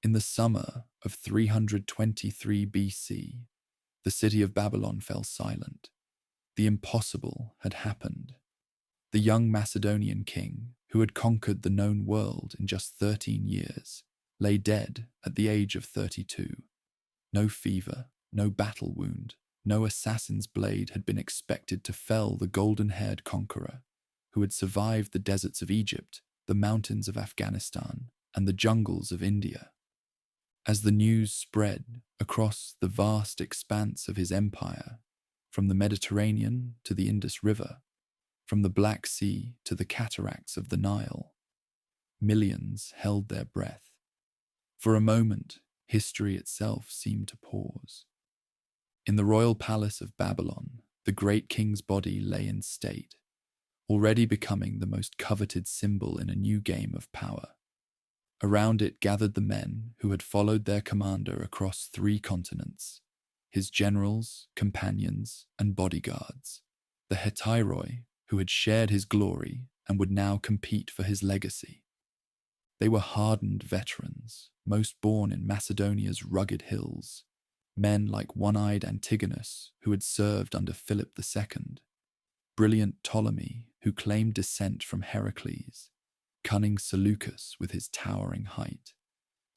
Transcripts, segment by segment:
In the summer of 323 BC, the city of Babylon fell silent. The impossible had happened. The young Macedonian king, who had conquered the known world in just 13 years, lay dead at the age of 32. No fever, no battle wound, no assassin's blade had been expected to fell the golden-haired conqueror, who had survived the deserts of Egypt, the mountains of Afghanistan, and the jungles of India. As the news spread across the vast expanse of his empire, from the Mediterranean to the Indus River, from the Black Sea to the cataracts of the Nile, millions held their breath. For a moment, history itself seemed to pause. In the royal palace of Babylon, the great king's body lay in state, already becoming the most coveted symbol in a new game of power. Around it gathered the men who had followed their commander across 3 continents, his generals, companions, and bodyguards, the hetairoi who had shared his glory and would now compete for his legacy. They were hardened veterans, most born in Macedonia's rugged hills, men like one-eyed Antigonus, who had served under Philip II, brilliant Ptolemy, who claimed descent from Heracles, cunning Seleucus with his towering height,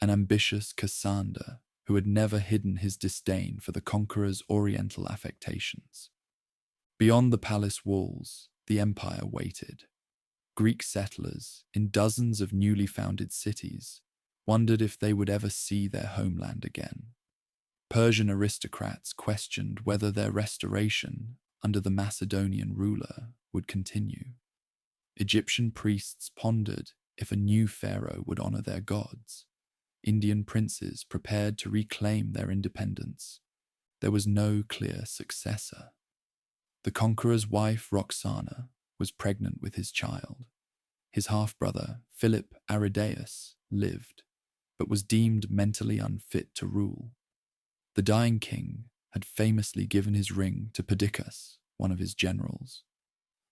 and ambitious Cassander, who had never hidden his disdain for the conqueror's oriental affectations. Beyond the palace walls, the empire waited. Greek settlers in dozens of newly founded cities wondered if they would ever see their homeland again. Persian aristocrats questioned whether their restoration under the Macedonian ruler would continue. Egyptian priests pondered if a new pharaoh would honor their gods. Indian princes prepared to reclaim their independence. There was no clear successor. The conqueror's wife, Roxana, was pregnant with his child. His half-brother, Philip Aridaeus, lived, but was deemed mentally unfit to rule. The dying king had famously given his ring to Perdiccas, one of his generals.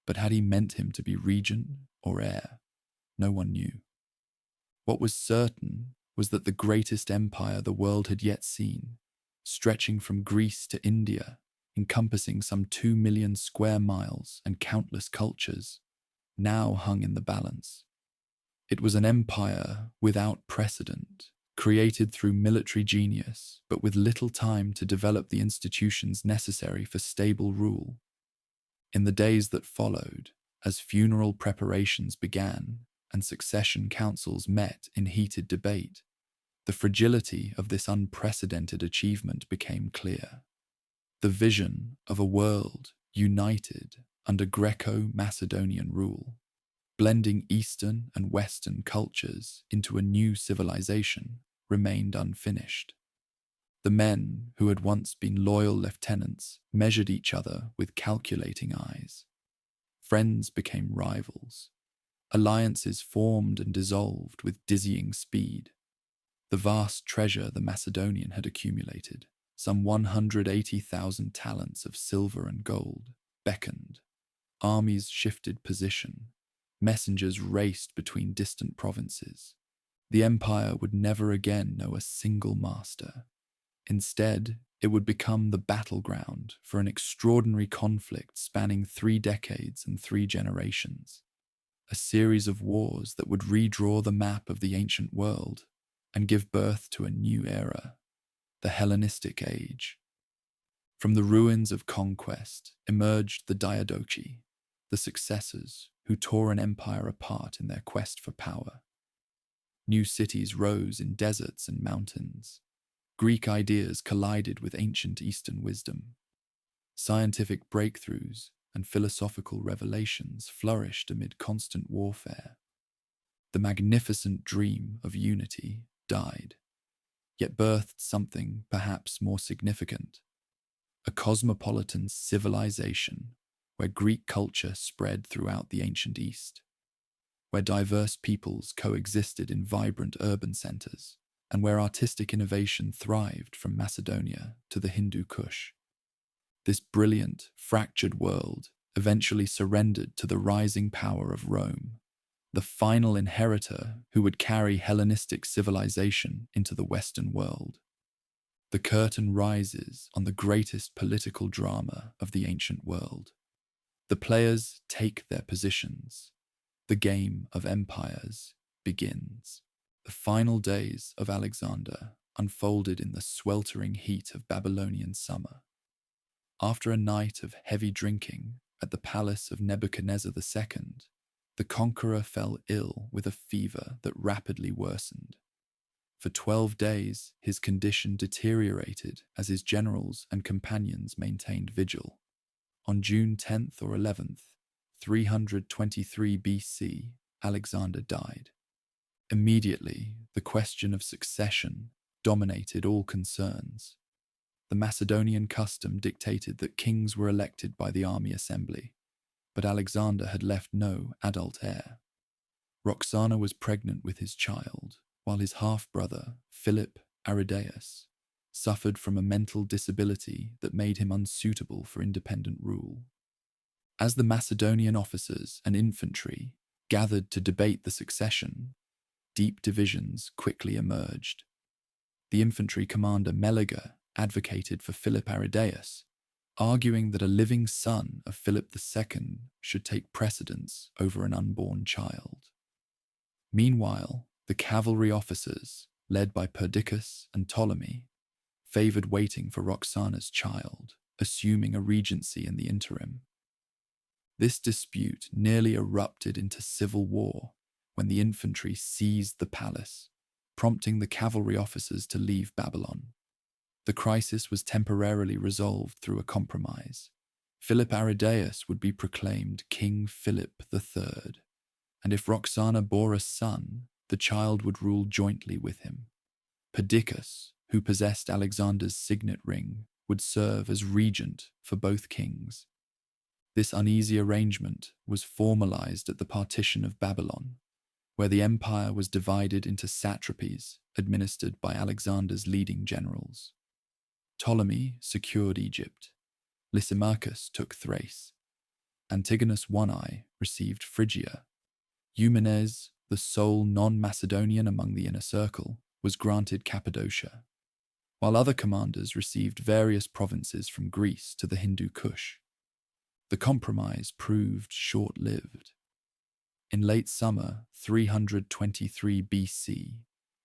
But had he meant him to be regent or heir? No one knew. What was certain was that the greatest empire the world had yet seen, stretching from Greece to India, encompassing some 2 million square miles and countless cultures, now hung in the balance. It was an empire without precedent, created through military genius, but with little time to develop the institutions necessary for stable rule. In the days that followed, as funeral preparations began and succession councils met in heated debate, the fragility of this unprecedented achievement became clear. The vision of a world united under Greco-Macedonian rule, blending Eastern and Western cultures into a new civilization, remained unfinished. The men who had once been loyal lieutenants measured each other with calculating eyes. Friends became rivals. Alliances formed and dissolved with dizzying speed. The vast treasure the Macedonian had accumulated, some 180,000 talents of silver and gold, beckoned. Armies shifted position. Messengers raced between distant provinces. The empire would never again know a single master. Instead, it would become the battleground for an extraordinary conflict spanning 3 decades and 3 generations. A series of wars that would redraw the map of the ancient world and give birth to a new era, the Hellenistic Age. From the ruins of conquest emerged the Diadochi, the successors who tore an empire apart in their quest for power. New cities rose in deserts and mountains. Greek ideas collided with ancient Eastern wisdom. Scientific breakthroughs and philosophical revelations flourished amid constant warfare. The magnificent dream of unity died, yet birthed something perhaps more significant: a cosmopolitan civilization where Greek culture spread throughout the ancient East, where diverse peoples coexisted in vibrant urban centers, and where artistic innovation thrived from Macedonia to the Hindu Kush. This brilliant, fractured world eventually surrendered to the rising power of Rome, the final inheritor who would carry Hellenistic civilization into the Western world. The curtain rises on the greatest political drama of the ancient world. The players take their positions. The game of empires begins. The final days of Alexander unfolded in the sweltering heat of Babylonian summer. After a night of heavy drinking at the palace of Nebuchadnezzar II, the conqueror fell ill with a fever that rapidly worsened. For 12 days, his condition deteriorated as his generals and companions maintained vigil. On June 10th or 11th, 323 BC, Alexander died. Immediately, the question of succession dominated all concerns. The Macedonian custom dictated that kings were elected by the army assembly, but Alexander had left no adult heir. Roxana was pregnant with his child, while his half-brother, Philip Aridaeus, suffered from a mental disability that made him unsuitable for independent rule. As the Macedonian officers and infantry gathered to debate the succession, deep divisions quickly emerged. The infantry commander Meleger advocated for Philip Aridaeus, arguing that a living son of Philip II should take precedence over an unborn child. Meanwhile, the cavalry officers, led by Perdiccas and Ptolemy, favored waiting for Roxana's child, assuming a regency in the interim. This dispute nearly erupted into civil war when the infantry seized the palace, prompting the cavalry officers to leave Babylon. The crisis was temporarily resolved through a compromise. Philip Aridaeus would be proclaimed King Philip III, and if Roxana bore a son, the child would rule jointly with him. Perdiccas, who possessed Alexander's signet ring, would serve as regent for both kings. This uneasy arrangement was formalized at the partition of Babylon, where the empire was divided into satrapies administered by Alexander's leading generals. Ptolemy secured Egypt. Lysimachus took Thrace. Antigonus I received Phrygia. Eumenes, the sole non-Macedonian among the inner circle, was granted Cappadocia, while other commanders received various provinces from Greece to the Hindu Kush. The compromise proved short-lived. In late summer 323 BC,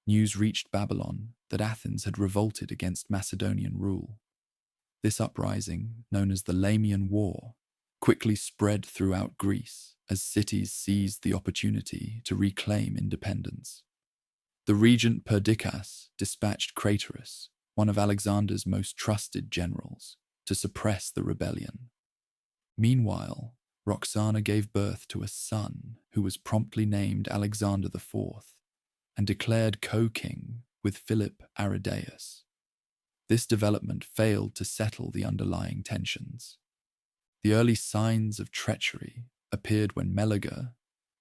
news reached Babylon that Athens had revolted against Macedonian rule. This uprising, known as the Lamian War, quickly spread throughout Greece as cities seized the opportunity to reclaim independence. The regent Perdiccas dispatched Craterus, one of Alexander's most trusted generals, to suppress the rebellion. Meanwhile, Roxana gave birth to a son who was promptly named Alexander IV and declared co-king with Philip Aridaeus. This development failed to settle the underlying tensions. The early signs of treachery appeared when Meleger,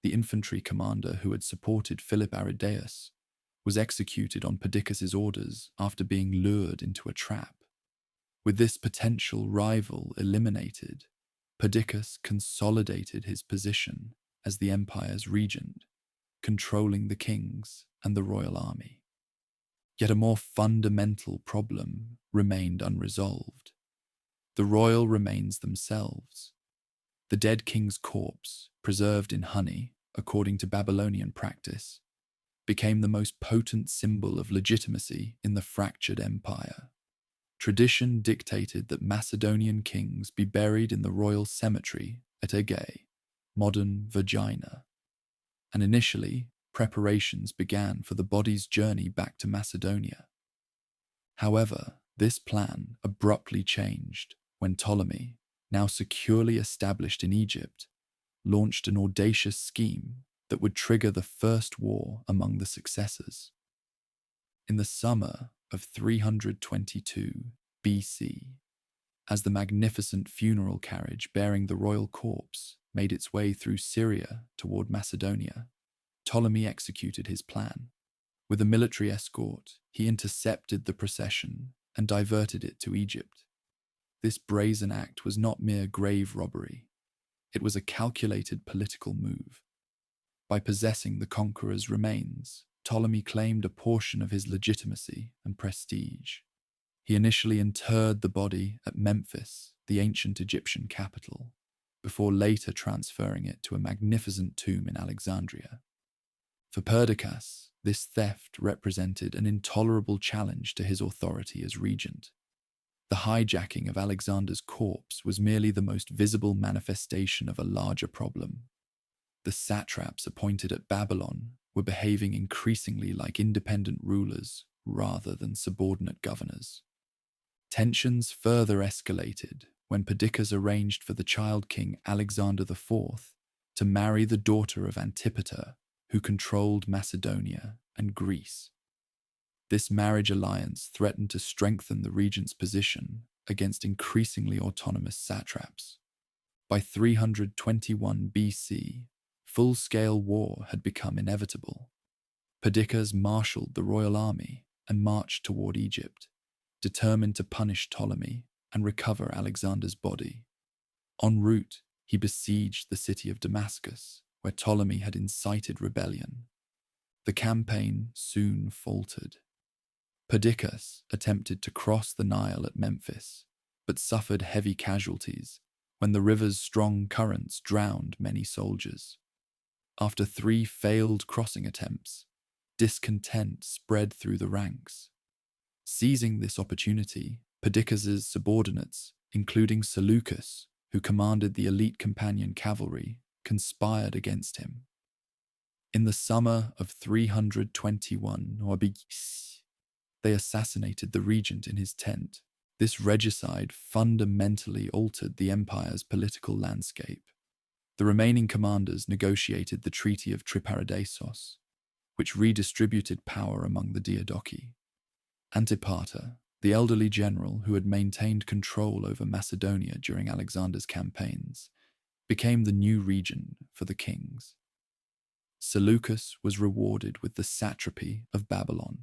the infantry commander who had supported Philip Aridaeus, was executed on Perdiccas' orders after being lured into a trap. With this potential rival eliminated, Perdiccas consolidated his position as the empire's regent, controlling the kings and the royal army. Yet a more fundamental problem remained unresolved. The royal remains themselves. The dead king's corpse, preserved in honey, according to Babylonian practice, became the most potent symbol of legitimacy in the fractured empire. Tradition dictated that Macedonian kings be buried in the royal cemetery at Aegae, modern Vergina, and initially preparations began for the body's journey back to Macedonia. However, this plan abruptly changed when Ptolemy, now securely established in Egypt, launched an audacious scheme that would trigger the first war among the successors. In the summer of 322 BC, as the magnificent funeral carriage bearing the royal corpse made its way through Syria toward Macedonia, Ptolemy executed his plan. With a military escort, he intercepted the procession and diverted it to Egypt. This brazen act was not mere grave robbery. It was a calculated political move. By possessing the conqueror's remains, Ptolemy claimed a portion of his legitimacy and prestige. He initially interred the body at Memphis, the ancient Egyptian capital, before later transferring it to a magnificent tomb in Alexandria. For Perdiccas, this theft represented an intolerable challenge to his authority as regent. The hijacking of Alexander's corpse was merely the most visible manifestation of a larger problem. The satraps appointed at Babylon were behaving increasingly like independent rulers rather than subordinate governors. Tensions further escalated when Perdiccas arranged for the child king Alexander IV to marry the daughter of Antipater, who controlled Macedonia and Greece. This marriage alliance threatened to strengthen the regent's position against increasingly autonomous satraps. By 321 BC, full-scale war had become inevitable. Perdiccas marshaled the royal army and marched toward Egypt, determined to punish Ptolemy and recover Alexander's body. En route, he besieged the city of Damascus, where Ptolemy had incited rebellion. The campaign soon faltered. Perdiccas attempted to cross the Nile at Memphis, but suffered heavy casualties when the river's strong currents drowned many soldiers. After 3 failed crossing attempts, discontent spread through the ranks. Seizing this opportunity, Perdiccas's subordinates, including Seleucus, who commanded the elite companion cavalry, conspired against him. In the summer of 321 BC, they assassinated the regent in his tent. This regicide fundamentally altered the empire's political landscape. The remaining commanders negotiated the Treaty of Triparadisos, which redistributed power among the Diadochi. Antipater, the elderly general who had maintained control over Macedonia during Alexander's campaigns, became the new regent for the kings. Seleucus was rewarded with the satrapy of Babylon,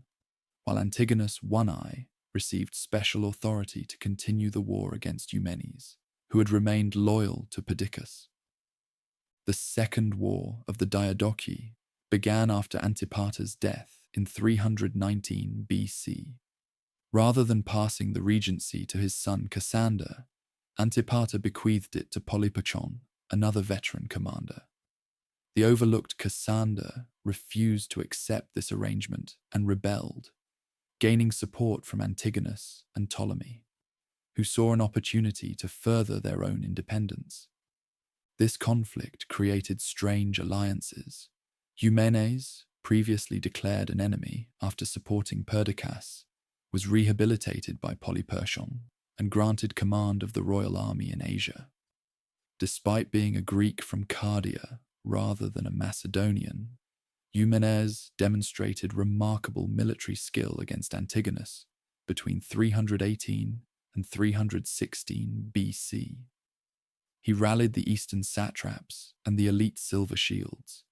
while Antigonus I received special authority to continue the war against Eumenes, who had remained loyal to Perdiccas. The Second War of the Diadochi began after Antipater's death in 319 BC. Rather than passing the regency to his son Cassander, Antipater bequeathed it to Polyperchon, another veteran commander. The overlooked Cassander refused to accept this arrangement and rebelled, gaining support from Antigonus and Ptolemy, who saw an opportunity to further their own independence. This conflict created strange alliances. Eumenes, previously declared an enemy after supporting Perdiccas, was rehabilitated by Polyperchon and granted command of the royal army in Asia. Despite being a Greek from Cardia rather than a Macedonian, Eumenes demonstrated remarkable military skill against Antigonus between 318 and 316 BC. He rallied the eastern satraps and the elite Silver Shields,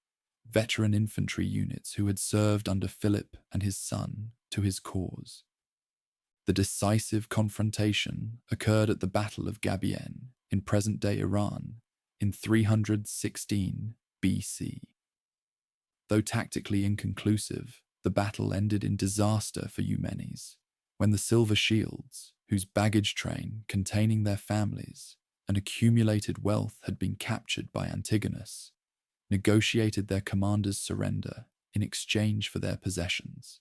veteran infantry units who had served under Philip and his son, to his cause. The decisive confrontation occurred at the Battle of Gabien in present-day Iran in 316 BC. Though tactically inconclusive, the battle ended in disaster for Eumenes, when the Silver Shields, whose baggage train containing their families and accumulated wealth had been captured by Antigonus, negotiated their commander's surrender in exchange for their possessions.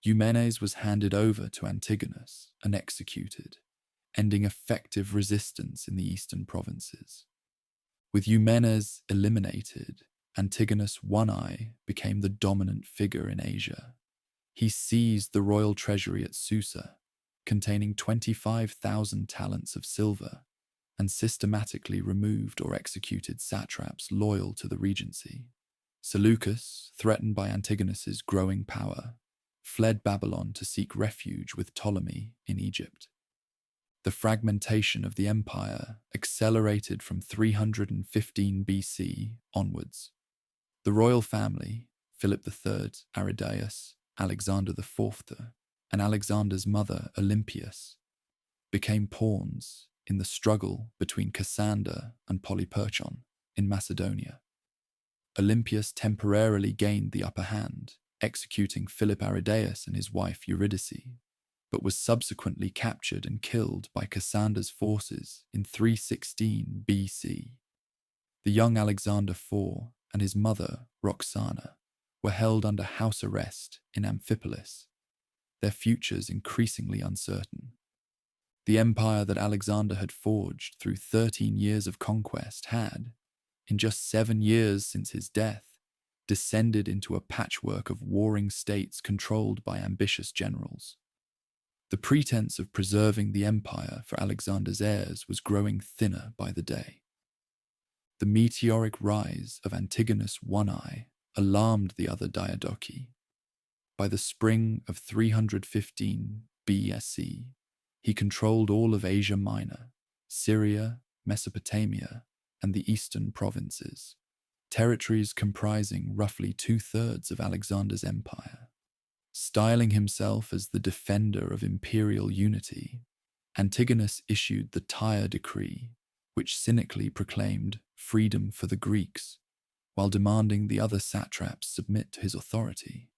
Eumenes was handed over to Antigonus and executed, ending effective resistance in the eastern provinces. With Eumenes eliminated, Antigonus I became the dominant figure in Asia. He seized the royal treasury at Susa, containing 25,000 talents of silver, and systematically removed or executed satraps loyal to the regency. Seleucus, threatened by Antigonus's growing power, fled Babylon to seek refuge with Ptolemy in Egypt. The fragmentation of the empire accelerated from 315 BC onwards. The royal family, Philip III, Aridaeus, Alexander IV, and Alexander's mother, Olympias, became pawns in the struggle between Cassander and Polyperchon in Macedonia. Olympias temporarily gained the upper hand, executing Philip Aridaeus and his wife Eurydice, but was subsequently captured and killed by Cassander's forces in 316 BC. The young Alexander IV and his mother, Roxana, were held under house arrest in Amphipolis, their futures increasingly uncertain. The empire that Alexander had forged through 13 years of conquest had, in just 7 years since his death, descended into a patchwork of warring states controlled by ambitious generals. The pretense of preserving the empire for Alexander's heirs was growing thinner by the day. The meteoric rise of Antigonus One-Eye alarmed the other Diadochi. By the spring of 315 BSE, he controlled all of Asia Minor, Syria, Mesopotamia, and the eastern provinces, territories comprising roughly 2/3 of Alexander's empire. Styling himself as the defender of imperial unity, Antigonus issued the Tyre Decree, which cynically proclaimed freedom for the Greeks, while demanding the other satraps submit to his authority.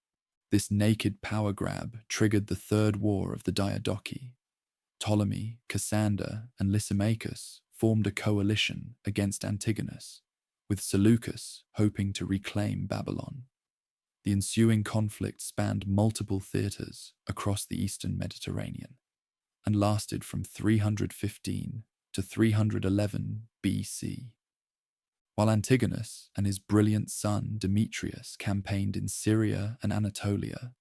This naked power grab triggered the Third War of the Diadochi. Ptolemy, Cassander, and Lysimachus formed a coalition against Antigonus, with Seleucus hoping to reclaim Babylon. The ensuing conflict spanned multiple theatres across the eastern Mediterranean and lasted from 315 to 311 BC. While Antigonus and his brilliant son Demetrius campaigned in Syria and Anatolia,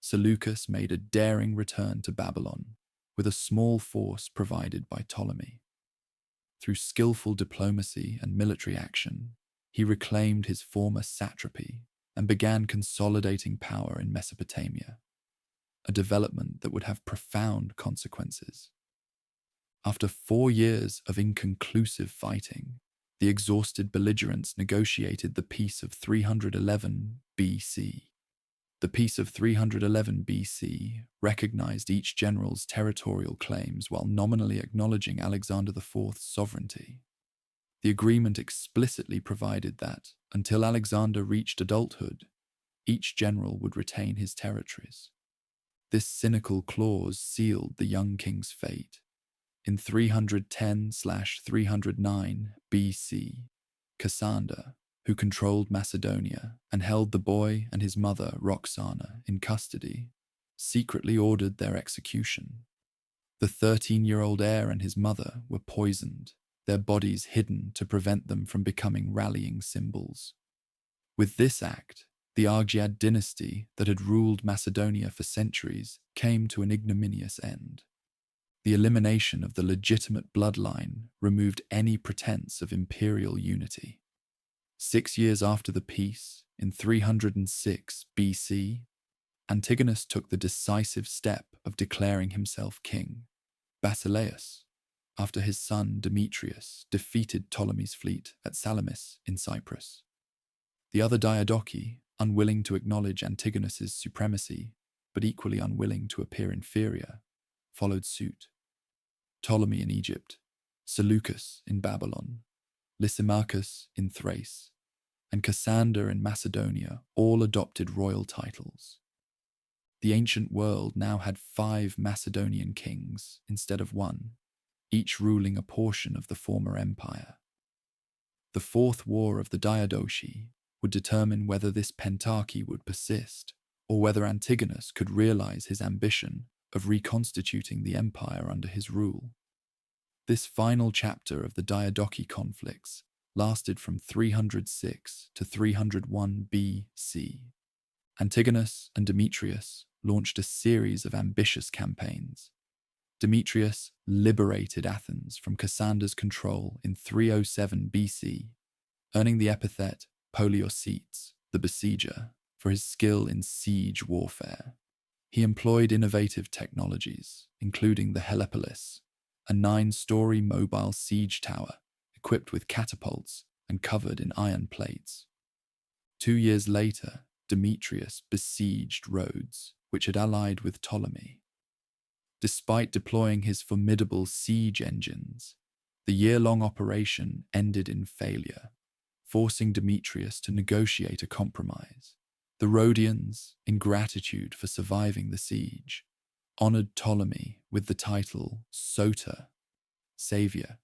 Seleucus made a daring return to Babylon with a small force provided by Ptolemy. Through skillful diplomacy and military action, he reclaimed his former satrapy and began consolidating power in Mesopotamia, a development that would have profound consequences. After 4 years of inconclusive fighting, the exhausted belligerents negotiated the Peace of 311 BC. The Peace of 311 BC recognized each general's territorial claims while nominally acknowledging Alexander IV's sovereignty. The agreement explicitly provided that, until Alexander reached adulthood, each general would retain his territories. This cynical clause sealed the young king's fate. In 310/309 BC, Cassander, who controlled Macedonia and held the boy and his mother, Roxana, in custody, secretly ordered their execution. The 13-year-old heir and his mother were poisoned, their bodies hidden to prevent them from becoming rallying symbols. With this act, the Argead dynasty that had ruled Macedonia for centuries came to an ignominious end. The elimination of the legitimate bloodline removed any pretense of imperial unity. 6 years after the peace, in 306 BC, Antigonus took the decisive step of declaring himself king. Basileus, after his son Demetrius defeated Ptolemy's fleet at Salamis in Cyprus. The other Diadochi, unwilling to acknowledge Antigonus's supremacy, but equally unwilling to appear inferior, followed suit. Ptolemy in Egypt, Seleucus in Babylon, Lysimachus in Thrace, and Cassander in Macedonia all adopted royal titles. The ancient world now had 5 Macedonian kings instead of 1, each ruling a portion of the former empire. The Fourth War of the Diadochi would determine whether this pentarchy would persist, or whether Antigonus could realize his ambition of reconstituting the empire under his rule. This final chapter of the Diadochi conflicts lasted from 306 to 301 BC. Antigonus and Demetrius launched a series of ambitious campaigns. Demetrius liberated Athens from Cassander's control in 307 BC, earning the epithet Poliocetes, the besieger, for his skill in siege warfare. He employed innovative technologies, including the Helepolis, a 9-story mobile siege tower equipped with catapults and covered in iron plates. 2 years later, Demetrius besieged Rhodes, which had allied with Ptolemy. Despite deploying his formidable siege engines, the year-long operation ended in failure. forcing Demetrius to negotiate a compromise. The Rhodians, in gratitude for surviving the siege, honored Ptolemy with the title Soter, Savior,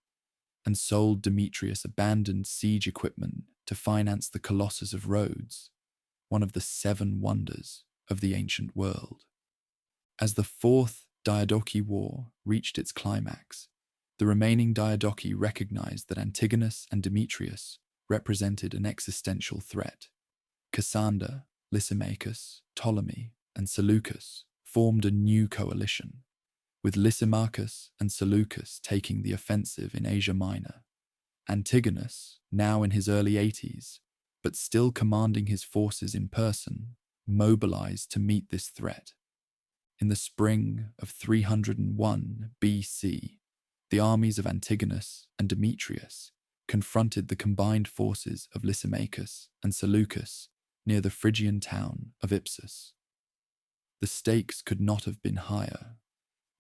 and sold Demetrius abandoned siege equipment to finance the Colossus of Rhodes, one of the 7 wonders of the ancient world. As the Fourth Diadochi War reached its climax, the remaining Diadochi recognized that Antigonus and Demetrius represented an existential threat. Cassander, Lysimachus, Ptolemy, and Seleucus formed a new coalition, with Lysimachus and Seleucus taking the offensive in Asia Minor. Antigonus, now in his early 80s, but still commanding his forces in person, mobilized to meet this threat. In the spring of 301 BC, the armies of Antigonus and Demetrius confronted the combined forces of Lysimachus and Seleucus near the Phrygian town of Ipsus. The stakes could not have been higher.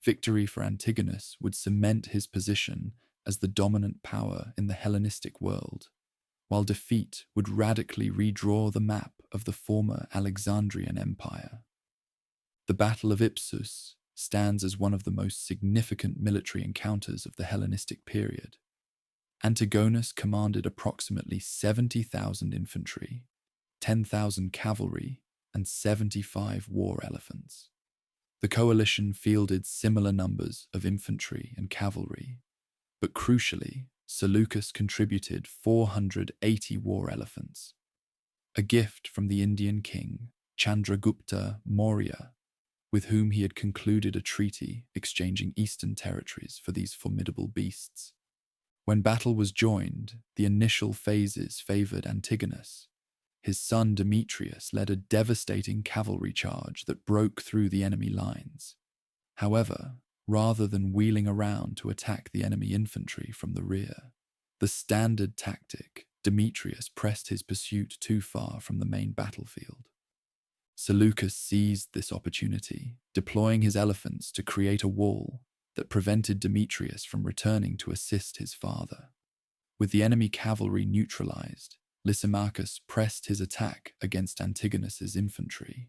Victory for Antigonus would cement his position as the dominant power in the Hellenistic world, while defeat would radically redraw the map of the former Alexandrian Empire. The Battle of Ipsus stands as one of the most significant military encounters of the Hellenistic period. Antigonus commanded approximately 70,000 infantry, 10,000 cavalry, and 75 war elephants. The coalition fielded similar numbers of infantry and cavalry, but crucially, Seleucus contributed 480 war elephants, a gift from the Indian king Chandragupta Maurya, with whom he had concluded a treaty exchanging eastern territories for these formidable beasts. When battle was joined, the initial phases favored Antigonus. His son Demetrius led a devastating cavalry charge that broke through the enemy lines. However, rather than wheeling around to attack the enemy infantry from the rear, the standard tactic, Demetrius pressed his pursuit too far from the main battlefield. Seleucus seized this opportunity, deploying his elephants to create a wall that prevented Demetrius from returning to assist his father. With the enemy cavalry neutralized, Lysimachus pressed his attack against Antigonus's infantry.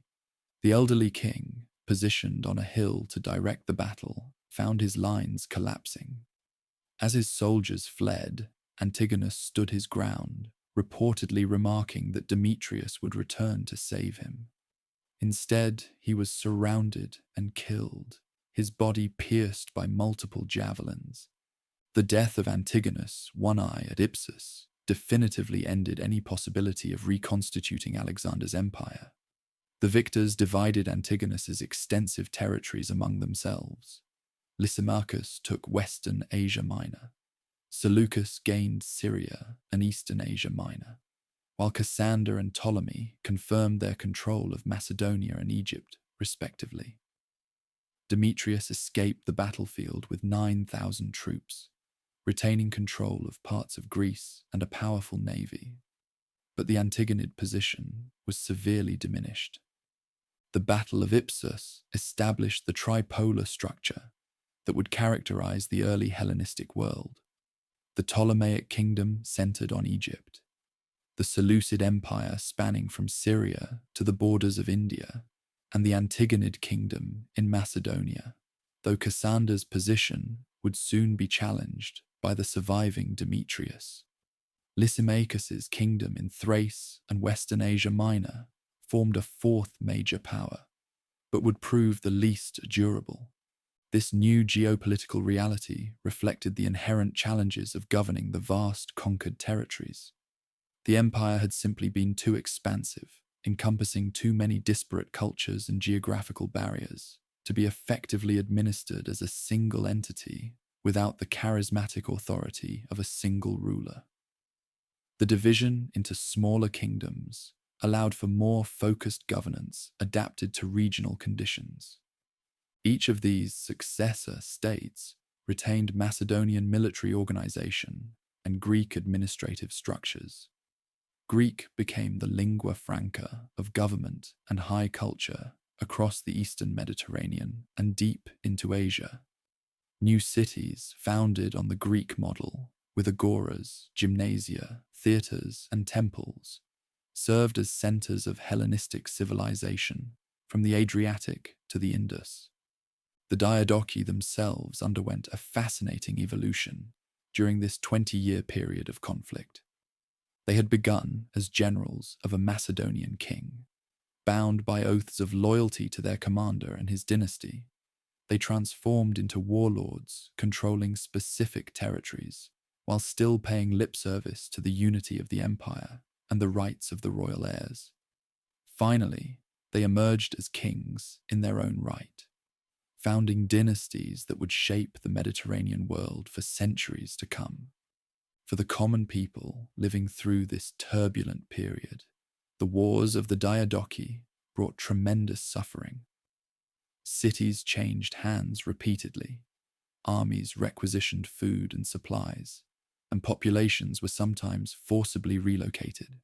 The elderly king, positioned on a hill to direct the battle, found his lines collapsing. As his soldiers fled, Antigonus stood his ground, reportedly remarking that Demetrius would return to save him. Instead, he was surrounded and killed, his body pierced by multiple javelins. The death of Antigonus, One Eye, at Ipsus definitively ended any possibility of reconstituting Alexander's empire. The victors divided Antigonus's extensive territories among themselves. Lysimachus took western Asia Minor. Seleucus gained Syria and eastern Asia Minor, while Cassander and Ptolemy confirmed their control of Macedonia and Egypt, respectively. Demetrius escaped the battlefield with 9,000 troops, retaining control of parts of Greece and a powerful navy. But the Antigonid position was severely diminished. The Battle of Ipsus established the tripolar structure that would characterize the early Hellenistic world. The Ptolemaic kingdom centered on Egypt, the Seleucid Empire spanning from Syria to the borders of India, and the Antigonid kingdom in Macedonia, though Cassander's position would soon be challenged by the surviving Demetrius. Lysimachus's kingdom in Thrace and Western Asia Minor formed a fourth major power, but would prove the least durable. This new geopolitical reality reflected the inherent challenges of governing the vast conquered territories. The empire had simply been too expansive, encompassing too many disparate cultures and geographical barriers, to be effectively administered as a single entity without the charismatic authority of a single ruler. The division into smaller kingdoms allowed for more focused governance adapted to regional conditions. Each of these successor states retained Macedonian military organization and Greek administrative structures. Greek became the lingua franca of government and high culture across the eastern Mediterranean and deep into Asia. New cities founded on the Greek model with agoras, gymnasia, theatres, and temples, served as centres of Hellenistic civilization, from the Adriatic to the Indus. The Diadochi themselves underwent a fascinating evolution during this 20-year period of conflict. They had begun as generals of a Macedonian king, bound by oaths of loyalty to their commander and his dynasty. They transformed into warlords controlling specific territories, while still paying lip service to the unity of the empire and the rights of the royal heirs. Finally, they emerged as kings in their own right, founding dynasties that would shape the Mediterranean world for centuries to come. For the common people living through this turbulent period, the wars of the Diadochi brought tremendous suffering. Cities changed hands repeatedly, armies requisitioned food and supplies, and populations were sometimes forcibly relocated.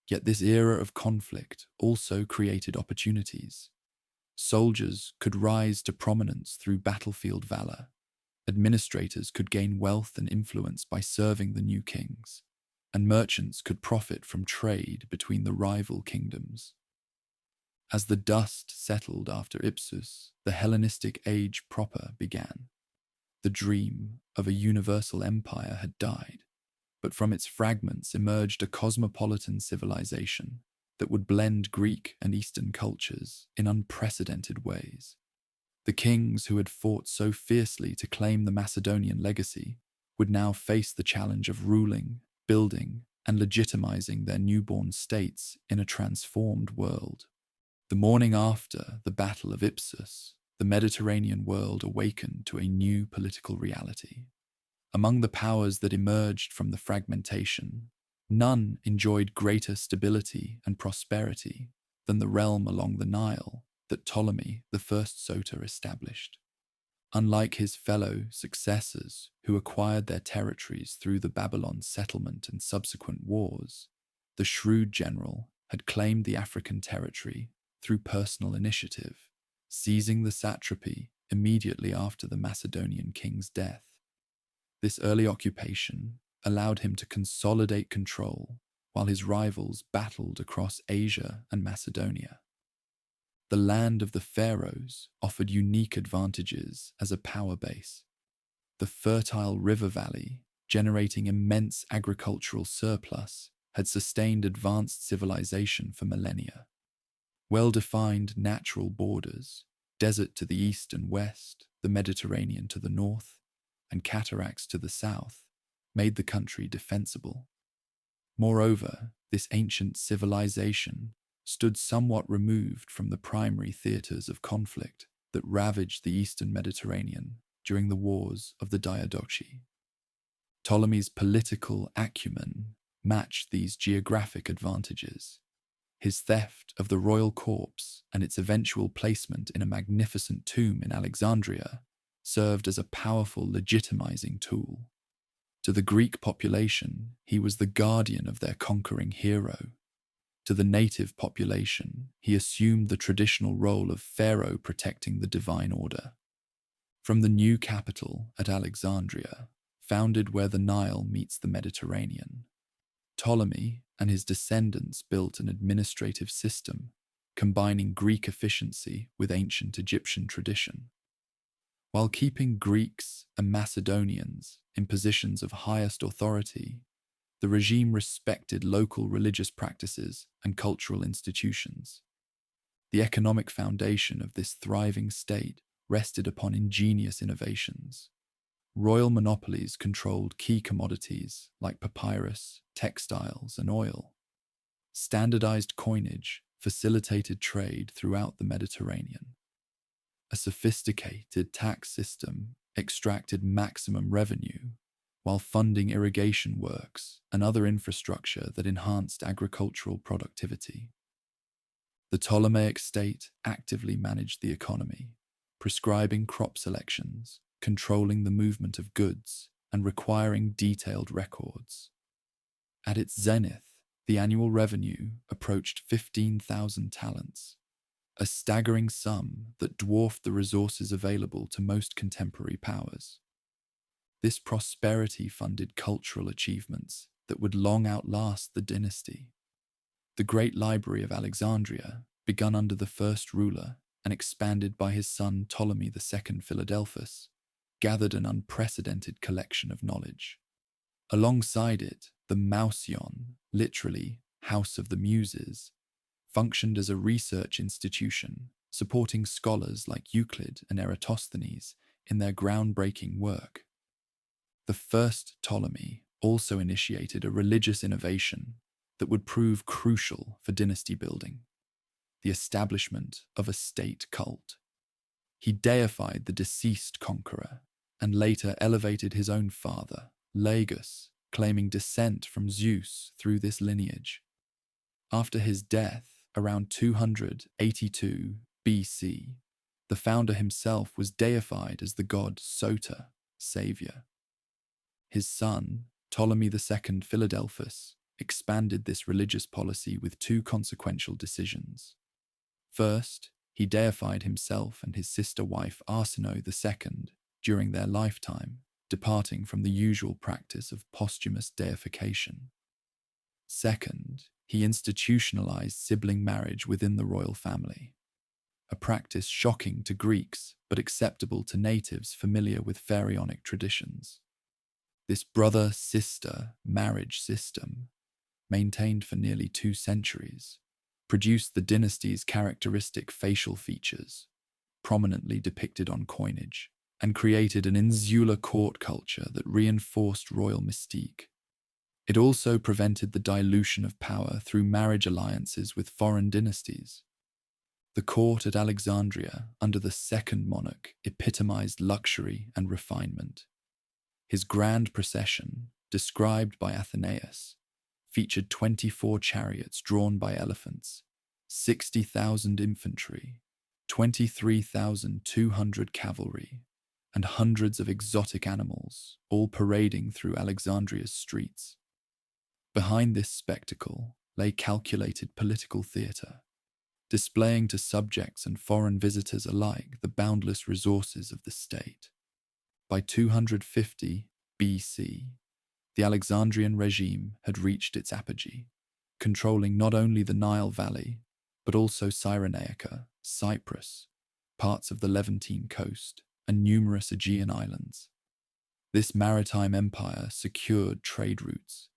Yet this era of conflict also created opportunities. Soldiers could rise to prominence through battlefield valor. Administrators could gain wealth and influence by serving the new kings, and merchants could profit from trade between the rival kingdoms. As the dust settled after Ipsus, the Hellenistic age proper began. The dream of a universal empire had died, but from its fragments emerged a cosmopolitan civilization that would blend Greek and Eastern cultures in unprecedented ways. The kings who had fought so fiercely to claim the Macedonian legacy would now face the challenge of ruling, building, and legitimizing their newborn states in a transformed world. The morning after the Battle of Ipsus, the Mediterranean world awakened to a new political reality. Among the powers that emerged from the fragmentation, none enjoyed greater stability and prosperity than the realm along the Nile that Ptolemy, the first Soter, established. Unlike his fellow successors who acquired their territories through the Babylon settlement and subsequent wars, the shrewd general had claimed the African territory through personal initiative, seizing the satrapy immediately after the Macedonian king's death. This early occupation allowed him to consolidate control while his rivals battled across Asia and Macedonia. The land of the pharaohs offered unique advantages as a power base. The fertile river valley, generating immense agricultural surplus, had sustained advanced civilization for millennia. Well-defined natural borders, desert to the east and west, the Mediterranean to the north, and cataracts to the south, made the country defensible. Moreover, this ancient civilization stood somewhat removed from the primary theatres of conflict that ravaged the eastern Mediterranean during the wars of the Diadochi. Ptolemy's political acumen matched these geographic advantages. His theft of the royal corpse and its eventual placement in a magnificent tomb in Alexandria served as a powerful legitimizing tool. To the Greek population, he was the guardian of their conquering hero. To the native population, he assumed the traditional role of pharaoh protecting the divine order. From the new capital at Alexandria, founded where the Nile meets the Mediterranean, Ptolemy and his descendants built an administrative system combining Greek efficiency with ancient Egyptian tradition. While keeping Greeks and Macedonians in positions of highest authority, the regime respected local religious practices and cultural institutions. The economic foundation of this thriving state rested upon ingenious innovations. Royal monopolies controlled key commodities like papyrus, textiles, and oil. Standardized coinage facilitated trade throughout the Mediterranean. A sophisticated tax system extracted maximum revenue while funding irrigation works and other infrastructure that enhanced agricultural productivity. The Ptolemaic state actively managed the economy, prescribing crop selections, controlling the movement of goods, and requiring detailed records. At its zenith, the annual revenue approached 15,000 talents, a staggering sum that dwarfed the resources available to most contemporary powers. This prosperity funded cultural achievements that would long outlast the dynasty. The Great Library of Alexandria, begun under the first ruler and expanded by his son Ptolemy II Philadelphus, gathered an unprecedented collection of knowledge. Alongside it, the Mouseion, literally House of the Muses, functioned as a research institution, supporting scholars like Euclid and Eratosthenes in their groundbreaking work. The first Ptolemy also initiated a religious innovation that would prove crucial for dynasty building: the establishment of a state cult. He deified the deceased conqueror and later elevated his own father, Lagus, claiming descent from Zeus through this lineage. After his death, around 282 BC, the founder himself was deified as the god Soter, savior. His son, Ptolemy II Philadelphus, expanded this religious policy with two consequential decisions. First, he deified himself and his sister wife Arsinoe II during their lifetime, departing from the usual practice of posthumous deification. Second, he institutionalized sibling marriage within the royal family, a practice shocking to Greeks but acceptable to natives familiar with pharaonic traditions. This brother-sister marriage system, maintained for nearly 2 centuries, produced the dynasty's characteristic facial features, prominently depicted on coinage, and created an insular court culture that reinforced royal mystique. It also prevented the dilution of power through marriage alliances with foreign dynasties. The court at Alexandria, under the second monarch, epitomized luxury and refinement. His grand procession, described by Athenaeus, featured 24 chariots drawn by elephants, 60,000 infantry, 23,200 cavalry, and hundreds of exotic animals, all parading through Alexandria's streets. Behind this spectacle lay calculated political theatre, displaying to subjects and foreign visitors alike the boundless resources of the state. By 250 BC, the Alexandrian regime had reached its apogee, controlling not only the Nile Valley, but also Cyrenaica, Cyprus, parts of the Levantine coast, and numerous Aegean islands. This maritime empire secured trade routes,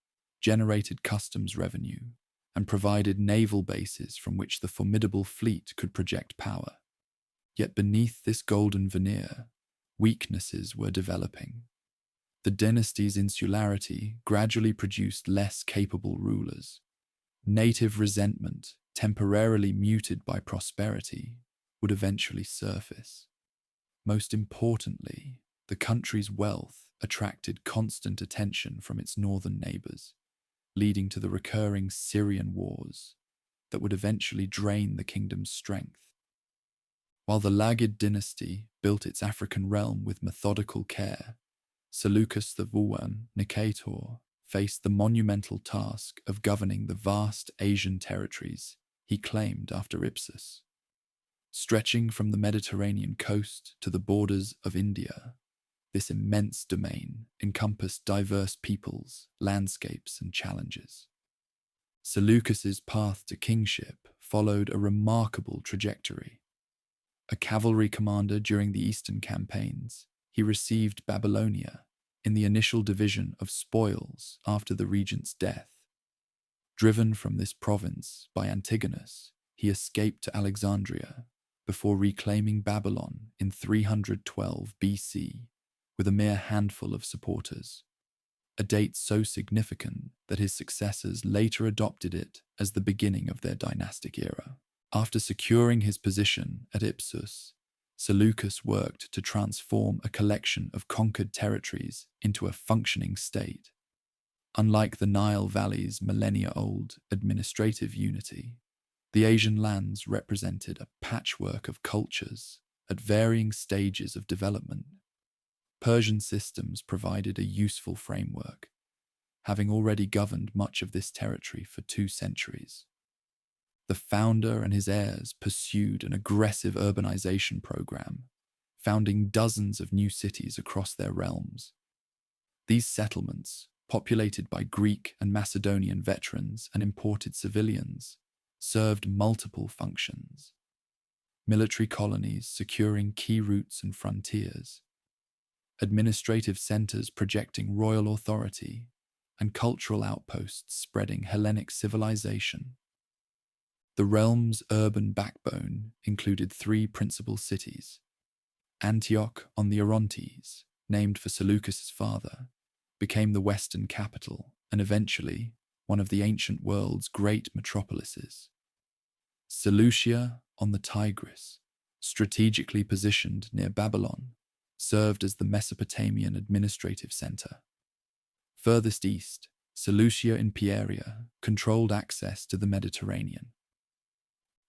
generated customs revenue, and provided naval bases from which the formidable fleet could project power. Yet beneath this golden veneer, weaknesses were developing. The dynasty's insularity gradually produced less capable rulers. Native resentment, temporarily muted by prosperity, would eventually surface. Most importantly, the country's wealth attracted constant attention from its northern neighbors, leading to the recurring Syrian wars that would eventually drain the kingdom's strength. While the Lagid dynasty built its African realm with methodical care, Seleucus I Nicator faced the monumental task of governing the vast Asian territories he claimed after Ipsus. Stretching from the Mediterranean coast to the borders of India, this immense domain encompassed diverse peoples, landscapes, and challenges. Seleucus's path to kingship followed a remarkable trajectory. A cavalry commander during the Eastern campaigns, he received Babylonia in the initial division of spoils after the regent's death. Driven from this province by Antigonus, he escaped to Alexandria before reclaiming Babylon in 312 BC with a mere handful of supporters, a date so significant that his successors later adopted it as the beginning of their dynastic era. After securing his position at Ipsus, Seleucus worked to transform a collection of conquered territories into a functioning state. Unlike the Nile Valley's millennia-old administrative unity, the Asian lands represented a patchwork of cultures at varying stages of development. Persian systems provided a useful framework, having already governed much of this territory for 2 centuries. The founder and his heirs pursued an aggressive urbanization program, founding dozens of new cities across their realms. These settlements, populated by Greek and Macedonian veterans and imported civilians, served multiple functions: military colonies securing key routes and frontiers, administrative centers projecting royal authority, and cultural outposts spreading Hellenic civilization. The realm's urban backbone included three principal cities: Antioch on the Orontes, named for Seleucus's father, became the western capital and eventually one of the ancient world's great metropolises. Seleucia on the Tigris, strategically positioned near Babylon, served as the Mesopotamian administrative center. Furthest east, Seleucia in Pieria controlled access to the Mediterranean.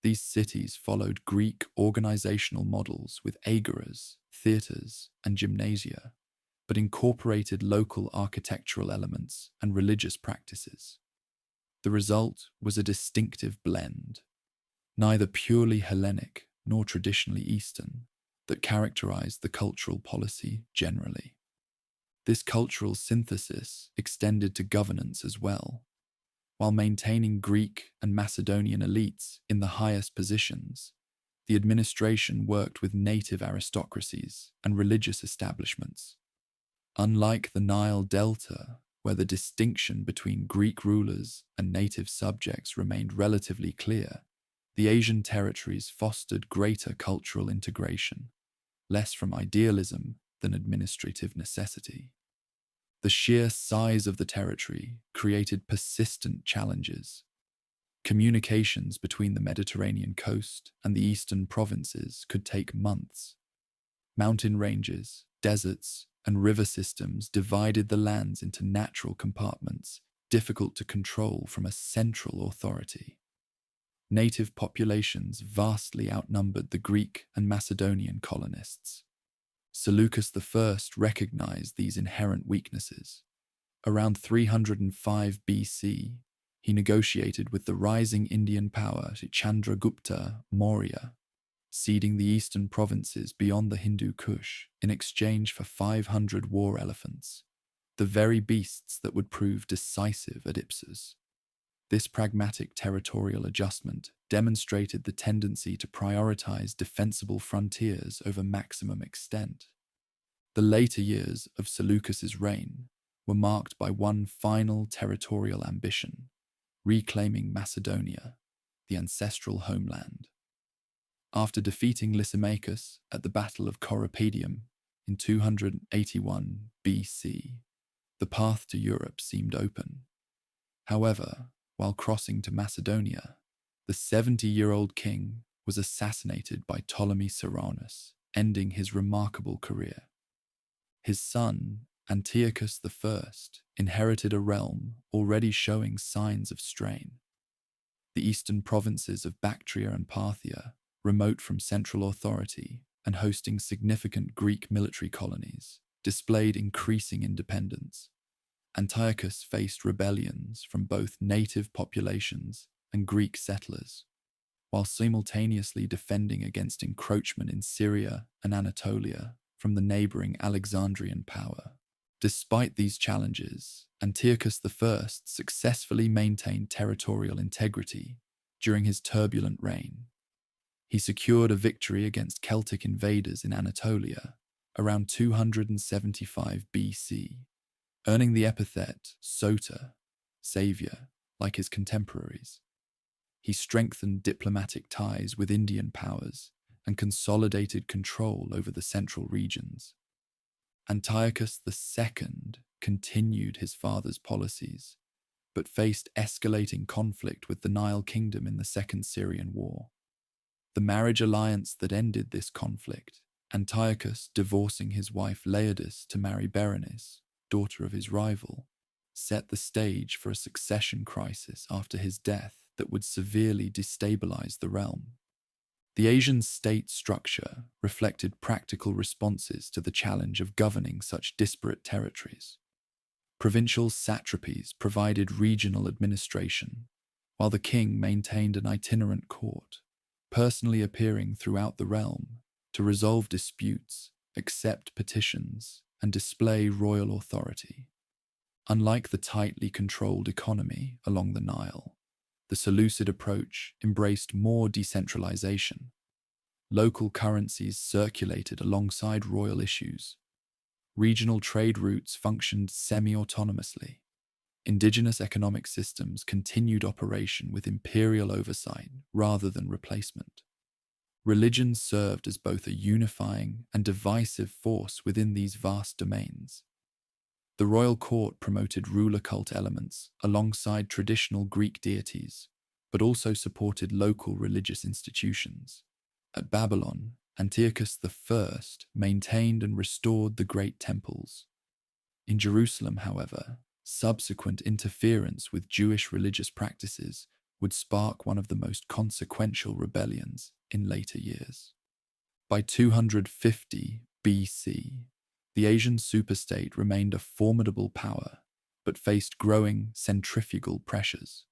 These cities followed Greek organizational models with agoras, theatres, and gymnasia, but incorporated local architectural elements and religious practices. The result was a distinctive blend, neither purely Hellenic nor traditionally Eastern, that characterized the cultural policy generally. This cultural synthesis extended to governance as well. While maintaining Greek and Macedonian elites in the highest positions, the administration worked with native aristocracies and religious establishments. Unlike the Nile Delta, where the distinction between Greek rulers and native subjects remained relatively clear, the Asian territories fostered greater cultural integration, less from idealism than administrative necessity. The sheer size of the territory created persistent challenges. Communications between the Mediterranean coast and the eastern provinces could take months. Mountain ranges, deserts, and river systems divided the lands into natural compartments, difficult to control from a central authority. Native populations vastly outnumbered the Greek and Macedonian colonists. Seleucus I recognized these inherent weaknesses. Around 305 BC, he negotiated with the rising Indian power Chandragupta Maurya, ceding the eastern provinces beyond the Hindu Kush in exchange for 500 war elephants, the very beasts that would prove decisive at Ipsus. This pragmatic territorial adjustment demonstrated the tendency to prioritize defensible frontiers over maximum extent. The later years of Seleucus's reign were marked by one final territorial ambition: reclaiming Macedonia, the ancestral homeland. After defeating Lysimachus at the Battle of Corupedium in 281 BC, the path to Europe seemed open. However, while crossing to Macedonia, the 70-year-old king was assassinated by Ptolemy Ceraunus, ending his remarkable career. His son, Antiochus I, inherited a realm already showing signs of strain. The eastern provinces of Bactria and Parthia, remote from central authority and hosting significant Greek military colonies, displayed increasing independence. Antiochus faced rebellions from both native populations and Greek settlers, while simultaneously defending against encroachment in Syria and Anatolia from the neighboring Alexandrian power. Despite these challenges, Antiochus I successfully maintained territorial integrity during his turbulent reign. He secured a victory against Celtic invaders in Anatolia around 275 BC, earning the epithet Soter, savior, like his contemporaries. He strengthened diplomatic ties with Indian powers and consolidated control over the central regions. Antiochus II continued his father's policies, but faced escalating conflict with the Nile Kingdom in the Second Syrian War. The marriage alliance that ended this conflict, Antiochus divorcing his wife Laodice to marry Berenice, daughter of his rival, set the stage for a succession crisis after his death that would severely destabilize the realm. The Asian state structure reflected practical responses to the challenge of governing such disparate territories. Provincial satrapies provided regional administration, while the king maintained an itinerant court, personally appearing throughout the realm to resolve disputes, accept petitions, and display royal authority. Unlike the tightly controlled economy along the Nile, the Seleucid approach embraced more decentralization. Local currencies circulated alongside royal issues. Regional trade routes functioned semi-autonomously. Indigenous economic systems continued operation with imperial oversight rather than replacement. Religion served as both a unifying and divisive force within these vast domains. The royal court promoted ruler cult elements alongside traditional Greek deities, but also supported local religious institutions. At Babylon, Antiochus I maintained and restored the great temples. In Jerusalem, however, subsequent interference with Jewish religious practices would spark one of the most consequential rebellions in later years. By 250 BC, the Asian superstate remained a formidable power, but faced growing centrifugal pressures.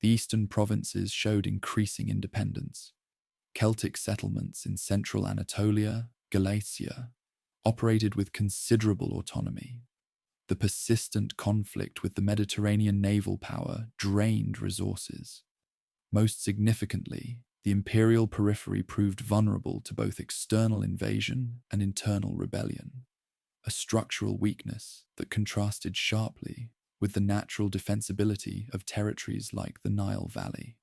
The eastern provinces showed increasing independence. Celtic settlements in central Anatolia, Galatia, operated with considerable autonomy. The persistent conflict with the Mediterranean naval power drained resources. Most significantly, the imperial periphery proved vulnerable to both external invasion and internal rebellion, a structural weakness that contrasted sharply with the natural defensibility of territories like the Nile Valley.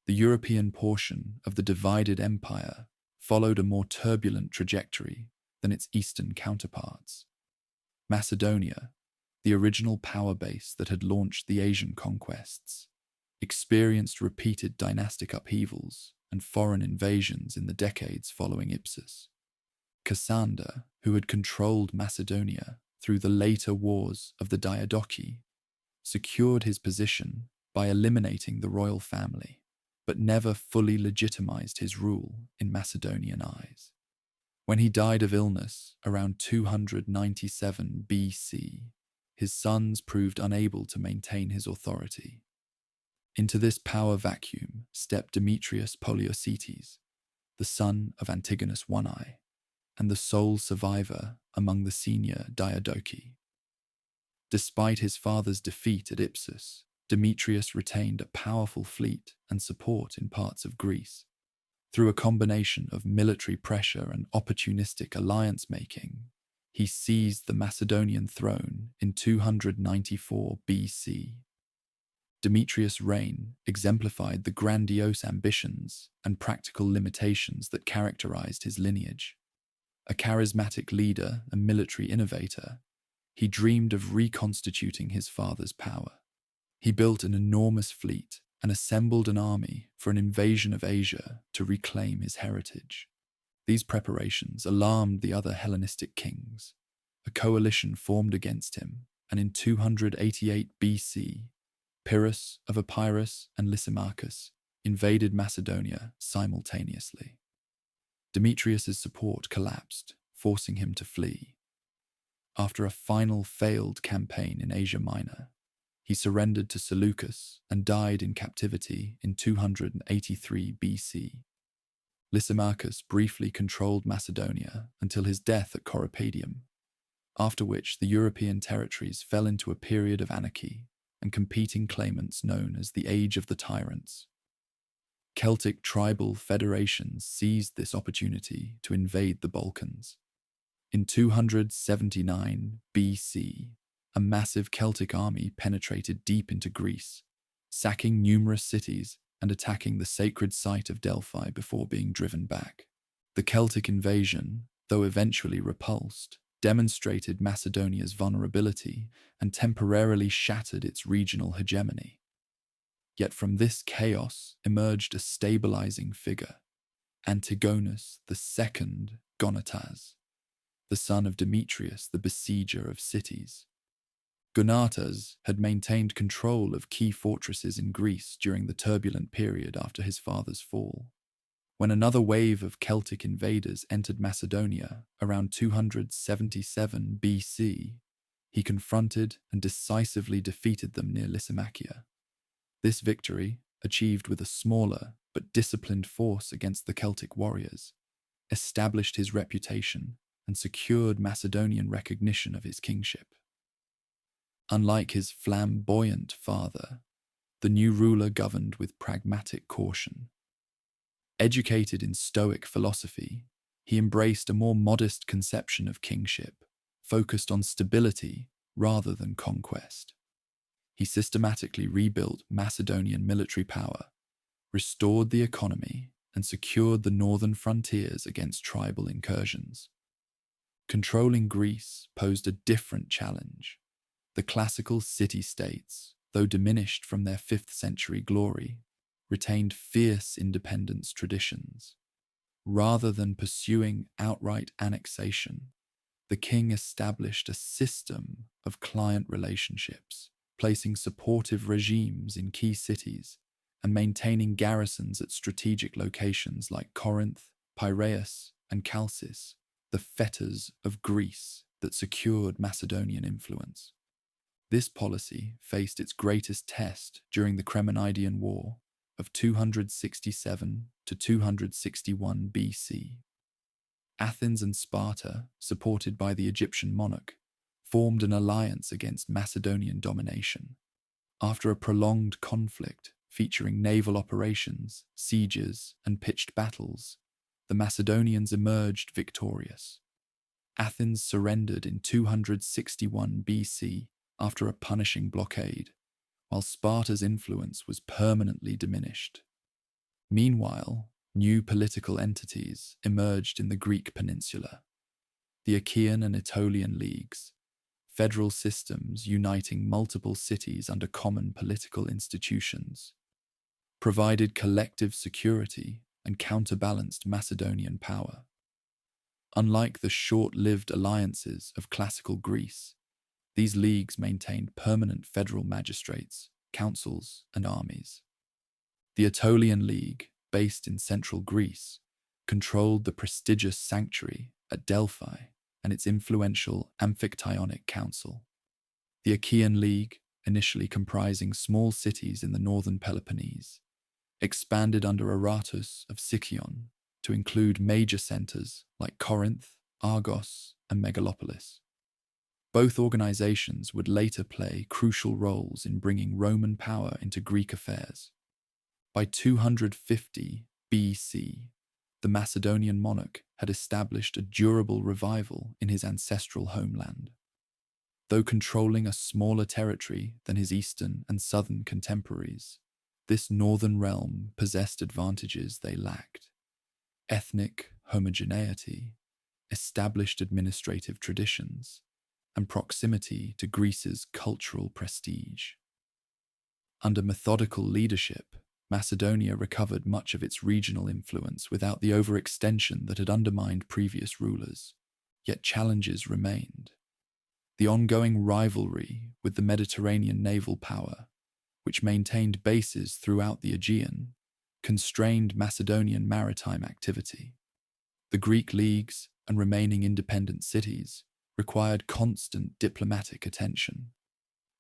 The European portion of the divided empire followed a more turbulent trajectory than its eastern counterparts. Macedonia, the original power base that had launched the Asian conquests, experienced repeated dynastic upheavals and foreign invasions in the decades following Ipsus. Cassander, who had controlled Macedonia through the later wars of the Diadochi, secured his position by eliminating the royal family, but never fully legitimized his rule in Macedonian eyes. When he died of illness around 297 BC, his sons proved unable to maintain his authority. Into this power vacuum stepped Demetrius Poliorcetes, the son of Antigonus I, and the sole survivor among the senior Diadochi. Despite his father's defeat at Ipsus, Demetrius retained a powerful fleet and support in parts of Greece. Through a combination of military pressure and opportunistic alliance-making, he seized the Macedonian throne in 294 BC. Demetrius' reign exemplified the grandiose ambitions and practical limitations that characterized his lineage. A charismatic leader and military innovator, he dreamed of reconstituting his father's power. He built an enormous fleet and assembled an army for an invasion of Asia to reclaim his heritage. These preparations alarmed the other Hellenistic kings. A coalition formed against him, and in 288 BC, Pyrrhus of Epirus and Lysimachus invaded Macedonia simultaneously. Demetrius's support collapsed, forcing him to flee. After a final failed campaign in Asia Minor, he surrendered to Seleucus and died in captivity in 283 BC. Lysimachus briefly controlled Macedonia until his death at Corupadium, after which the European territories fell into a period of anarchy and competing claimants known as the Age of the Tyrants. Celtic tribal federations seized this opportunity to invade the Balkans. In 279 BC, a massive Celtic army penetrated deep into Greece, sacking numerous cities and attacking the sacred site of Delphi before being driven back. The Celtic invasion, though eventually repulsed, demonstrated Macedonia's vulnerability and temporarily shattered its regional hegemony. Yet from this chaos emerged a stabilizing figure, Antigonus II Gonatas, the son of Demetrius, the besieger of cities. Gonatas had maintained control of key fortresses in Greece during the turbulent period after his father's fall. When another wave of Celtic invaders entered Macedonia around 277 BC, he confronted and decisively defeated them near Lysimachia. This victory, achieved with a smaller but disciplined force against the Celtic warriors, established his reputation and secured Macedonian recognition of his kingship. Unlike his flamboyant father, the new ruler governed with pragmatic caution. Educated in Stoic philosophy, he embraced a more modest conception of kingship, focused on stability rather than conquest. He systematically rebuilt Macedonian military power, restored the economy, and secured the northern frontiers against tribal incursions. Controlling Greece posed a different challenge. The classical city-states, though diminished from their 5th century glory, retained fierce independence traditions. Rather than pursuing outright annexation, the king established a system of client relationships, placing supportive regimes in key cities and maintaining garrisons at strategic locations like Corinth, Piraeus, and Chalcis, the fetters of Greece that secured Macedonian influence. This policy faced its greatest test during the Kremenidean War of 267 to 261 BC. Athens and Sparta, supported by the Egyptian monarch, formed an alliance against Macedonian domination. After a prolonged conflict featuring naval operations, sieges, and pitched battles, the Macedonians emerged victorious. Athens surrendered in 261 BC after a punishing blockade, while Sparta's influence was permanently diminished. Meanwhile, new political entities emerged in the Greek peninsula. The Achaean and Aetolian leagues, federal systems uniting multiple cities under common political institutions, provided collective security and counterbalanced Macedonian power. Unlike the short-lived alliances of classical Greece, these leagues maintained permanent federal magistrates, councils, and armies. The Aetolian League, based in central Greece, controlled the prestigious sanctuary at Delphi and its influential Amphictyonic Council. The Achaean League, initially comprising small cities in the northern Peloponnese, expanded under Aratus of Sicyon to include major centers like Corinth, Argos, and Megalopolis. Both organizations would later play crucial roles in bringing Roman power into Greek affairs. By 250 BC, the Macedonian monarch had established a durable revival in his ancestral homeland. Though controlling a smaller territory than his eastern and southern contemporaries, this northern realm possessed advantages they lacked: ethnic homogeneity, established administrative traditions, and proximity to Greece's cultural prestige. Under methodical leadership, Macedonia recovered much of its regional influence without the overextension that had undermined previous rulers. Yet challenges remained. The ongoing rivalry with the Mediterranean naval power, which maintained bases throughout the Aegean, constrained Macedonian maritime activity. The Greek leagues and remaining independent cities required constant diplomatic attention.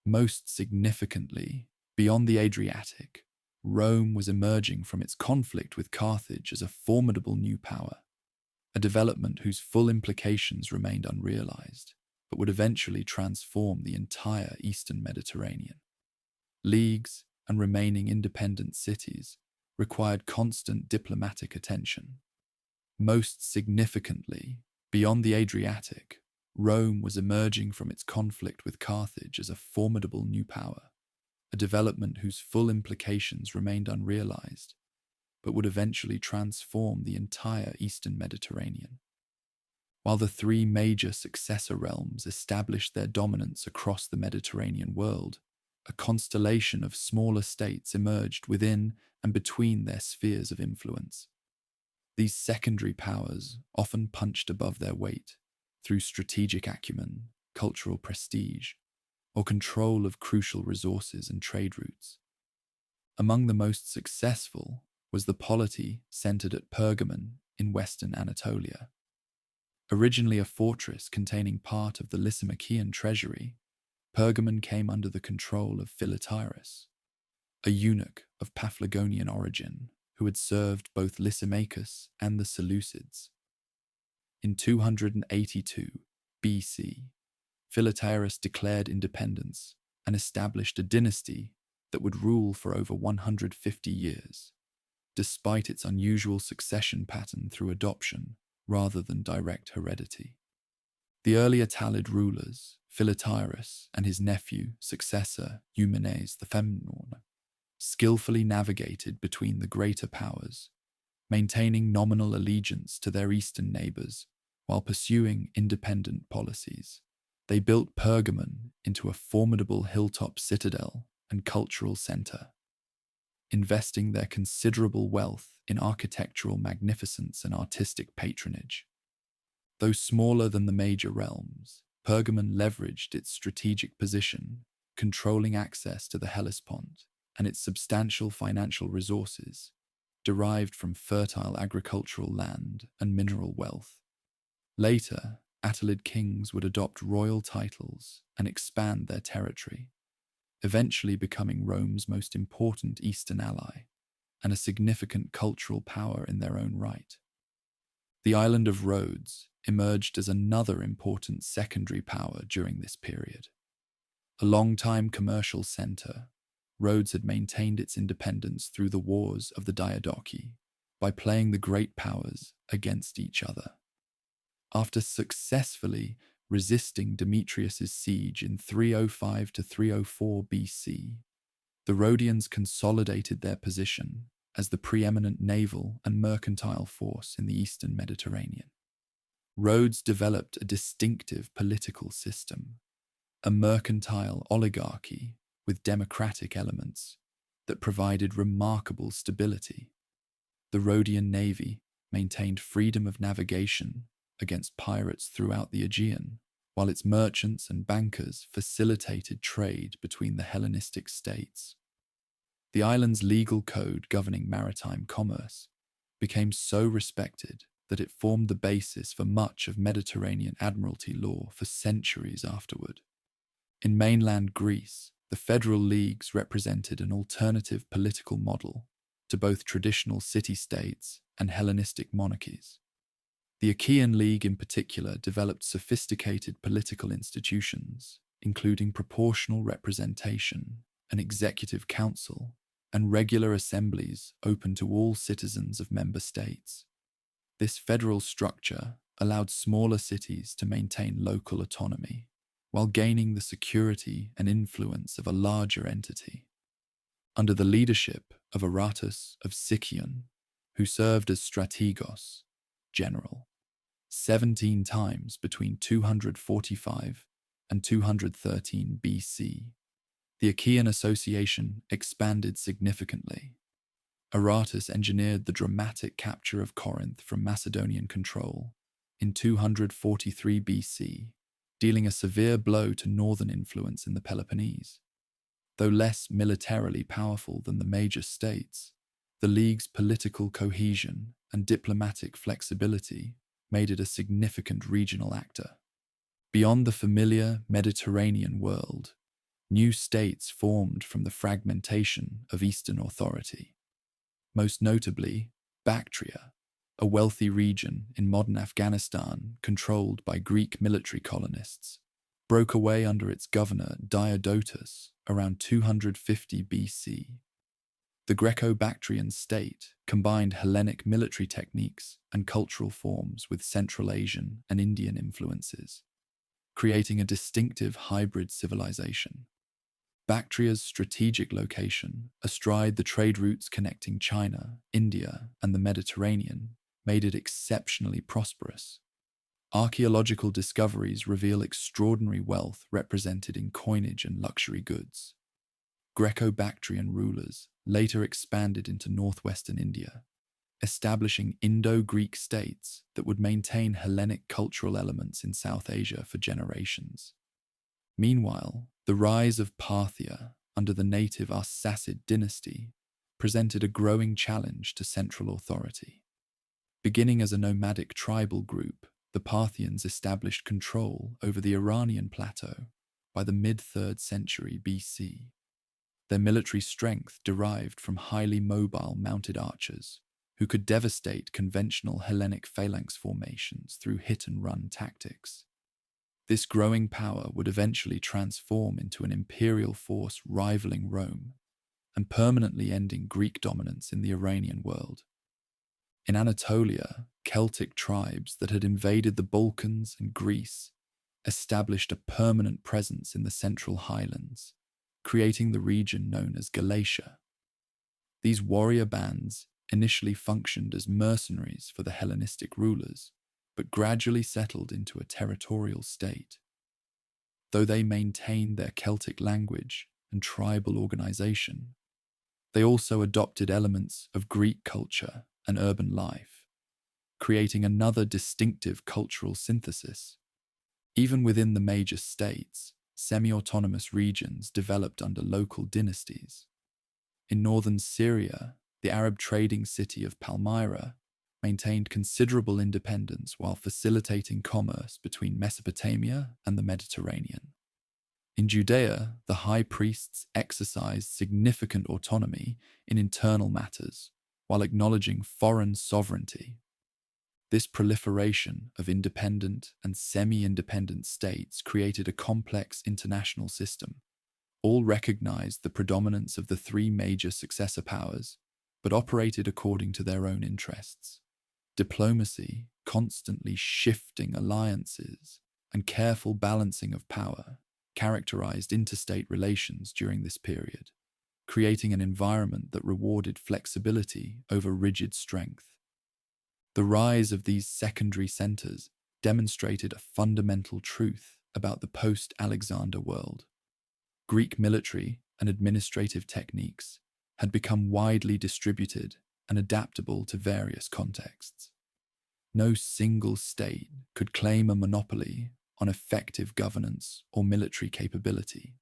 Most significantly, beyond the Adriatic, Rome was emerging from its conflict with Carthage as a formidable new power, a development whose full implications remained unrealized, but would eventually transform the entire Eastern Mediterranean. Leagues and remaining independent cities required constant diplomatic attention. Most significantly, beyond the Adriatic, Rome was emerging from its conflict with Carthage as a formidable new power, a development whose full implications remained unrealized, but would eventually transform the entire Eastern Mediterranean. While the three major successor realms established their dominance across the Mediterranean world, a constellation of smaller states emerged within and between their spheres of influence. These secondary powers often punched above their weight through strategic acumen, cultural prestige, or control of crucial resources and trade routes. Among the most successful was the polity centered at Pergamon in western Anatolia. Originally a fortress containing part of the Lysimachian treasury, Pergamon came under the control of Philetaerus, a eunuch of Paphlagonian origin who had served both Lysimachus and the Seleucids. In 282 BC, Philotairus declared independence and established a dynasty that would rule for over 150 years, despite its unusual succession pattern through adoption rather than direct heredity. The early Attalid rulers, Philotairus and his nephew, successor Eumenes the Feminine, skillfully navigated between the greater powers, maintaining nominal allegiance to their eastern neighbors while pursuing independent policies. They built Pergamon into a formidable hilltop citadel and cultural center, investing their considerable wealth in architectural magnificence and artistic patronage. Though smaller than the major realms, Pergamon leveraged its strategic position, controlling access to the Hellespont, and its substantial financial resources, derived from fertile agricultural land and mineral wealth. Later, Attalid kings would adopt royal titles and expand their territory, eventually becoming Rome's most important eastern ally and a significant cultural power in their own right. The island of Rhodes emerged as another important secondary power during this period. A long-time commercial center, Rhodes had maintained its independence through the wars of the Diadochi by playing the great powers against each other. After successfully resisting Demetrius's siege in 305 to 304 BC, the Rhodians consolidated their position as the preeminent naval and mercantile force in the eastern Mediterranean. Rhodes developed a distinctive political system, a mercantile oligarchy with democratic elements that provided remarkable stability. The Rhodian navy maintained freedom of navigation against pirates throughout the Aegean, while its merchants and bankers facilitated trade between the Hellenistic states. The island's legal code governing maritime commerce became so respected that it formed the basis for much of Mediterranean admiralty law for centuries afterward. In mainland Greece, the federal leagues represented an alternative political model to both traditional city-states and Hellenistic monarchies. The Achaean League in particular developed sophisticated political institutions, including proportional representation, an executive council, and regular assemblies open to all citizens of member states. This federal structure allowed smaller cities to maintain local autonomy, while gaining the security and influence of a larger entity. Under the leadership of Aratus of Sicyon, who served as strategos, general, 17 times between 245 and 213 BC, the Achaean Association expanded significantly. Aratus engineered the dramatic capture of Corinth from Macedonian control in 243 BC, dealing a severe blow to northern influence in the Peloponnese. Though less militarily powerful than the major states, the League's political cohesion and diplomatic flexibility made it a significant regional actor. Beyond the familiar Mediterranean world, new states formed from the fragmentation of Eastern authority. Most notably, Bactria, a wealthy region in modern Afghanistan controlled by Greek military colonists, broke away under its governor Diodotus around 250 BC. The Greco-Bactrian state combined Hellenic military techniques and cultural forms with Central Asian and Indian influences, creating a distinctive hybrid civilization. Bactria's strategic location, astride the trade routes connecting China, India, and the Mediterranean, made it exceptionally prosperous. Archaeological discoveries reveal extraordinary wealth represented in coinage and luxury goods. Greco-Bactrian rulers later expanded into northwestern India, establishing Indo-Greek states that would maintain Hellenic cultural elements in South Asia for generations. Meanwhile, the rise of Parthia under the native Arsacid dynasty presented a growing challenge to central authority. Beginning as a nomadic tribal group, the Parthians established control over the Iranian plateau by the mid-3rd century BC. Their military strength derived from highly mobile mounted archers, who could devastate conventional Hellenic phalanx formations through hit-and-run tactics. This growing power would eventually transform into an imperial force rivaling Rome and permanently ending Greek dominance in the Iranian world. In Anatolia, Celtic tribes that had invaded the Balkans and Greece established a permanent presence in the central highlands, creating the region known as Galatia. These warrior bands initially functioned as mercenaries for the Hellenistic rulers, but gradually settled into a territorial state. Though they maintained their Celtic language and tribal organization, they also adopted elements of Greek culture and urban life, creating another distinctive cultural synthesis. Even within the major states, semi-autonomous regions developed under local dynasties. In northern Syria, the Arab trading city of Palmyra maintained considerable independence while facilitating commerce between Mesopotamia and the Mediterranean. In Judea, the high priests exercised significant autonomy in internal matters while acknowledging foreign sovereignty. This proliferation of independent and semi-independent states created a complex international system. All recognized the predominance of the three major successor powers, but operated according to their own interests. Diplomacy, constantly shifting alliances, and careful balancing of power characterized interstate relations during this period, creating an environment that rewarded flexibility over rigid strength. The rise of these secondary centers demonstrated a fundamental truth about the post-Alexander world. Greek military and administrative techniques had become widely distributed and adaptable to various contexts. No single state could claim a monopoly on effective governance or military capability.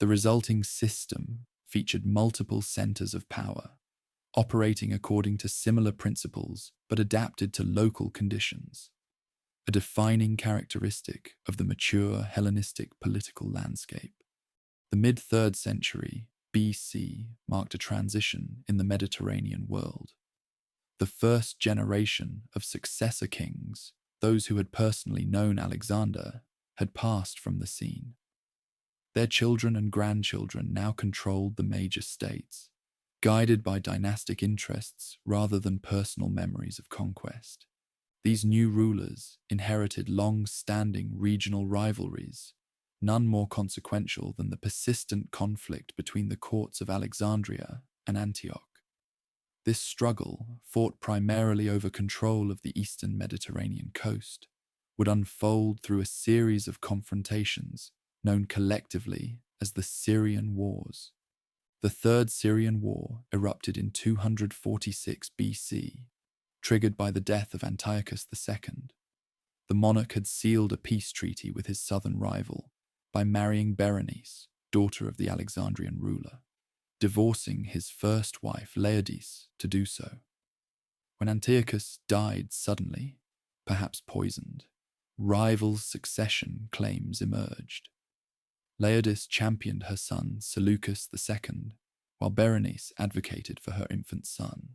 The resulting system featured multiple centers of power, operating according to similar principles but adapted to local conditions, a defining characteristic of the mature Hellenistic political landscape. The mid-3rd century BC marked a transition in the Mediterranean world. The first generation of successor kings, those who had personally known Alexander, had passed from the scene. Their children and grandchildren now controlled the major states, guided by dynastic interests rather than personal memories of conquest. These new rulers inherited long-standing regional rivalries, none more consequential than the persistent conflict between the courts of Alexandria and Antioch. This struggle, fought primarily over control of the eastern Mediterranean coast, would unfold through a series of confrontations known collectively as the Syrian Wars. The Third Syrian War erupted in 246 BC, triggered by the death of Antiochus II. The monarch had sealed a peace treaty with his southern rival by marrying Berenice, daughter of the Alexandrian ruler, divorcing his first wife Laodice to do so. When Antiochus died suddenly, perhaps poisoned, rival succession claims emerged. Laodice championed her son Seleucus II, while Berenice advocated for her infant son.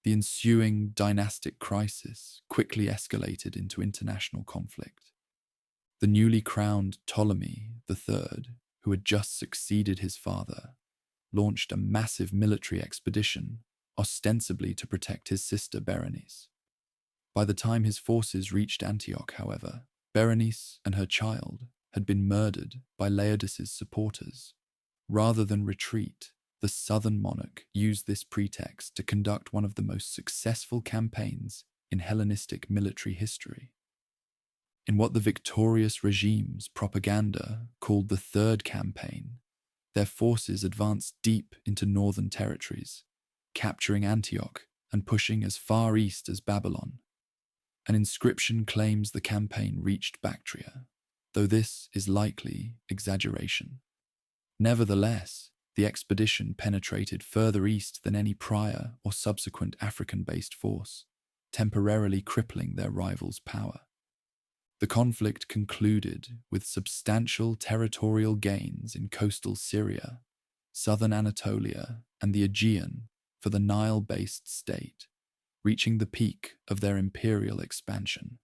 The ensuing dynastic crisis quickly escalated into international conflict. The newly crowned Ptolemy III, who had just succeeded his father, launched a massive military expedition, ostensibly to protect his sister Berenice. By the time his forces reached Antioch, however, Berenice and her child had been murdered by Laodice's supporters. Rather than retreat, the southern monarch used this pretext to conduct one of the most successful campaigns in Hellenistic military history. In what the victorious regime's propaganda called the Third Campaign, their forces advanced deep into northern territories, capturing Antioch and pushing as far east as Babylon. An inscription claims the campaign reached Bactria, though this is likely exaggeration. Nevertheless, the expedition penetrated further east than any prior or subsequent African-based force, temporarily crippling their rivals' power. The conflict concluded with substantial territorial gains in coastal Syria, southern Anatolia, and the Aegean for the Nile-based state. reaching the peak of their imperial expansion.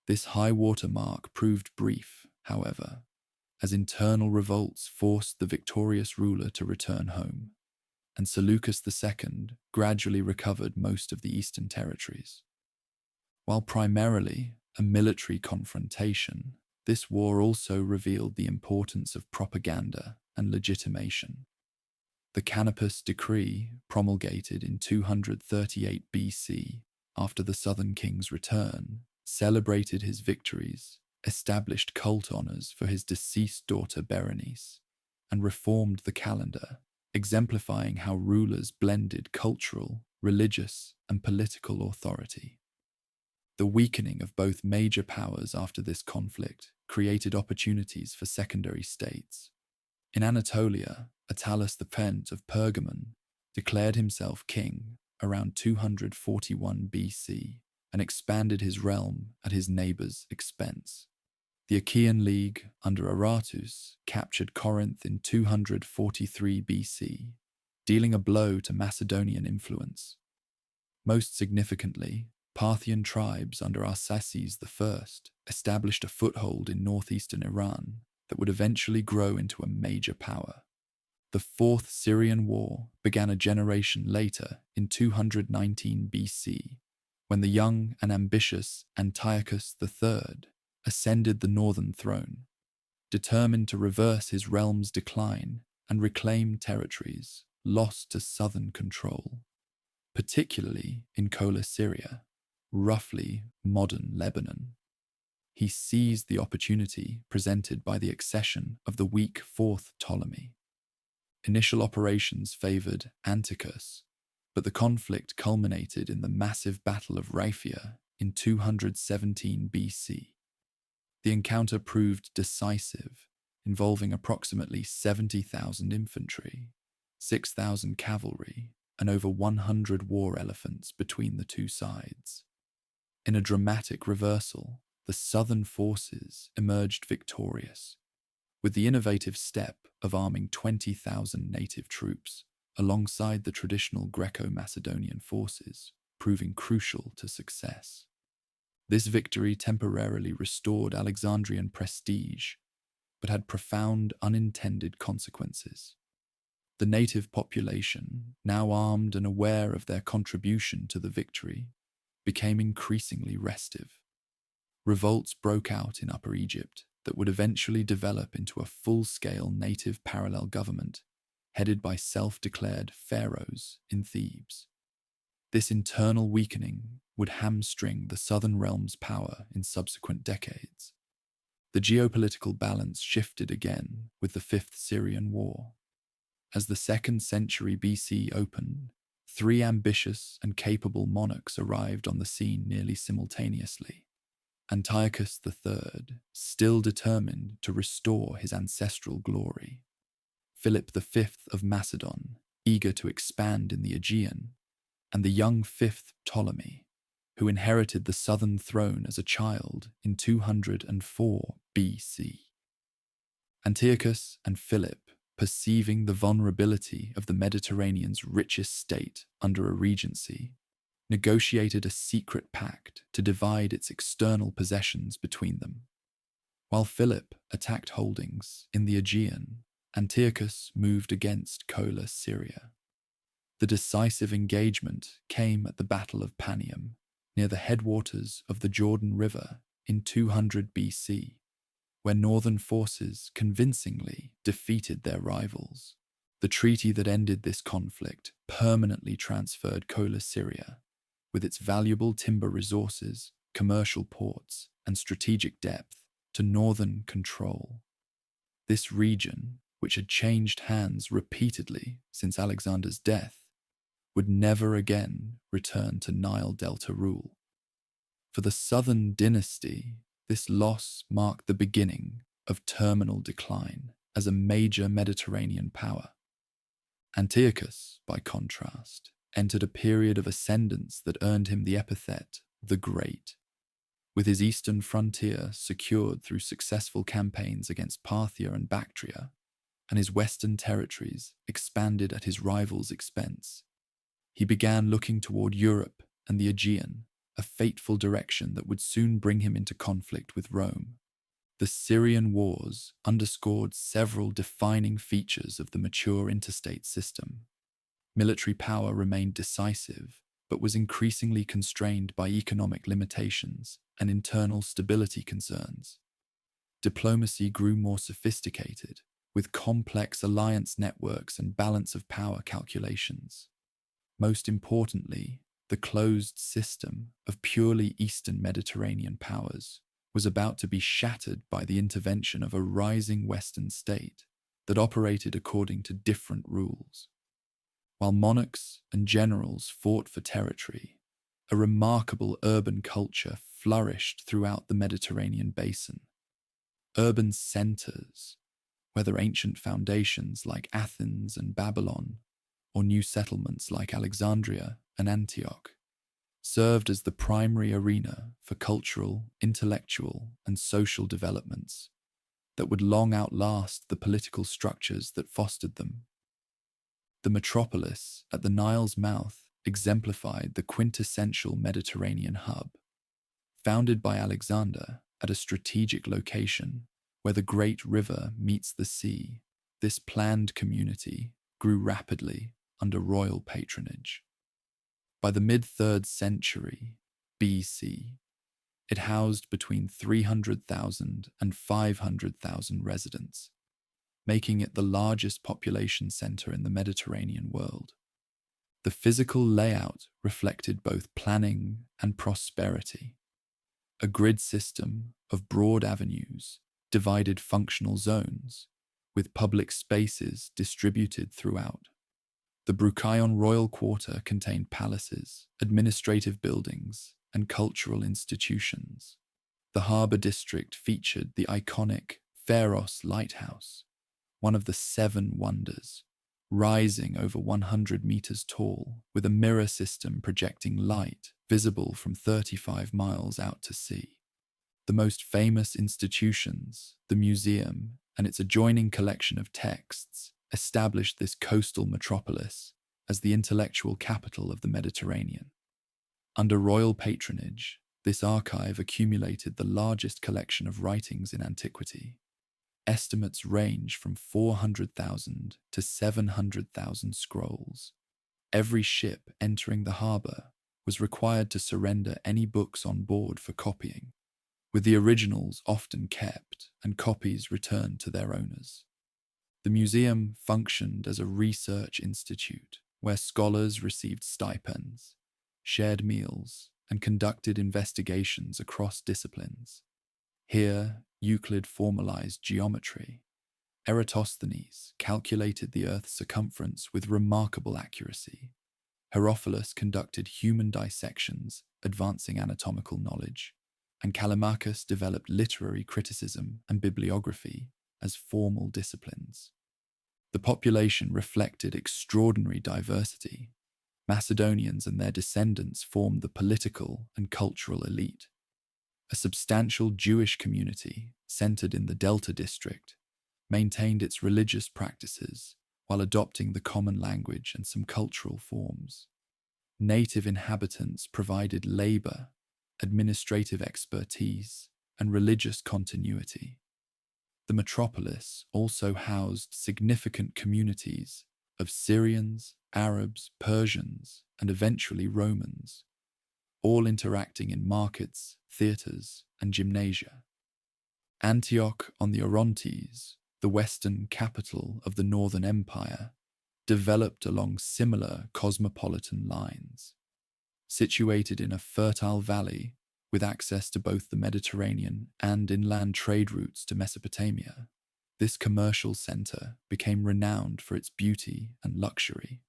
This high water mark proved brief, however, as internal revolts forced the victorious ruler to return home, and Seleucus II gradually recovered most of the eastern territories. While primarily a military confrontation, this war also revealed the importance of propaganda and legitimation. The Canopus Decree, promulgated in 238 BC after the southern king's return, celebrated his victories, established cult honors for his deceased daughter Berenice, and reformed the calendar, exemplifying how rulers blended cultural, religious, and political authority. The weakening of both major powers after this conflict created opportunities for secondary states. In Anatolia, Attalus the Pent of Pergamon declared himself king around 241 BC and expanded his realm at his neighbor's expense. The Achaean League under Aratus captured Corinth in 243 BC, dealing a blow to Macedonian influence. Most significantly, Parthian tribes under Arsaces I established a foothold in northeastern Iran that would eventually grow into a major power. The Fourth Syrian War began a generation later in 219 BC, when the young and ambitious Antiochus III ascended the northern throne, determined to reverse his realm's decline and reclaim territories lost to southern control, particularly in Kola, Syria, roughly modern Lebanon. He seized the opportunity presented by the accession of the weak fourth Ptolemy. Initial operations favored Antiochus, but the conflict culminated in the massive Battle of Raphia in 217 BC. The encounter proved decisive, involving approximately 70,000 infantry, 6,000 cavalry, and over 100 war elephants between the two sides. In a dramatic reversal, the southern forces emerged victorious, with the innovative step of arming 20,000 native troops alongside the traditional Greco-Macedonian forces, proving crucial to success. This victory temporarily restored Alexandrian prestige, but had profound unintended consequences. The native population, now armed and aware of their contribution to the victory, became increasingly restive. Revolts broke out in Upper Egypt that would eventually develop into a full-scale native parallel government headed by self-declared pharaohs in Thebes. This internal weakening would hamstring the southern realm's power in subsequent decades. The geopolitical balance shifted again with the Fifth Syrian War. As the 2nd century BC opened, 3 ambitious and capable monarchs arrived on the scene nearly simultaneously. Antiochus III, still determined to restore his ancestral glory. Philip V of Macedon, eager to expand in the Aegean, and the young 5th Ptolemy, who inherited the southern throne as a child in 204 BC. Antiochus and Philip, perceiving the vulnerability of the Mediterranean's richest state under a regency, negotiated a secret pact to divide its external possessions between them. While Philip attacked holdings in the Aegean, Antiochus moved against Kola, Syria. The decisive engagement came at the Battle of Panium, near the headwaters of the Jordan River in 200 BC, where northern forces convincingly defeated their rivals. The treaty that ended this conflict permanently transferred Kola, Syria, with its valuable timber resources, commercial ports, and strategic depth, to northern control. This region, which had changed hands repeatedly since Alexander's death, would never again return to Nile Delta rule. For the Southern dynasty, this loss marked the beginning of terminal decline as a major Mediterranean power. Antiochus, by contrast, entered a period of ascendance that earned him the epithet the Great. With his eastern frontier secured through successful campaigns against Parthia and Bactria, and his western territories expanded at his rival's expense, he began looking toward Europe and the Aegean, a fateful direction that would soon bring him into conflict with Rome. The Syrian wars underscored several defining features of the mature interstate system. Military power remained decisive, but was increasingly constrained by economic limitations and internal stability concerns. Diplomacy grew more sophisticated, with complex alliance networks and balance of power calculations. Most importantly, the closed system of purely Eastern Mediterranean powers was about to be shattered by the intervention of a rising Western state that operated according to different rules. While monarchs and generals fought for territory, a remarkable urban culture flourished throughout the Mediterranean basin. Urban centers, whether ancient foundations like Athens and Babylon, or new settlements like Alexandria and Antioch, served as the primary arena for cultural, intellectual, and social developments that would long outlast the political structures that fostered them. The metropolis at the Nile's mouth exemplified the quintessential Mediterranean hub. Founded by Alexander at a strategic location where the great river meets the sea, this planned community grew rapidly under royal patronage. By the mid-3rd century BC, it housed between 300,000 and 500,000 residents, making it the largest population center in the Mediterranean world. The physical layout reflected both planning and prosperity. A grid system of broad avenues divided functional zones, with public spaces distributed throughout. The Brucaion Royal Quarter contained palaces, administrative buildings, and cultural institutions. The harbour district featured the iconic Pharos Lighthouse, one of the 7 wonders, rising over 100 meters tall, with a mirror system projecting light visible from 35 miles out to sea. The most famous institutions, the museum and its adjoining collection of texts, established this coastal metropolis as the intellectual capital of the Mediterranean. Under royal patronage, this archive accumulated the largest collection of writings in antiquity. Estimates range from 400,000 to 700,000 scrolls. Every ship entering the harbour was required to surrender any books on board for copying, with the originals often kept and copies returned to their owners. The museum functioned as a research institute where scholars received stipends, shared meals, and conducted investigations across disciplines. Here, Euclid formalized geometry. Eratosthenes calculated the Earth's circumference with remarkable accuracy. Herophilus conducted human dissections, advancing anatomical knowledge, and Callimachus developed literary criticism and bibliography as formal disciplines. The population reflected extraordinary diversity. Macedonians and their descendants formed the political and cultural elite. A substantial Jewish community, centered in the Delta district, maintained its religious practices while adopting the common language and some cultural forms. Native inhabitants provided labor, administrative expertise, and religious continuity. The metropolis also housed significant communities of Syrians, Arabs, Persians, and eventually Romans, all interacting in markets, theatres, and gymnasia. Antioch on the Orontes, the western capital of the Northern Empire, developed along similar cosmopolitan lines. Situated in a fertile valley with access to both the Mediterranean and inland trade routes to Mesopotamia, this commercial centre became renowned for its beauty and luxury.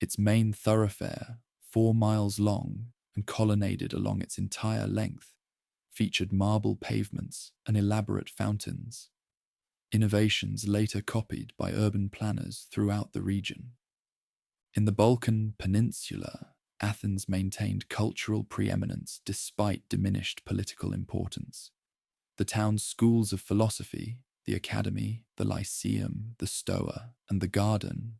Its main thoroughfare, 4 miles long and colonnaded along its entire length, featured marble pavements and elaborate fountains, innovations later copied by urban planners throughout the region. In the Balkan Peninsula, Athens maintained cultural preeminence despite diminished political importance. The town's schools of philosophy, the Academy, the Lyceum, the Stoa, and the Garden,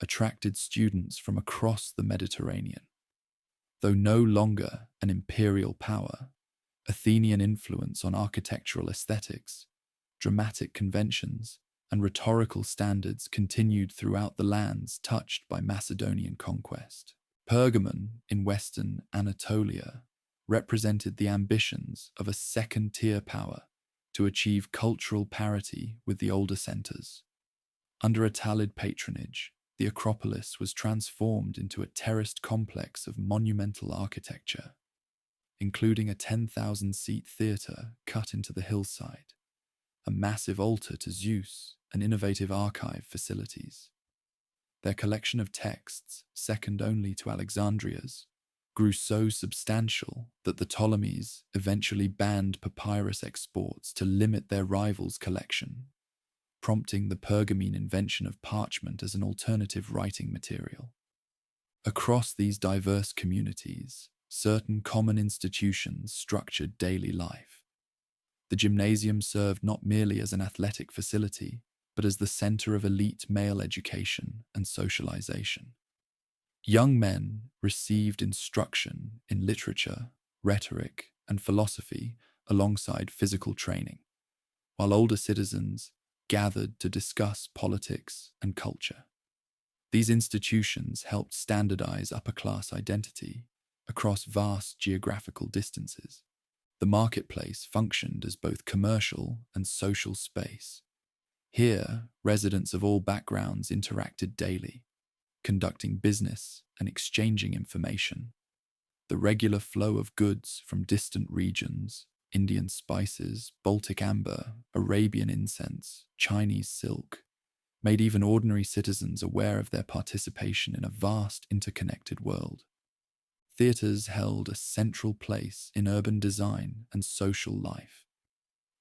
attracted students from across the Mediterranean. Though no longer an imperial power, Athenian influence on architectural aesthetics, dramatic conventions, and rhetorical standards continued throughout the lands touched by Macedonian conquest. Pergamon in western Anatolia represented the ambitions of a second-tier power to achieve cultural parity with the older centers. Under Attalid patronage, the Acropolis was transformed into a terraced complex of monumental architecture, including a 10,000-seat theatre cut into the hillside, a massive altar to Zeus, and innovative archive facilities. Their collection of texts, second only to Alexandria's, grew so substantial that the Ptolemies eventually banned papyrus exports to limit their rivals' collection, prompting the Pergamene invention of parchment as an alternative writing material. Across these diverse communities, certain common institutions structured daily life. The gymnasium served not merely as an athletic facility, but as the center of elite male education and socialization. Young men received instruction in literature, rhetoric, and philosophy alongside physical training, while older citizens gathered to discuss politics and culture. These institutions helped standardize upper-class identity across vast geographical distances. The marketplace functioned as both commercial and social space. Here, residents of all backgrounds interacted daily, conducting business and exchanging information. The regular flow of goods from distant regions, Indian spices, Baltic amber, Arabian incense, Chinese silk, made even ordinary citizens aware of their participation in a vast interconnected world. Theatres held a central place in urban design and social life.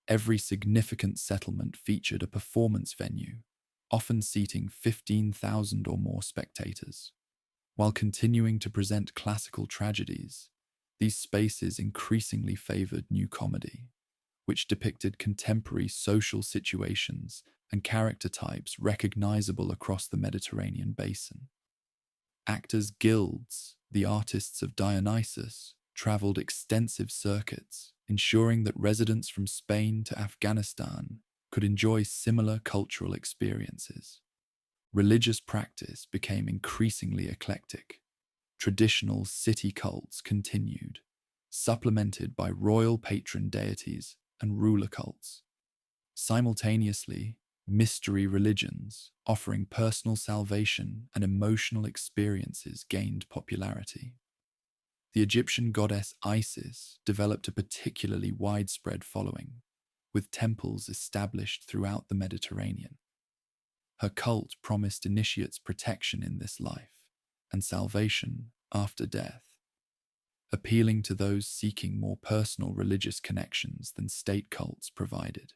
Every significant settlement featured a performance venue, often seating 15,000 or more spectators. While continuing to present classical tragedies, these spaces increasingly favored new comedy, which depicted contemporary social situations and character types recognizable across the Mediterranean basin. Actors' guilds, the artists of Dionysus, traveled extensive circuits, ensuring that residents from Spain to Afghanistan could enjoy similar cultural experiences. Religious practice became increasingly eclectic. Traditional city cults continued, supplemented by royal patron deities and ruler cults. Simultaneously, mystery religions, offering personal salvation and emotional experiences, gained popularity. The Egyptian goddess Isis developed a particularly widespread following, with temples established throughout the Mediterranean. Her cult promised initiates protection in this life and salvation after death, appealing to those seeking more personal religious connections than state cults provided.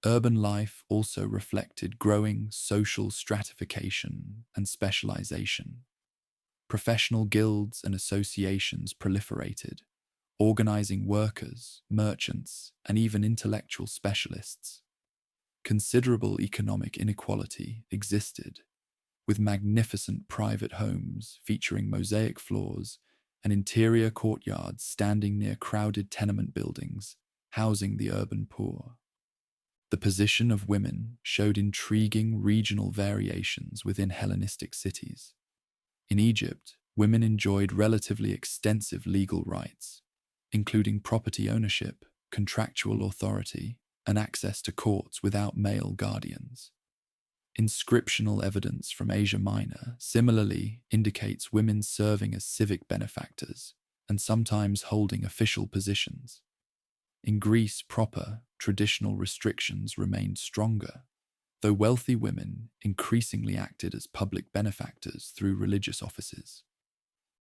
Urban life also reflected growing social stratification and specialization. Professional guilds and associations proliferated, organizing workers, merchants, and even intellectual specialists. Considerable economic inequality existed, with magnificent private homes featuring mosaic floors and interior courtyards standing near crowded tenement buildings, housing the urban poor. The position of women showed intriguing regional variations within Hellenistic cities. In Egypt, women enjoyed relatively extensive legal rights, including property ownership, contractual authority, and access to courts without male guardians. Inscriptional evidence from Asia Minor similarly indicates women serving as civic benefactors and sometimes holding official positions. In Greece proper, traditional restrictions remained stronger, though wealthy women increasingly acted as public benefactors through religious offices.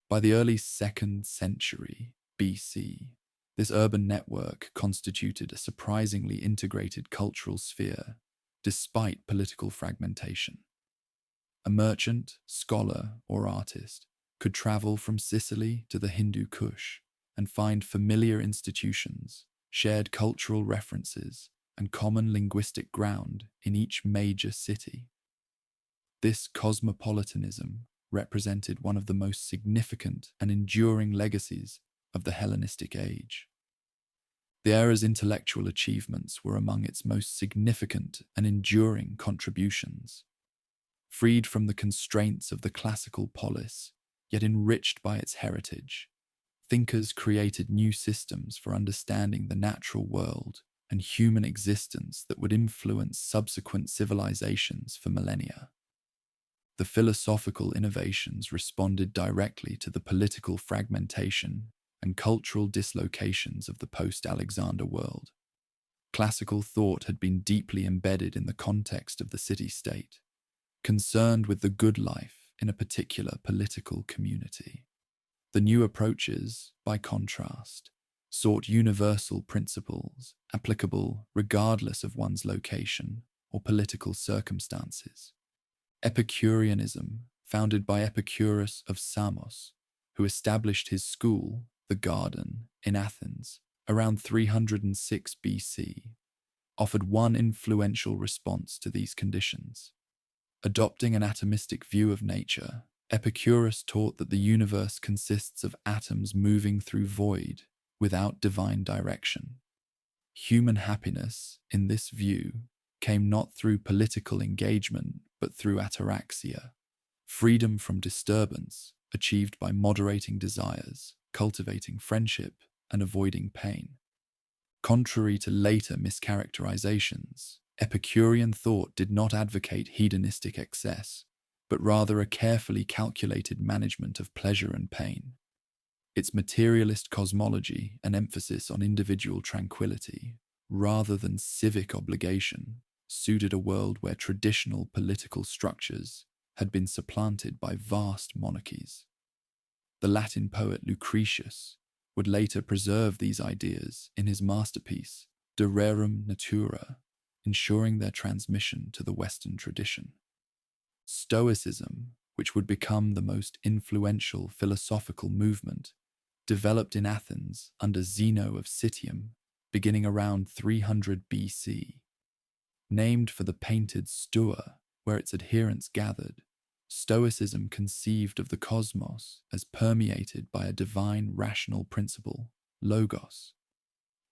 By the early 2nd century BC, this urban network constituted a surprisingly integrated cultural sphere, despite political fragmentation. A merchant, scholar, or artist could travel from Sicily to the Hindu Kush and find familiar institutions, shared cultural references, and common linguistic ground in each major city. This cosmopolitanism represented one of the most significant and enduring legacies of the Hellenistic age. The era's intellectual achievements were among its most significant and enduring contributions. Freed from the constraints of the classical polis, yet enriched by its heritage, thinkers created new systems for understanding the natural world and human existence that would influence subsequent civilizations for millennia. The philosophical innovations responded directly to the political fragmentation and cultural dislocations of the post-Alexander world. Classical thought had been deeply embedded in the context of the city-state, concerned with the good life in a particular political community. The new approaches, by contrast, sought universal principles applicable regardless of one's location or political circumstances. Epicureanism, founded by Epicurus of Samos, who established his school, the Garden, in Athens around 306 BC, offered one influential response to these conditions. Adopting an atomistic view of nature, Epicurus taught that the universe consists of atoms moving through void without divine direction. Human happiness, in this view, came not through political engagement but through ataraxia, freedom from disturbance achieved by moderating desires, cultivating friendship, and avoiding pain. Contrary to later mischaracterizations, Epicurean thought did not advocate hedonistic excess, but rather a carefully calculated management of pleasure and pain. Its materialist cosmology and emphasis on individual tranquility, rather than civic obligation, suited a world where traditional political structures had been supplanted by vast monarchies. The Latin poet Lucretius would later preserve these ideas in his masterpiece, De Rerum Natura, ensuring their transmission to the Western tradition. Stoicism, which would become the most influential philosophical movement, developed in Athens under Zeno of Citium, beginning around 300 BC. Named for the painted Stoa, where its adherents gathered, Stoicism conceived of the cosmos as permeated by a divine rational principle, logos.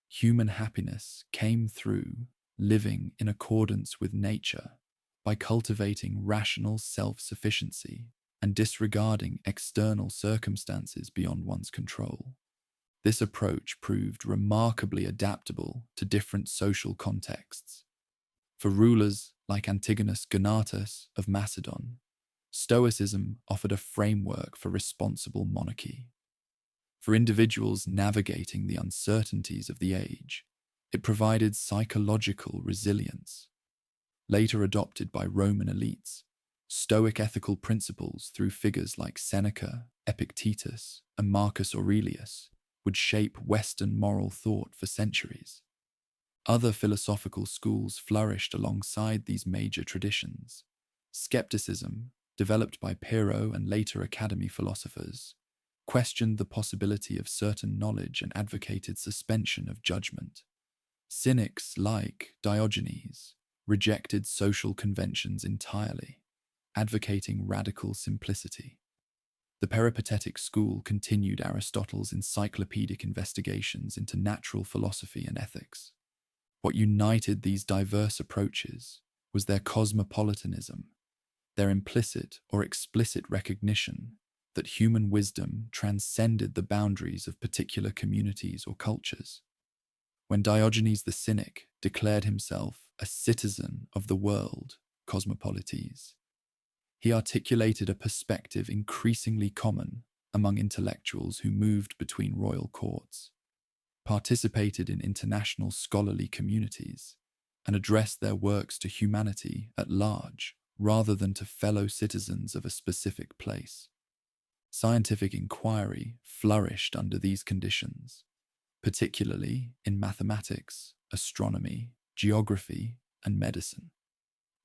Human happiness came through living in accordance with nature by cultivating rational self-sufficiency and disregarding external circumstances beyond one's control. This approach proved remarkably adaptable to different social contexts. For rulers like Antigonus Gonatas of Macedon, Stoicism offered a framework for responsible monarchy. For individuals navigating the uncertainties of the age, it provided psychological resilience. Later adopted by Roman elites, Stoic ethical principles through figures like Seneca, Epictetus, and Marcus Aurelius would shape Western moral thought for centuries. Other philosophical schools flourished alongside these major traditions. Skepticism, developed by Pyrrho and later Academy philosophers, questioned the possibility of certain knowledge and advocated suspension of judgment. Cynics like Diogenes rejected social conventions entirely, advocating radical simplicity. The Peripatetic school continued Aristotle's encyclopedic investigations into natural philosophy and ethics. What united these diverse approaches was their cosmopolitanism, their implicit or explicit recognition that human wisdom transcended the boundaries of particular communities or cultures. When Diogenes the Cynic declared himself a citizen of the world, cosmopolites, he articulated a perspective increasingly common among intellectuals who moved between royal courts, participated in international scholarly communities, and addressed their works to humanity at large rather than to fellow citizens of a specific place. Scientific inquiry flourished under these conditions, particularly in mathematics, astronomy, geography, and medicine.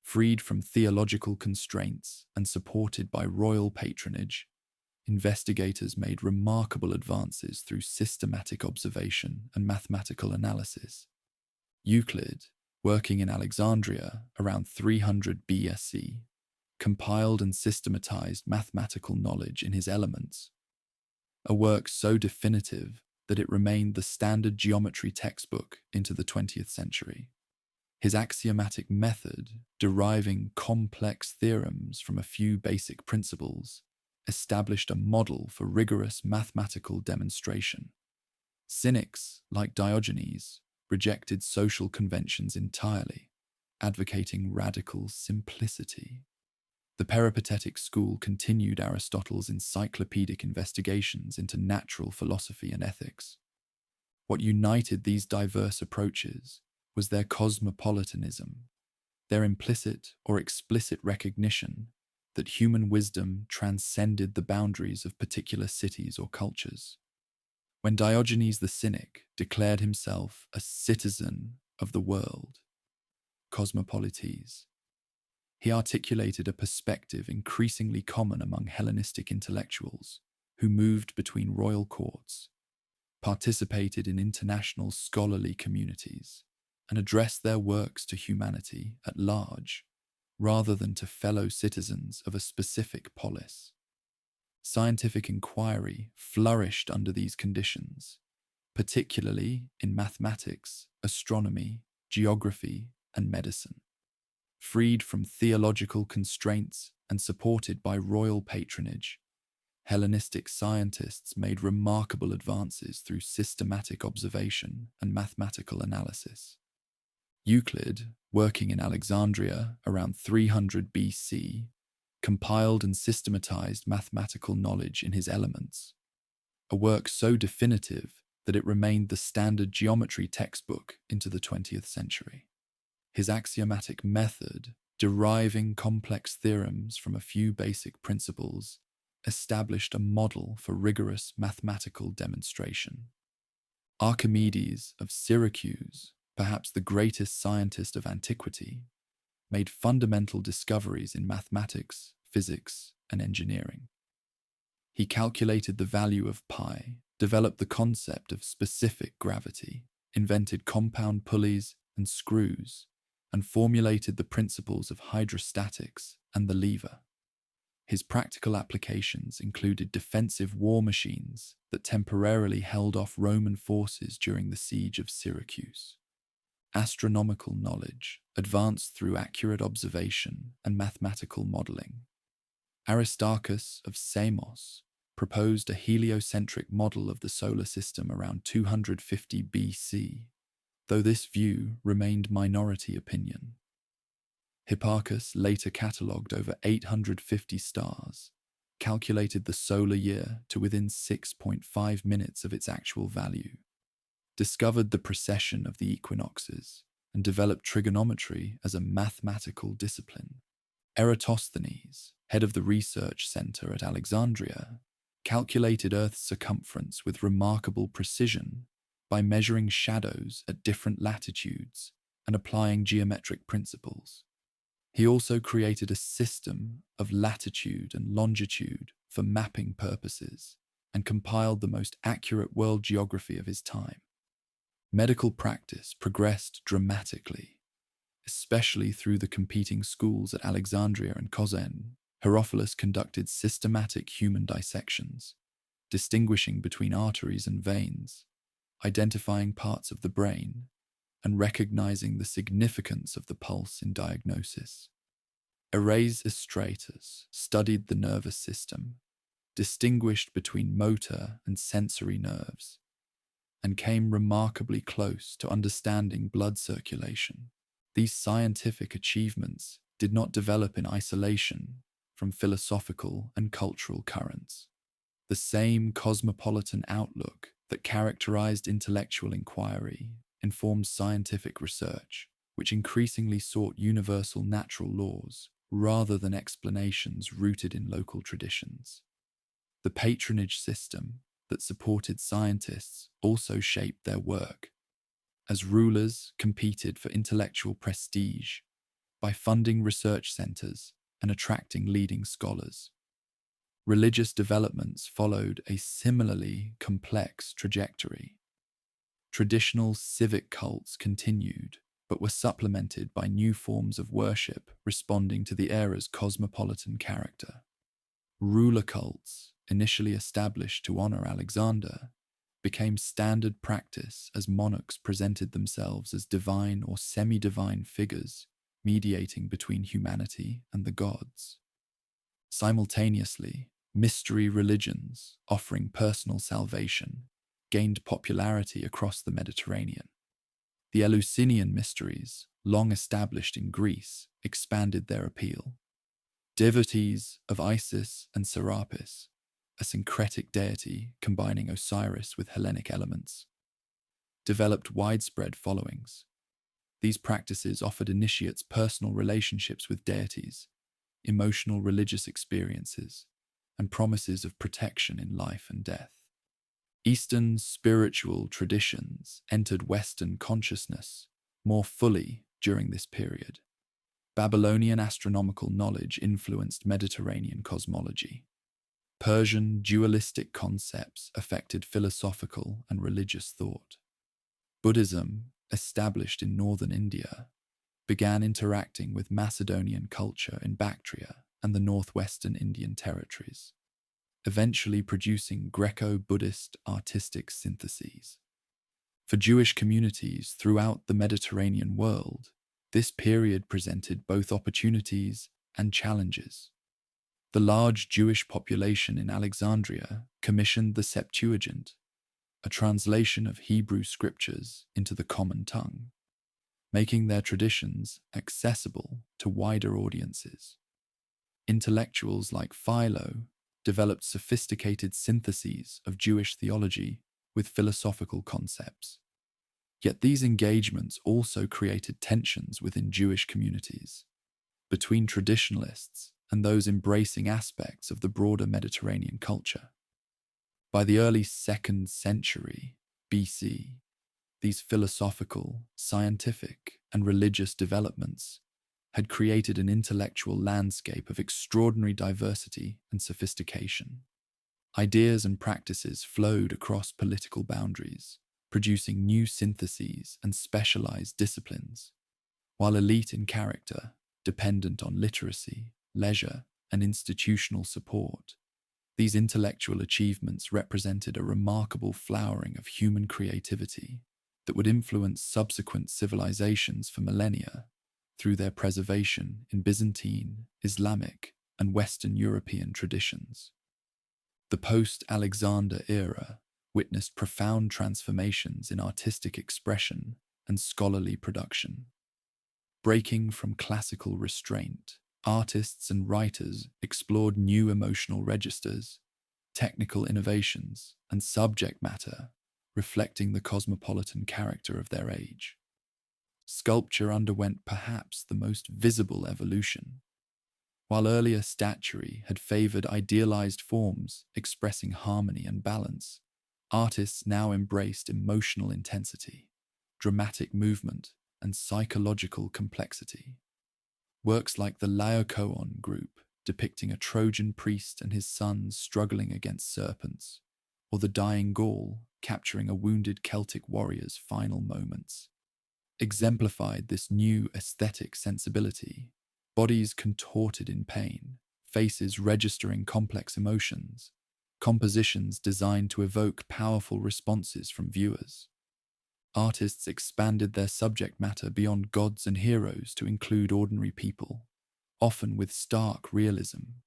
Freed from theological constraints and supported by royal patronage, investigators made remarkable advances through systematic observation and mathematical analysis. Euclid, working in Alexandria around 300 BSC, compiled and systematized mathematical knowledge in his elements, a work so definitive that it remained the standard geometry textbook into the 20th century. His axiomatic method, deriving complex theorems from a few basic principles, established a model for rigorous mathematical demonstration. Cynics, like Diogenes, rejected social conventions entirely, advocating radical simplicity. The peripatetic school continued Aristotle's encyclopedic investigations into natural philosophy and ethics. What united these diverse approaches was their cosmopolitanism, their implicit or explicit recognition that human wisdom transcended the boundaries of particular cities or cultures. When Diogenes the Cynic declared himself a citizen of the world, cosmopolites, he articulated a perspective increasingly common among Hellenistic intellectuals who moved between royal courts, participated in international scholarly communities, and addressed their works to humanity at large, rather than to fellow citizens of a specific polis. Scientific inquiry flourished under these conditions, particularly in mathematics, astronomy, geography, and medicine. Freed from theological constraints and supported by royal patronage, Hellenistic scientists made remarkable advances through systematic observation and mathematical analysis. Euclid, working in Alexandria around 300 BC, compiled and systematized mathematical knowledge in his Elements, a work so definitive that it remained the standard geometry textbook into the 20th century. His axiomatic method, deriving complex theorems from a few basic principles, established a model for rigorous mathematical demonstration. Archimedes of Syracuse, perhaps the greatest scientist of antiquity, made fundamental discoveries in mathematics, physics, and engineering. He calculated the value of pi, developed the concept of specific gravity, invented compound pulleys and screws, and formulated the principles of hydrostatics and the lever. His practical applications included defensive war machines that temporarily held off Roman forces during the siege of Syracuse. Astronomical knowledge advanced through accurate observation and mathematical modeling. Aristarchus of Samos proposed a heliocentric model of the solar system around 250 BC, though this view remained minority opinion. Hipparchus later catalogued over 850 stars, calculated the solar year to within 6.5 minutes of its actual value, discovered the precession of the equinoxes, and developed trigonometry as a mathematical discipline. Eratosthenes, head of the research center at Alexandria, calculated Earth's circumference with remarkable precision by measuring shadows at different latitudes and applying geometric principles. He also created a system of latitude and longitude for mapping purposes and compiled the most accurate world geography of his time. Medical practice progressed dramatically, especially through the competing schools at Alexandria and Kozan. Herophilus conducted systematic human dissections, distinguishing between arteries and veins, identifying parts of the brain, and recognizing the significance of the pulse in diagnosis. Erasmus studied the nervous system, distinguished between motor and sensory nerves, and came remarkably close to understanding blood circulation. These scientific achievements did not develop in isolation from philosophical and cultural currents. The same cosmopolitan outlook that characterized intellectual inquiry informed scientific research, which increasingly sought universal natural laws rather than explanations rooted in local traditions. The patronage system that supported scientists also shaped their work, as rulers competed for intellectual prestige by funding research centers and attracting leading scholars. Religious developments followed a similarly complex trajectory. Traditional civic cults continued, but were supplemented by new forms of worship responding to the era's cosmopolitan character. Ruler cults, initially established to honor Alexander, became standard practice as monarchs presented themselves as divine or semi-divine figures mediating between humanity and the gods. Simultaneously, mystery religions offering personal salvation gained popularity across the Mediterranean. The Eleusinian mysteries, long established in Greece, expanded their appeal. Devotees of Isis and Serapis, a syncretic deity combining Osiris with Hellenic elements, developed widespread followings. These practices offered initiates personal relationships with deities, emotional religious experiences, and promises of protection in life and death. Eastern spiritual traditions entered Western consciousness more fully during this period. Babylonian astronomical knowledge influenced Mediterranean cosmology. Persian dualistic concepts affected philosophical and religious thought. Buddhism, established in northern India, began interacting with Macedonian culture in Bactria and the northwestern Indian territories, eventually producing Greco-Buddhist artistic syntheses. For Jewish communities throughout the Mediterranean world, this period presented both opportunities and challenges. The large Jewish population in Alexandria commissioned the Septuagint, a translation of Hebrew scriptures into the common tongue, making their traditions accessible to wider audiences. Intellectuals like Philo developed sophisticated syntheses of Jewish theology with philosophical concepts. Yet these engagements also created tensions within Jewish communities, between traditionalists and those embracing aspects of the broader Mediterranean culture. By the early 2nd century BC, these philosophical, scientific, and religious developments had created an intellectual landscape of extraordinary diversity and sophistication. Ideas and practices flowed across political boundaries, producing new syntheses and specialized disciplines. While elite in character, dependent on literacy, leisure, and institutional support, these intellectual achievements represented a remarkable flowering of human creativity that would influence subsequent civilizations for millennia through their preservation in Byzantine, Islamic, and Western European traditions. The post-Alexander era witnessed profound transformations in artistic expression and scholarly production. Breaking from classical restraint, artists and writers explored new emotional registers, technical innovations, and subject matter reflecting the cosmopolitan character of their age. Sculpture underwent perhaps the most visible evolution. While earlier statuary had favored idealized forms expressing harmony and balance, artists now embraced emotional intensity, dramatic movement, and psychological complexity. Works like the Laocoon group, depicting a Trojan priest and his sons struggling against serpents, or the Dying Gaul, capturing a wounded Celtic warrior's final moments, exemplified this new aesthetic sensibility. Bodies contorted in pain, faces registering complex emotions, compositions designed to evoke powerful responses from viewers. Artists expanded their subject matter beyond gods and heroes to include ordinary people, often with stark realism.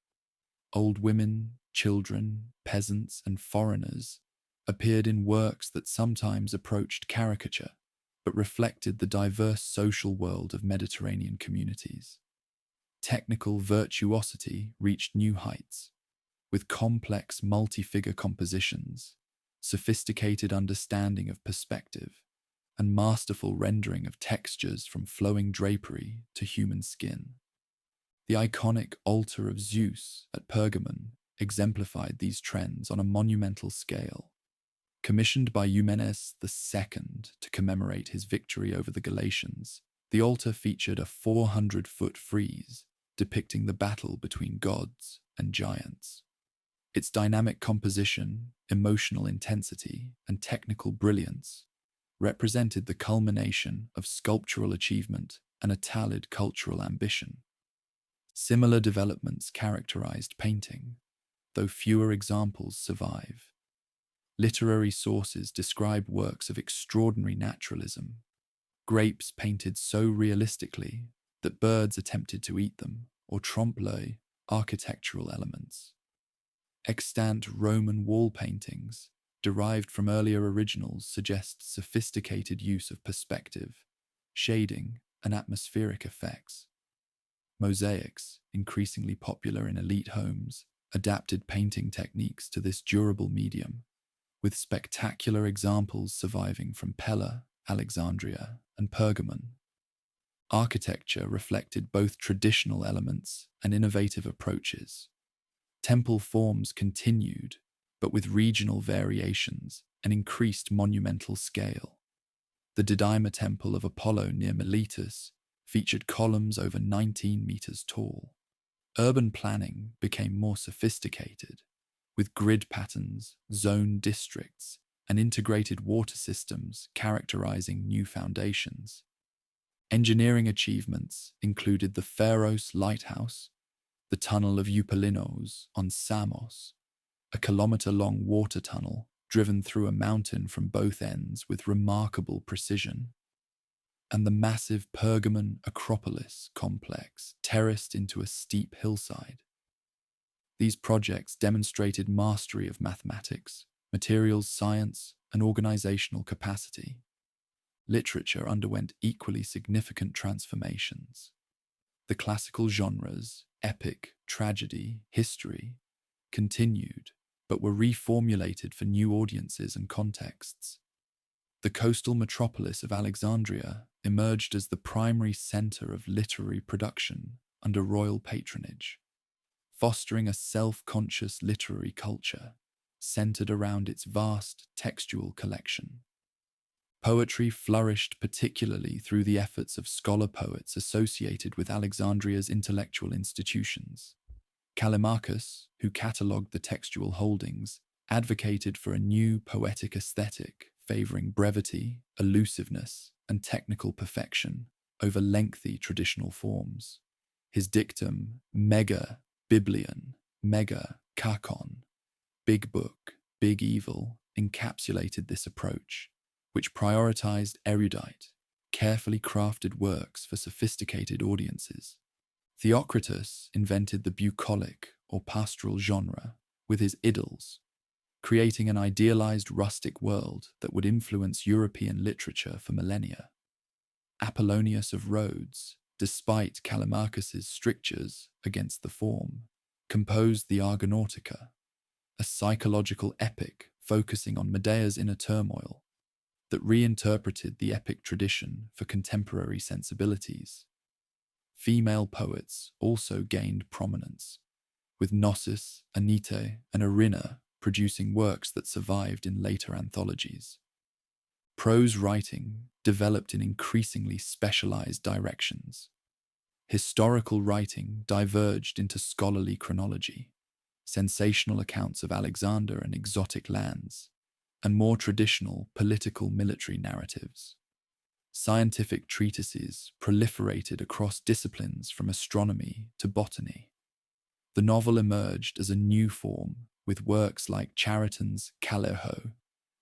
Old women, children, peasants, and foreigners appeared in works that sometimes approached caricature, but reflected the diverse social world of Mediterranean communities. Technical virtuosity reached new heights, with complex multi-figure compositions, sophisticated understanding of perspective, and masterful rendering of textures from flowing drapery to human skin. The iconic altar of Zeus at Pergamon exemplified these trends on a monumental scale. Commissioned by Eumenes II to commemorate his victory over the Galatians, the altar featured a 400-foot frieze depicting the battle between gods and giants. Its dynamic composition, emotional intensity, and technical brilliance represented the culmination of sculptural achievement and a tallied cultural ambition. Similar developments characterized painting, though fewer examples survive. Literary sources describe works of extraordinary naturalism, grapes painted so realistically that birds attempted to eat them, or trompe-l'oeil architectural elements. Extant Roman wall paintings, derived from earlier originals, suggest sophisticated use of perspective, shading, and atmospheric effects. Mosaics, increasingly popular in elite homes, adapted painting techniques to this durable medium, with spectacular examples surviving from Pella, Alexandria, and Pergamon. Architecture reflected both traditional elements and innovative approaches. Temple forms continued, but with regional variations and increased monumental scale. The Didyma Temple of Apollo near Miletus featured columns over 19 meters tall. Urban planning became more sophisticated, with grid patterns, zone districts, and integrated water systems characterizing new foundations. Engineering achievements included the Pharos Lighthouse, the Tunnel of Eupalinos on Samos, a kilometer-long water tunnel driven through a mountain from both ends with remarkable precision, and the massive Pergamon Acropolis complex terraced into a steep hillside. These projects demonstrated mastery of mathematics, materials science, and organizational capacity. Literature underwent equally significant transformations. The classical genres, epic, tragedy, history, continued, but were reformulated for new audiences and contexts. The coastal metropolis of Alexandria emerged as the primary center of literary production under royal patronage, fostering a self-conscious literary culture centered around its vast textual collection. Poetry flourished particularly through the efforts of scholar poets associated with Alexandria's intellectual institutions. Callimachus, who catalogued the textual holdings, advocated for a new poetic aesthetic favoring brevity, elusiveness, and technical perfection over lengthy traditional forms. His dictum, mega biblion, mega kakon, big book, big evil, encapsulated this approach, which prioritized erudite, carefully crafted works for sophisticated audiences. Theocritus invented the bucolic or pastoral genre with his idylls, creating an idealized rustic world that would influence European literature for millennia. Apollonius of Rhodes, despite Callimachus's strictures against the form, composed the Argonautica, a psychological epic focusing on Medea's inner turmoil that reinterpreted the epic tradition for contemporary sensibilities. Female poets also gained prominence, with Gnosis, Anite, and Erinna producing works that survived in later anthologies. Prose writing developed in increasingly specialized directions. Historical writing diverged into scholarly chronology, sensational accounts of Alexander and exotic lands, and more traditional political military narratives. Scientific treatises proliferated across disciplines from astronomy to botany. The novel emerged as a new form with works like Chariton's Callirhoe,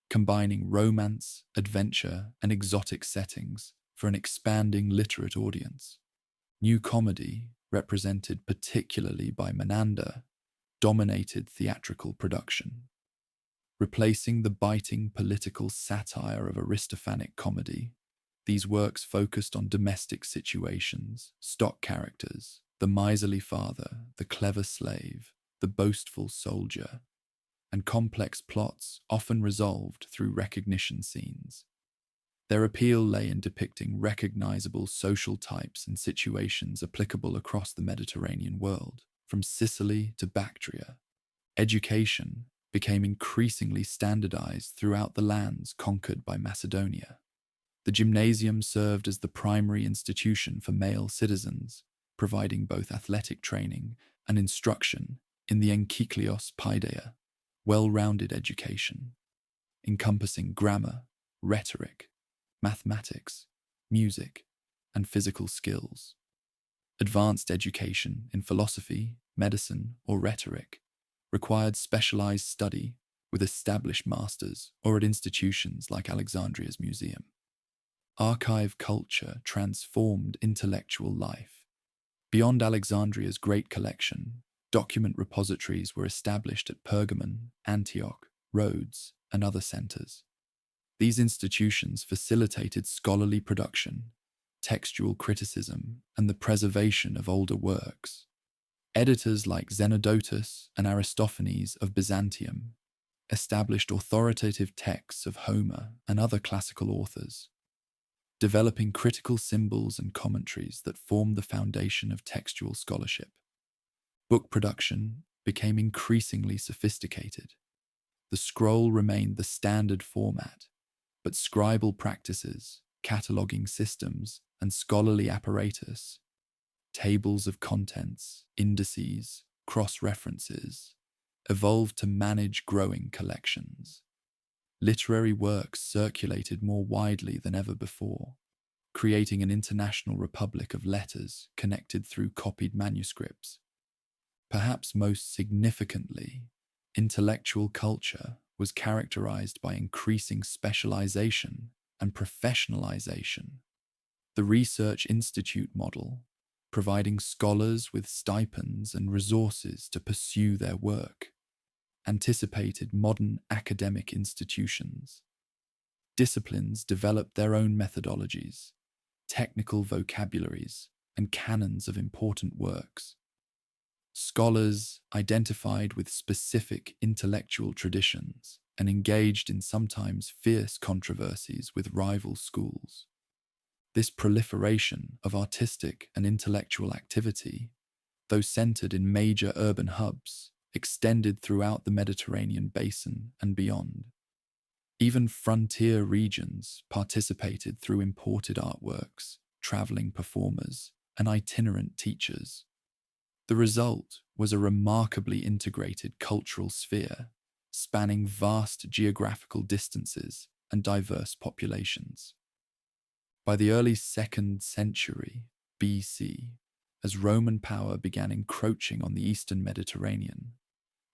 combining romance, adventure, and exotic settings for an expanding literate audience. New comedy, represented particularly by Menander, dominated theatrical production. Replacing the biting political satire of Aristophanic comedy, these works focused on domestic situations, stock characters, the miserly father, the clever slave, the boastful soldier, and complex plots often resolved through recognition scenes. Their appeal lay in depicting recognizable social types and situations applicable across the Mediterranean world, from Sicily to Bactria. Education became increasingly standardized throughout the lands conquered by Macedonia. The gymnasium served as the primary institution for male citizens, providing both athletic training and instruction in the enkyklios paideia, well-rounded education, encompassing grammar, rhetoric, mathematics, music, and physical skills. Advanced education in philosophy, medicine, or rhetoric required specialized study with established masters or at institutions like Alexandria's museum. Archive culture transformed intellectual life. Beyond Alexandria's great collection, document repositories were established at Pergamon, Antioch, Rhodes, and other centers. These institutions facilitated scholarly production, textual criticism, and the preservation of older works. Editors like Zenodotus and Aristophanes of Byzantium established authoritative texts of Homer and other classical authors, developing critical symbols and commentaries that formed the foundation of textual scholarship. Book production became increasingly sophisticated. The scroll remained the standard format, but scribal practices, cataloging systems, and scholarly apparatus, tables of contents, indices, cross-references, evolved to manage growing collections. Literary works circulated more widely than ever before, creating an international republic of letters connected through copied manuscripts. Perhaps most significantly, intellectual culture was characterized by increasing specialization and professionalization. The Research Institute model, providing scholars with stipends and resources to pursue their work, anticipated modern academic institutions. Disciplines developed their own methodologies, technical vocabularies, and canons of important works. Scholars identified with specific intellectual traditions and engaged in sometimes fierce controversies with rival schools. This proliferation of artistic and intellectual activity, though centered in major urban hubs, extended throughout the Mediterranean basin and beyond. Even frontier regions participated through imported artworks, traveling performers, and itinerant teachers. The result was a remarkably integrated cultural sphere, spanning vast geographical distances and diverse populations. By the early 2nd century BC, as Roman power began encroaching on the eastern Mediterranean,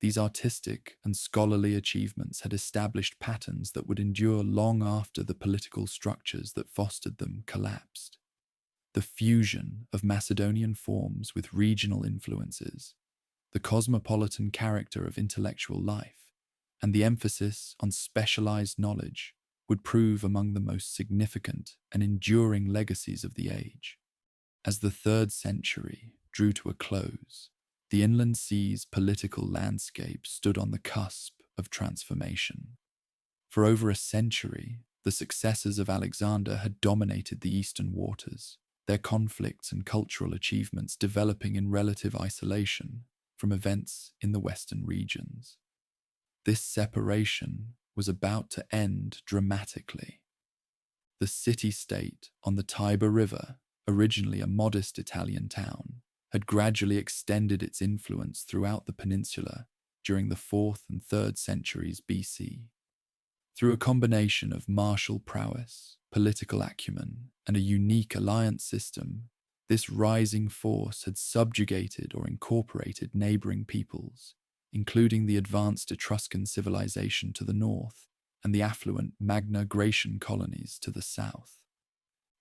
these artistic and scholarly achievements had established patterns that would endure long after the political structures that fostered them collapsed. The fusion of Macedonian forms with regional influences, the cosmopolitan character of intellectual life, and the emphasis on specialized knowledge would prove among the most significant and enduring legacies of the age. As the 3rd century drew to a close, the inland sea's political landscape stood on the cusp of transformation. For over a century, the successors of Alexander had dominated the eastern waters, their conflicts and cultural achievements developing in relative isolation from events in the western regions. This separation was about to end dramatically. The city-state on the Tiber River, originally a modest Italian town, had gradually extended its influence throughout the peninsula during the 4th and 3rd centuries BC. Through a combination of martial prowess, political acumen, and a unique alliance system, this rising force had subjugated or incorporated neighboring peoples, including the advanced Etruscan civilization to the north and the affluent Magna Graecian colonies to the south.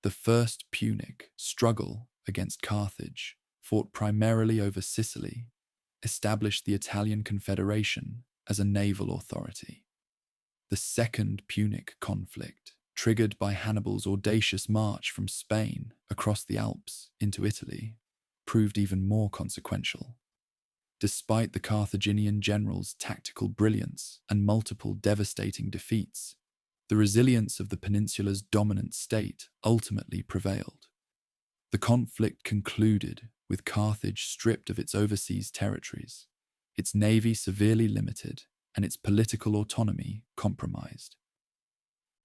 The First Punic struggle against Carthage, fought primarily over Sicily, established the Italian Confederation as a naval authority. The Second Punic conflict, triggered by Hannibal's audacious march from Spain across the Alps into Italy, proved even more consequential. Despite the Carthaginian generals' tactical brilliance and multiple devastating defeats, the resilience of the peninsula's dominant state ultimately prevailed. The conflict concluded with Carthage stripped of its overseas territories, its navy severely limited, and its political autonomy compromised.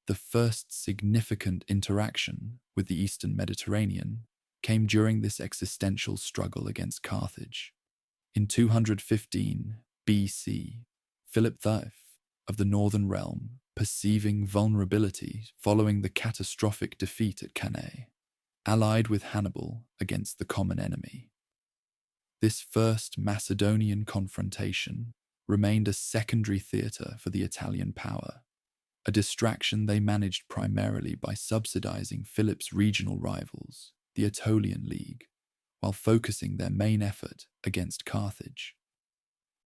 The first significant interaction with the Eastern Mediterranean came during this existential struggle against Carthage. In 215 BC, Philip V of the Northern Realm perceiving vulnerability following the catastrophic defeat at Cannae, allied with Hannibal against the common enemy. This first Macedonian confrontation remained a secondary theatre for the Italian power, a distraction they managed primarily by subsidizing Philip's regional rivals, the Aetolian League, while focusing their main effort against Carthage.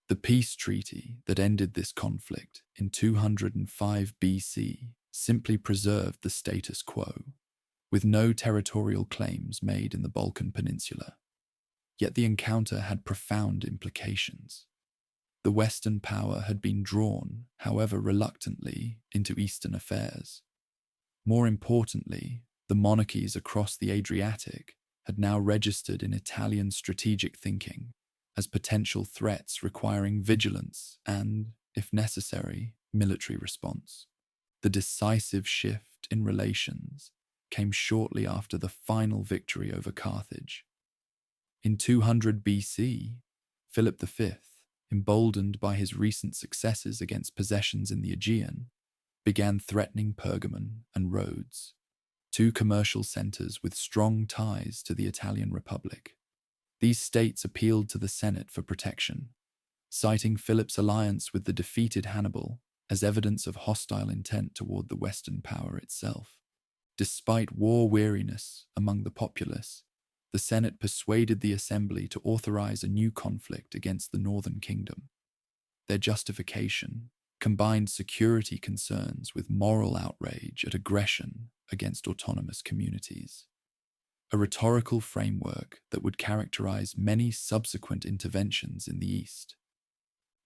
The peace treaty that ended this conflict in 205 BC simply preserved the status quo, with no territorial claims made in the Balkan Peninsula. Yet the encounter had profound implications. The Western power had been drawn, however reluctantly, into Eastern affairs. More importantly, the monarchies across the Adriatic had now registered in Italian strategic thinking as potential threats requiring vigilance and, if necessary, military response. The decisive shift in relations came shortly after the final victory over Carthage. In 200 BC, Philip V, emboldened by his recent successes against possessions in the Aegean, began threatening Pergamon and Rhodes, two commercial centers with strong ties to the Italian Republic. These states appealed to the Senate for protection, citing Philip's alliance with the defeated Hannibal as evidence of hostile intent toward the Western power itself. Despite war weariness among the populace, the Senate persuaded the Assembly to authorize a new conflict against the Northern Kingdom. Their justification combined security concerns with moral outrage at aggression against autonomous communities, a rhetorical framework that would characterize many subsequent interventions in the East.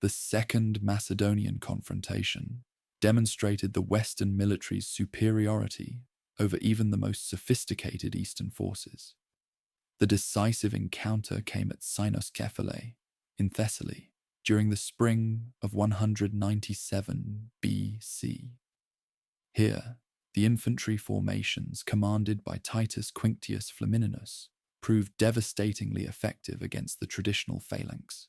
The Second Macedonian confrontation demonstrated the Western military's superiority over even the most sophisticated Eastern forces. The decisive encounter came at Cynoscephalae in Thessaly during the spring of 197 BC. Here, the infantry formations commanded by Titus Quinctius Flamininus proved devastatingly effective against the traditional phalanx,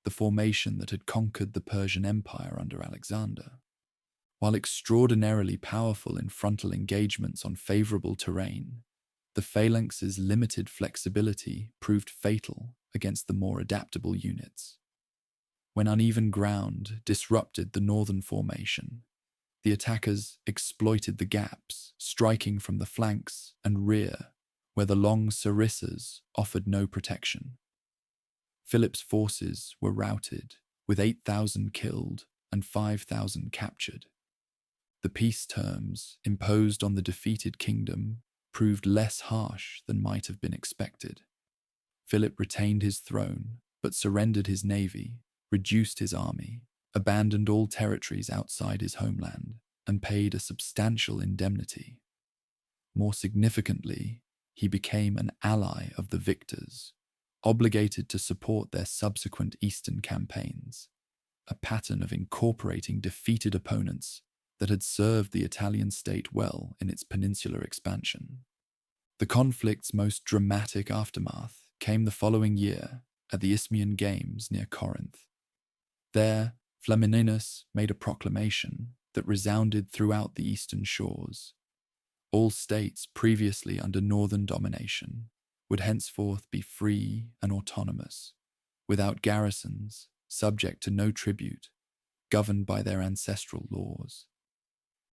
the formation that had conquered the Persian Empire under Alexander. While extraordinarily powerful in frontal engagements on favorable terrain, the phalanx's limited flexibility proved fatal against the more adaptable units. When uneven ground disrupted the northern formation, the attackers exploited the gaps, striking from the flanks and rear, where the long sarissas offered no protection. Philip's forces were routed, with 8,000 killed and 5,000 captured. The peace terms imposed on the defeated kingdom proved less harsh than might have been expected. Philip retained his throne, but surrendered his navy, reduced his army, abandoned all territories outside his homeland, and paid a substantial indemnity. More significantly, he became an ally of the victors, obligated to support their subsequent Eastern campaigns, a pattern of incorporating defeated opponents that had served the Italian state well in its peninsular expansion. The conflict's most dramatic aftermath came the following year at the Isthmian Games near Corinth. There, Flamininus made a proclamation that resounded throughout the eastern shores. All states previously under northern domination would henceforth be free and autonomous, without garrisons, subject to no tribute, governed by their ancestral laws.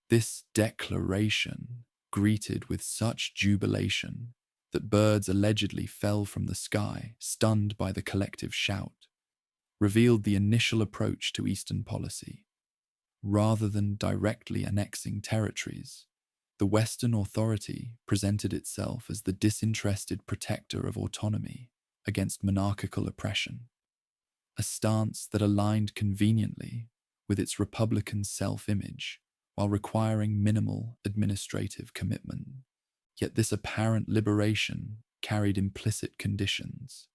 This declaration, greeted with such jubilation that birds allegedly fell from the sky, stunned by the collective shout, revealed the initial approach to Eastern policy. Rather than directly annexing territories, the Western authority presented itself as the disinterested protector of autonomy against monarchical oppression, a stance that aligned conveniently with its republican self-image while requiring minimal administrative commitment. Yet this apparent liberation carried implicit conditions.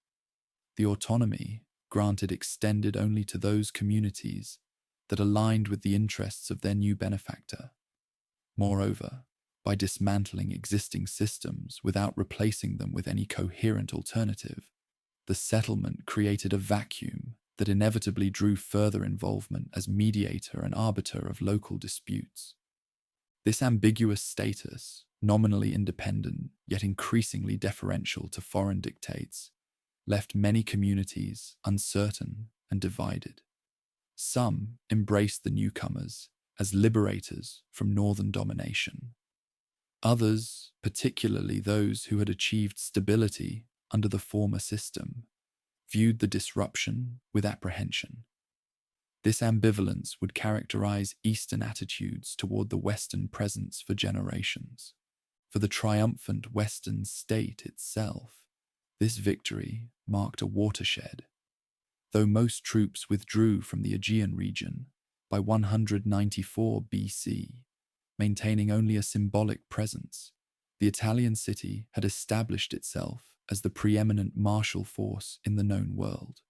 The autonomy granted extended only to those communities that aligned with the interests of their new benefactor. Moreover, by dismantling existing systems without replacing them with any coherent alternative, the settlement created a vacuum that inevitably drew further involvement as mediator and arbiter of local disputes. This ambiguous status, nominally independent yet increasingly deferential to foreign dictates, left many communities uncertain and divided. Some embraced the newcomers as liberators from northern domination. Others, particularly those who had achieved stability under the former system, viewed the disruption with apprehension. This ambivalence would characterize Eastern attitudes toward the Western presence for generations. For the triumphant Western state itself, this victory marked a watershed. Though most troops withdrew from the Aegean region by 194 BC, maintaining only a symbolic presence, the Italian city had established itself as the preeminent martial force in the known world.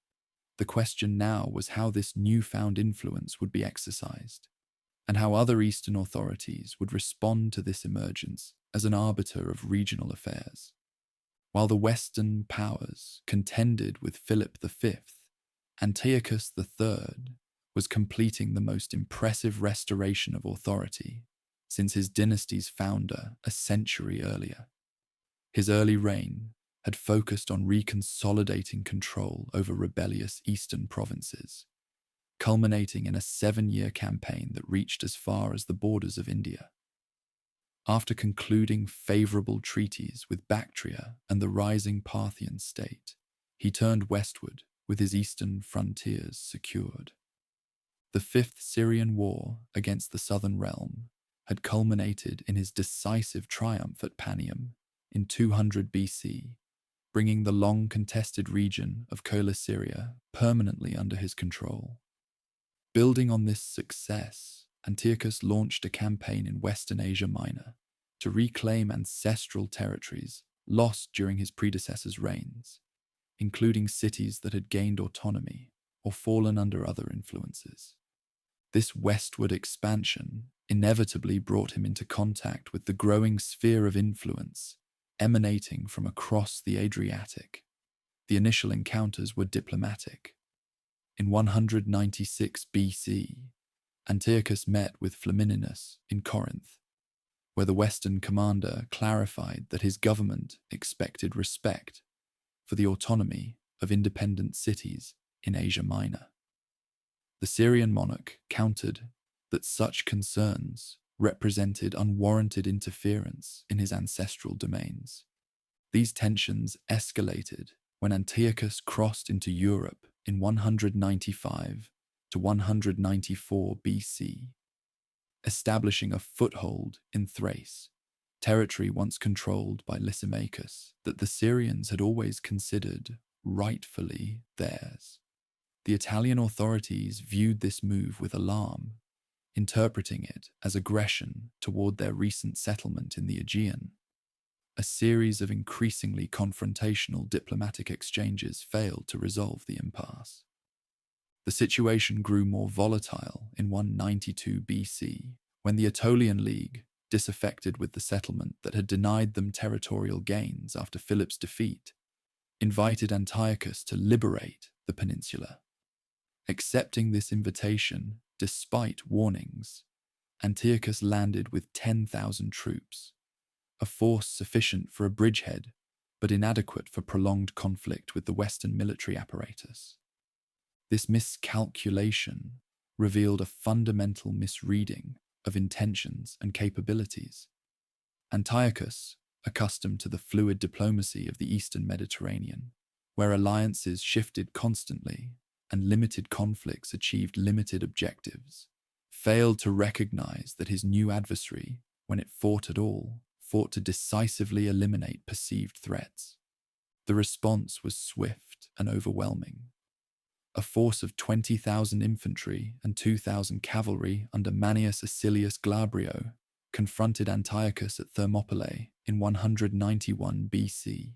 The question now was how this newfound influence would be exercised, and how other Eastern authorities would respond to this emergence as an arbiter of regional affairs. While the Western powers contended with Philip V, Antiochus III was completing the most impressive restoration of authority since his dynasty's founder a century earlier. His early reign had focused on reconsolidating control over rebellious eastern provinces, culminating in a 7-year campaign that reached as far as the borders of India. After concluding favorable treaties with Bactria and the rising Parthian state, he turned westward with his eastern frontiers secured. The Fifth Syrian War against the southern realm had culminated in his decisive triumph at Panium in 200 BC, bringing the long-contested region of Coele-Syria permanently under his control. Building on this success, Antiochus launched a campaign in Western Asia Minor to reclaim ancestral territories lost during his predecessor's reigns, including cities that had gained autonomy or fallen under other influences. This westward expansion inevitably brought him into contact with the growing sphere of influence emanating from across the Adriatic. The initial encounters were diplomatic. In 196 BC, Antiochus met with Flamininus in Corinth, where the Western commander clarified that his government expected respect for the autonomy of independent cities in Asia Minor. The Syrian monarch countered that such concerns represented unwarranted interference in his ancestral domains. These tensions escalated when Antiochus crossed into Europe in 195 to 194 BC, establishing a foothold in Thrace, territory once controlled by Lysimachus that the Syrians had always considered rightfully theirs. The Italian authorities viewed this move with alarm, interpreting it as aggression toward their recent settlement in the Aegean. A series of increasingly confrontational diplomatic exchanges failed to resolve the impasse. The situation grew more volatile in 192 BC, when the Aetolian League, disaffected with the settlement that had denied them territorial gains after Philip's defeat, invited Antiochus to liberate the peninsula. Accepting this invitation, despite warnings, Antiochus landed with 10,000 troops, a force sufficient for a bridgehead, but inadequate for prolonged conflict with the Western military apparatus. This miscalculation revealed a fundamental misreading of intentions and capabilities. Antiochus, accustomed to the fluid diplomacy of the Eastern Mediterranean, where alliances shifted constantly and limited conflicts achieved limited objectives, failed to recognize that his new adversary, when it fought at all, fought to decisively eliminate perceived threats. The response was swift and overwhelming. A force of 20,000 infantry and 2,000 cavalry under Manius Acilius Glabrio confronted Antiochus at Thermopylae in 191 BC,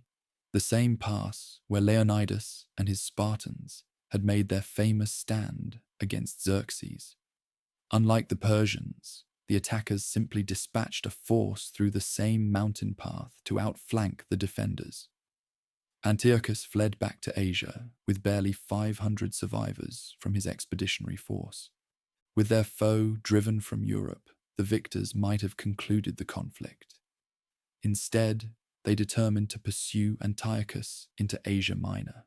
the same pass where Leonidas and his Spartans had made their famous stand against Xerxes. Unlike the Persians, the attackers simply dispatched a force through the same mountain path to outflank the defenders. Antiochus fled back to Asia with barely 500 survivors from his expeditionary force. With their foe driven from Europe, the victors might have concluded the conflict. Instead, they determined to pursue Antiochus into Asia Minor,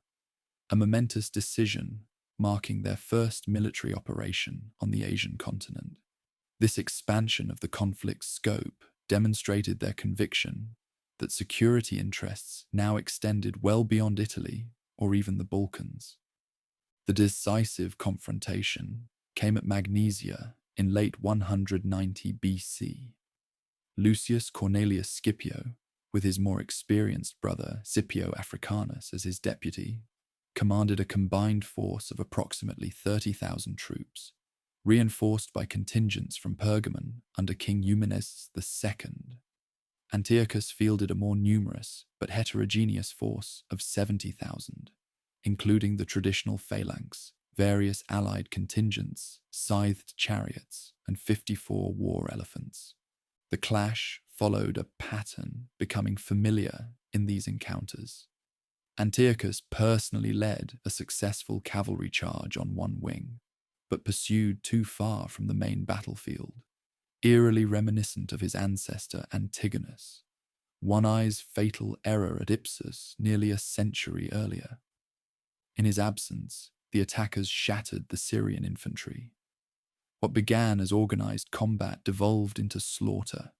a momentous decision marking their first military operation on the Asian continent. This expansion of the conflict's scope demonstrated their conviction that security interests now extended well beyond Italy or even the Balkans. The decisive confrontation came at Magnesia in late 190 BC. Lucius Cornelius Scipio, with his more experienced brother Scipio Africanus as his deputy, commanded a combined force of approximately 30,000 troops, reinforced by contingents from Pergamon under King Eumenes II. Antiochus fielded a more numerous but heterogeneous force of 70,000, including the traditional phalanx, various allied contingents, scythed chariots, and 54 war elephants. The clash followed a pattern becoming familiar in these encounters. Antiochus personally led a successful cavalry charge on one wing, but pursued too far from the main battlefield, eerily reminiscent of his ancestor Antigonus, One-Eye's fatal error at Ipsus nearly a century earlier. In his absence, the attackers shattered the Syrian infantry. What began as organized combat devolved into slaughter,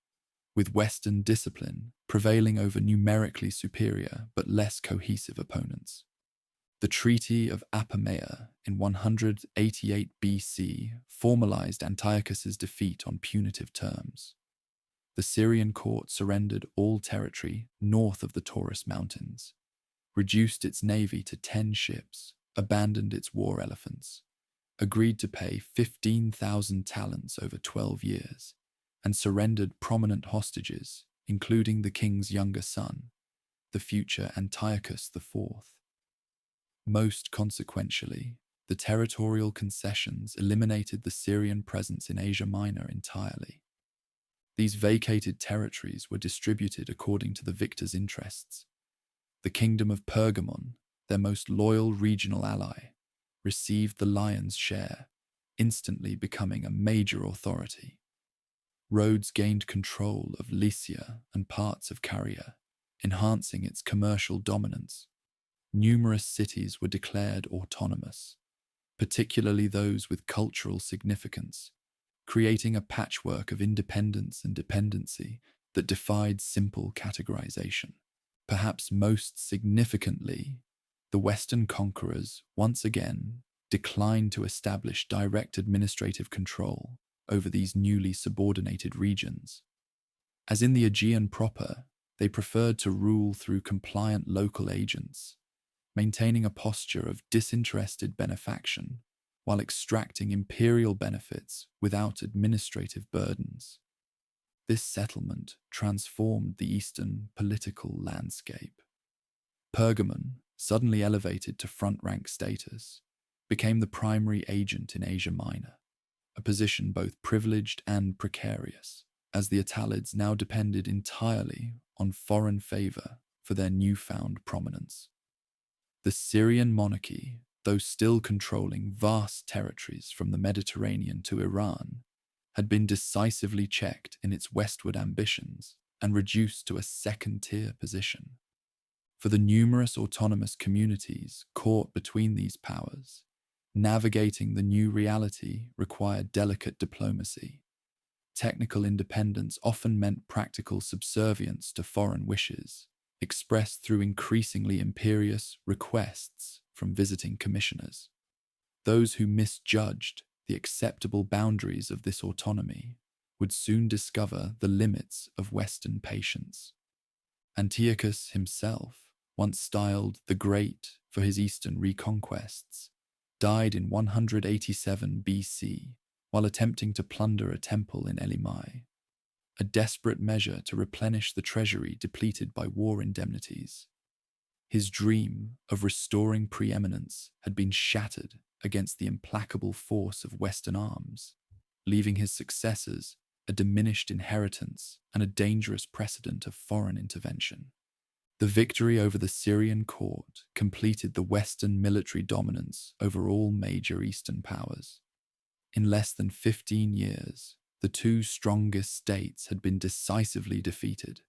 with Western discipline prevailing over numerically superior but less cohesive opponents. The Treaty of Apamea in 188 BC formalized Antiochus's defeat on punitive terms. The Syrian court surrendered all territory north of the Taurus Mountains, reduced its navy to 10 ships, abandoned its war elephants, agreed to pay 15,000 talents over 12 years, and surrendered prominent hostages, including the king's younger son, the future Antiochus IV. Most consequentially, the territorial concessions eliminated the Syrian presence in Asia Minor entirely. These vacated territories were distributed according to the victors' interests. The kingdom of Pergamon, their most loyal regional ally, received the lion's share, instantly becoming a major authority. Rhodes gained control of Lycia and parts of Caria, enhancing its commercial dominance. Numerous cities were declared autonomous, particularly those with cultural significance, creating a patchwork of independence and dependency that defied simple categorization. Perhaps most significantly, the Western conquerors once again declined to establish direct administrative control over these newly subordinated regions. As in the Aegean proper, they preferred to rule through compliant local agents, maintaining a posture of disinterested benefaction while extracting imperial benefits without administrative burdens. This settlement transformed the Eastern political landscape. Pergamon, suddenly elevated to front-rank status, became the primary agent in Asia Minor, a position both privileged and precarious, as the Attalids now depended entirely on foreign favor for their newfound prominence. The Syrian monarchy, though still controlling vast territories from the Mediterranean to Iran, had been decisively checked in its westward ambitions and reduced to a second-tier position. For the numerous autonomous communities caught between these powers, navigating the new reality required delicate diplomacy. Technical independence often meant practical subservience to foreign wishes, expressed through increasingly imperious requests from visiting commissioners. Those who misjudged the acceptable boundaries of this autonomy would soon discover the limits of Western patience. Antiochus himself, once styled the Great for his eastern reconquests, died in 187 BC while attempting to plunder a temple in Elymai, a desperate measure to replenish the treasury depleted by war indemnities. His dream of restoring preeminence had been shattered against the implacable force of Western arms, leaving his successors a diminished inheritance and a dangerous precedent of foreign intervention. The victory over the Syrian court completed the Western military dominance over all major Eastern powers. In less than 15 years, the two strongest states had been decisively defeated,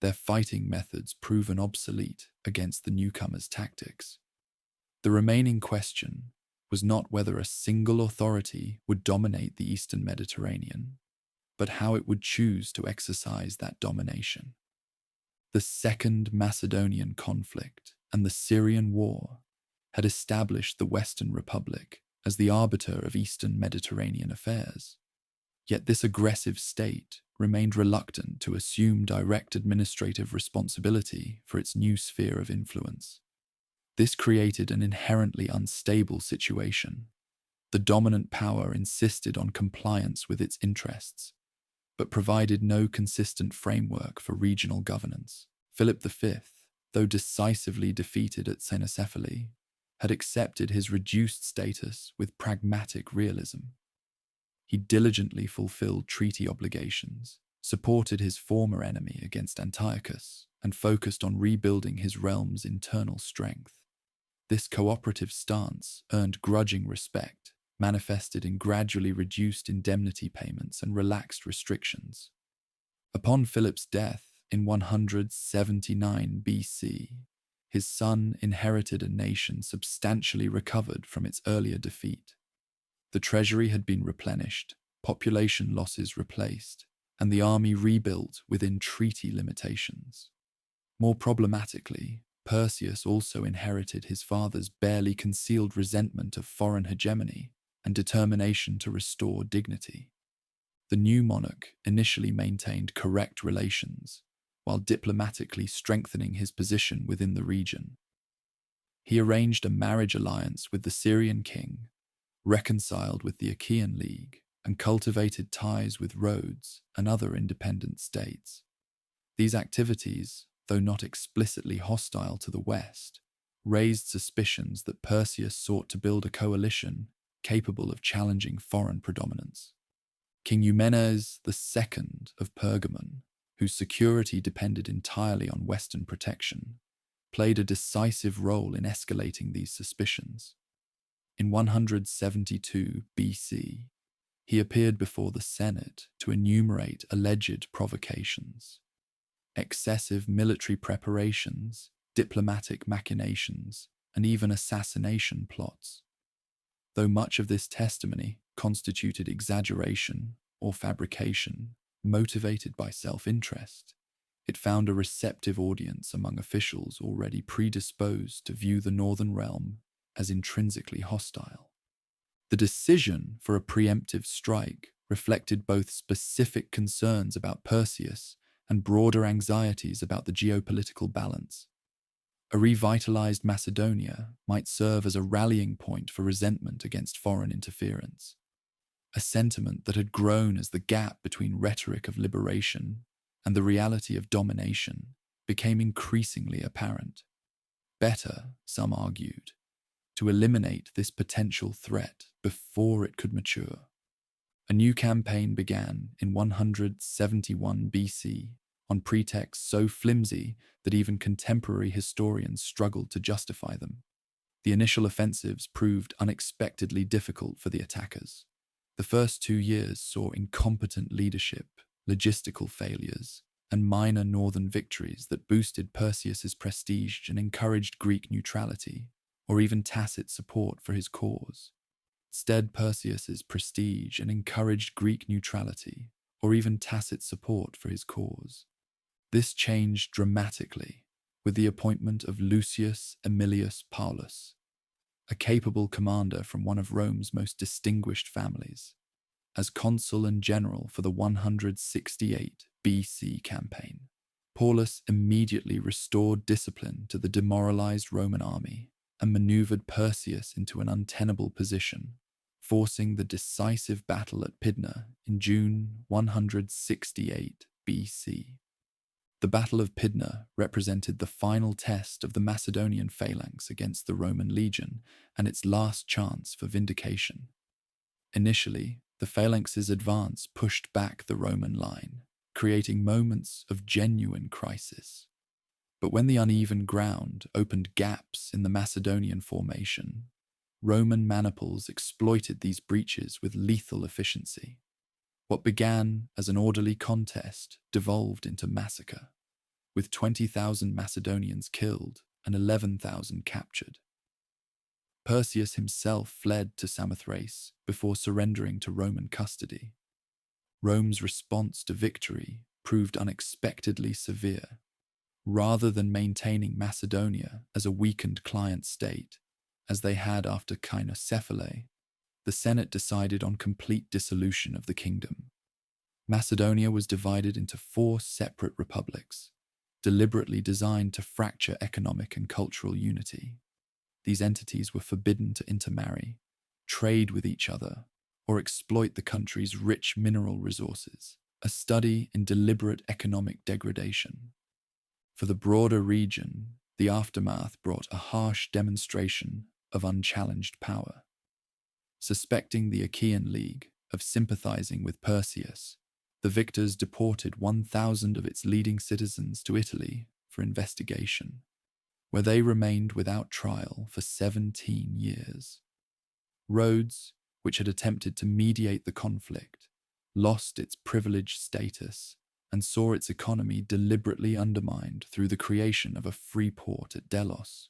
their fighting methods proven obsolete against the newcomers' tactics. The remaining question was not whether a single authority would dominate the Eastern Mediterranean, but how it would choose to exercise that domination. The Second Macedonian conflict and the Syrian war had established the Western Republic as the arbiter of Eastern Mediterranean affairs. Yet this aggressive state remained reluctant to assume direct administrative responsibility for its new sphere of influence. This created an inherently unstable situation. The dominant power insisted on compliance with its interests, but provided no consistent framework for regional governance. Philip V, though decisively defeated at Cynoscephalae, had accepted his reduced status with pragmatic realism. He diligently fulfilled treaty obligations, supported his former enemy against Antiochus, and focused on rebuilding his realm's internal strength. This cooperative stance earned grudging respect, manifested in gradually reduced indemnity payments and relaxed restrictions. Upon Philip's death in 179 BC, his son inherited a nation substantially recovered from its earlier defeat. The treasury had been replenished, population losses replaced, and the army rebuilt within treaty limitations. More problematically, Perseus also inherited his father's barely concealed resentment of foreign hegemony and determination to restore dignity. The new monarch initially maintained correct relations, while diplomatically strengthening his position within the region. He arranged a marriage alliance with the Syrian king, reconciled with the Achaean League, and cultivated ties with Rhodes and other independent states. These activities, though not explicitly hostile to the West, raised suspicions that Perseus sought to build a coalition capable of challenging foreign predominance. King Eumenes II of Pergamon, whose security depended entirely on Western protection, played a decisive role in escalating these suspicions. In 172 BC, he appeared before the Senate to enumerate alleged provocations. Excessive military preparations, diplomatic machinations, and even assassination plots. Though much of this testimony constituted exaggeration or fabrication motivated by self-interest, it found a receptive audience among officials already predisposed to view the Northern realm as intrinsically hostile. The decision for a preemptive strike reflected both specific concerns about Perseus and broader anxieties about the geopolitical balance. A revitalized Macedonia might serve as a rallying point for resentment against foreign interference, a sentiment that had grown as the gap between rhetoric of liberation and the reality of domination became increasingly apparent. Better, some argued, to eliminate this potential threat before it could mature. A new campaign began in 171 BC on pretexts so flimsy that even contemporary historians struggled to justify them. The initial offensives proved unexpectedly difficult for the attackers. The first 2 years saw incompetent leadership, logistical failures, and minor northern victories that boosted Perseus's prestige and encouraged Greek neutrality, or even tacit support for his cause. Instead, Perseus's prestige and encouraged Greek neutrality, or even tacit support for his cause. This changed dramatically with the appointment of Lucius Aemilius Paulus, a capable commander from one of Rome's most distinguished families, as consul and general for the 168 BC campaign. Paulus immediately restored discipline to the demoralized Roman army and maneuvered Perseus into an untenable position, forcing the decisive battle at Pydna in June 168 BC. The Battle of Pydna represented the final test of the Macedonian phalanx against the Roman legion and its last chance for vindication. Initially, the phalanx's advance pushed back the Roman line, creating moments of genuine crisis. But when the uneven ground opened gaps in the Macedonian formation, Roman maniples exploited these breaches with lethal efficiency. What began as an orderly contest devolved into massacre, with 20,000 Macedonians killed and 11,000 captured. Perseus himself fled to Samothrace before surrendering to Roman custody. Rome's response to victory proved unexpectedly severe. Rather than maintaining Macedonia as a weakened client state, as they had after Cynocephalae, the Senate decided on complete dissolution of the kingdom. Macedonia was divided into 4 separate republics, deliberately designed to fracture economic and cultural unity. These entities were forbidden to intermarry, trade with each other, or exploit the country's rich mineral resources, a study in deliberate economic degradation. For the broader region, the aftermath brought a harsh demonstration of unchallenged power. Suspecting the Achaean League of sympathizing with Perseus, the victors deported 1,000 of its leading citizens to Italy for investigation, where they remained without trial for 17 years. Rhodes, which had attempted to mediate the conflict, lost its privileged status and saw its economy deliberately undermined through the creation of a free port at Delos.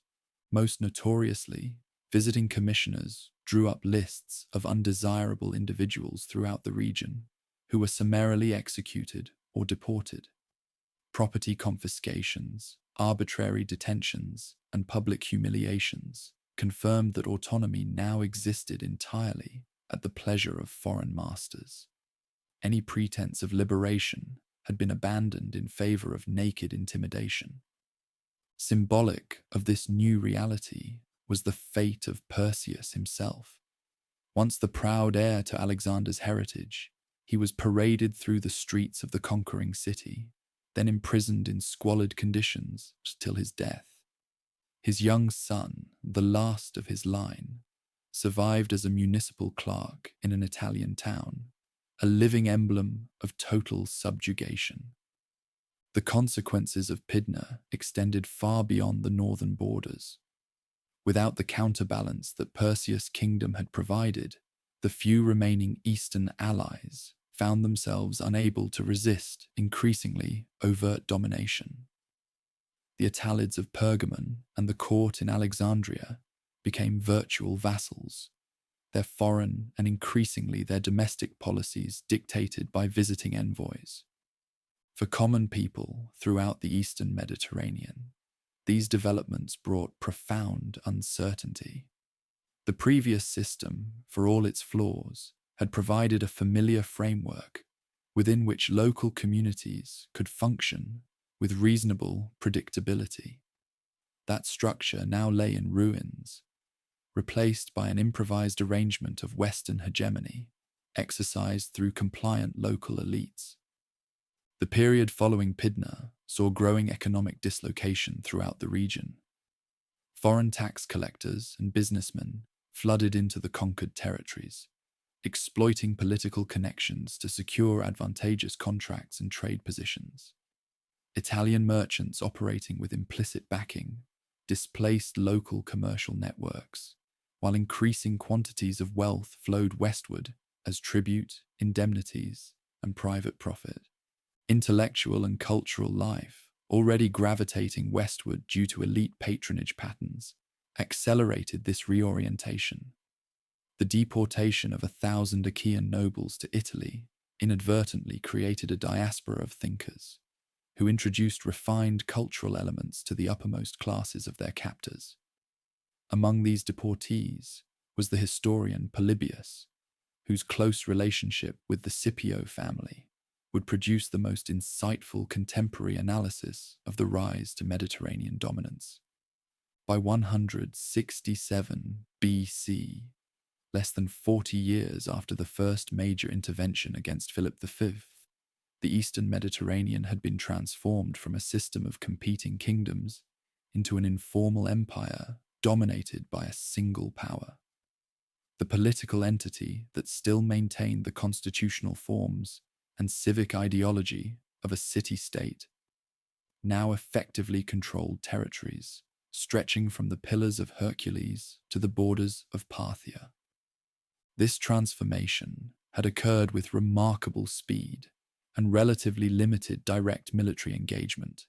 Most notoriously, visiting commissioners drew up lists of undesirable individuals throughout the region who were summarily executed or deported. Property confiscations, arbitrary detentions, and public humiliations confirmed that autonomy now existed entirely at the pleasure of foreign masters. Any pretense of liberation had been abandoned in favor of naked intimidation. Symbolic of this new reality was the fate of Perseus himself. Once the proud heir to Alexander's heritage, he was paraded through the streets of the conquering city, then imprisoned in squalid conditions till his death. His young son, the last of his line, survived as a municipal clerk in an Italian town, a living emblem of total subjugation. The consequences of Pydna extended far beyond the northern borders. Without the counterbalance that Perseus' kingdom had provided, the few remaining eastern allies found themselves unable to resist increasingly overt domination. The Attalids of Pergamon and the court in Alexandria became virtual vassals, their foreign and increasingly their domestic policies dictated by visiting envoys. For common people throughout the eastern Mediterranean, these developments brought profound uncertainty. The previous system, for all its flaws, had provided a familiar framework within which local communities could function with reasonable predictability. That structure now lay in ruins, replaced by an improvised arrangement of Western hegemony, exercised through compliant local elites. The period following Pydna saw growing economic dislocation throughout the region. Foreign tax collectors and businessmen flooded into the conquered territories, exploiting political connections to secure advantageous contracts and trade positions. Italian merchants operating with implicit backing displaced local commercial networks, while increasing quantities of wealth flowed westward as tribute, indemnities, and private profit. Intellectual and cultural life, already gravitating westward due to elite patronage patterns, accelerated this reorientation. The deportation of 1,000 Achaean nobles to Italy inadvertently created a diaspora of thinkers, who introduced refined cultural elements to the uppermost classes of their captors. Among these deportees was the historian Polybius, whose close relationship with the Scipio family would produce the most insightful contemporary analysis of the rise to Mediterranean dominance. By 167 BC, less than 40 years after the first major intervention against Philip V, the Eastern Mediterranean had been transformed from a system of competing kingdoms into an informal empire dominated by a single power. The political entity that still maintained the constitutional forms and civic ideology of a city-state. now effectively controlled territories, stretching from the Pillars of Hercules to the borders of Parthia. This transformation had occurred with remarkable speed and relatively limited direct military engagement,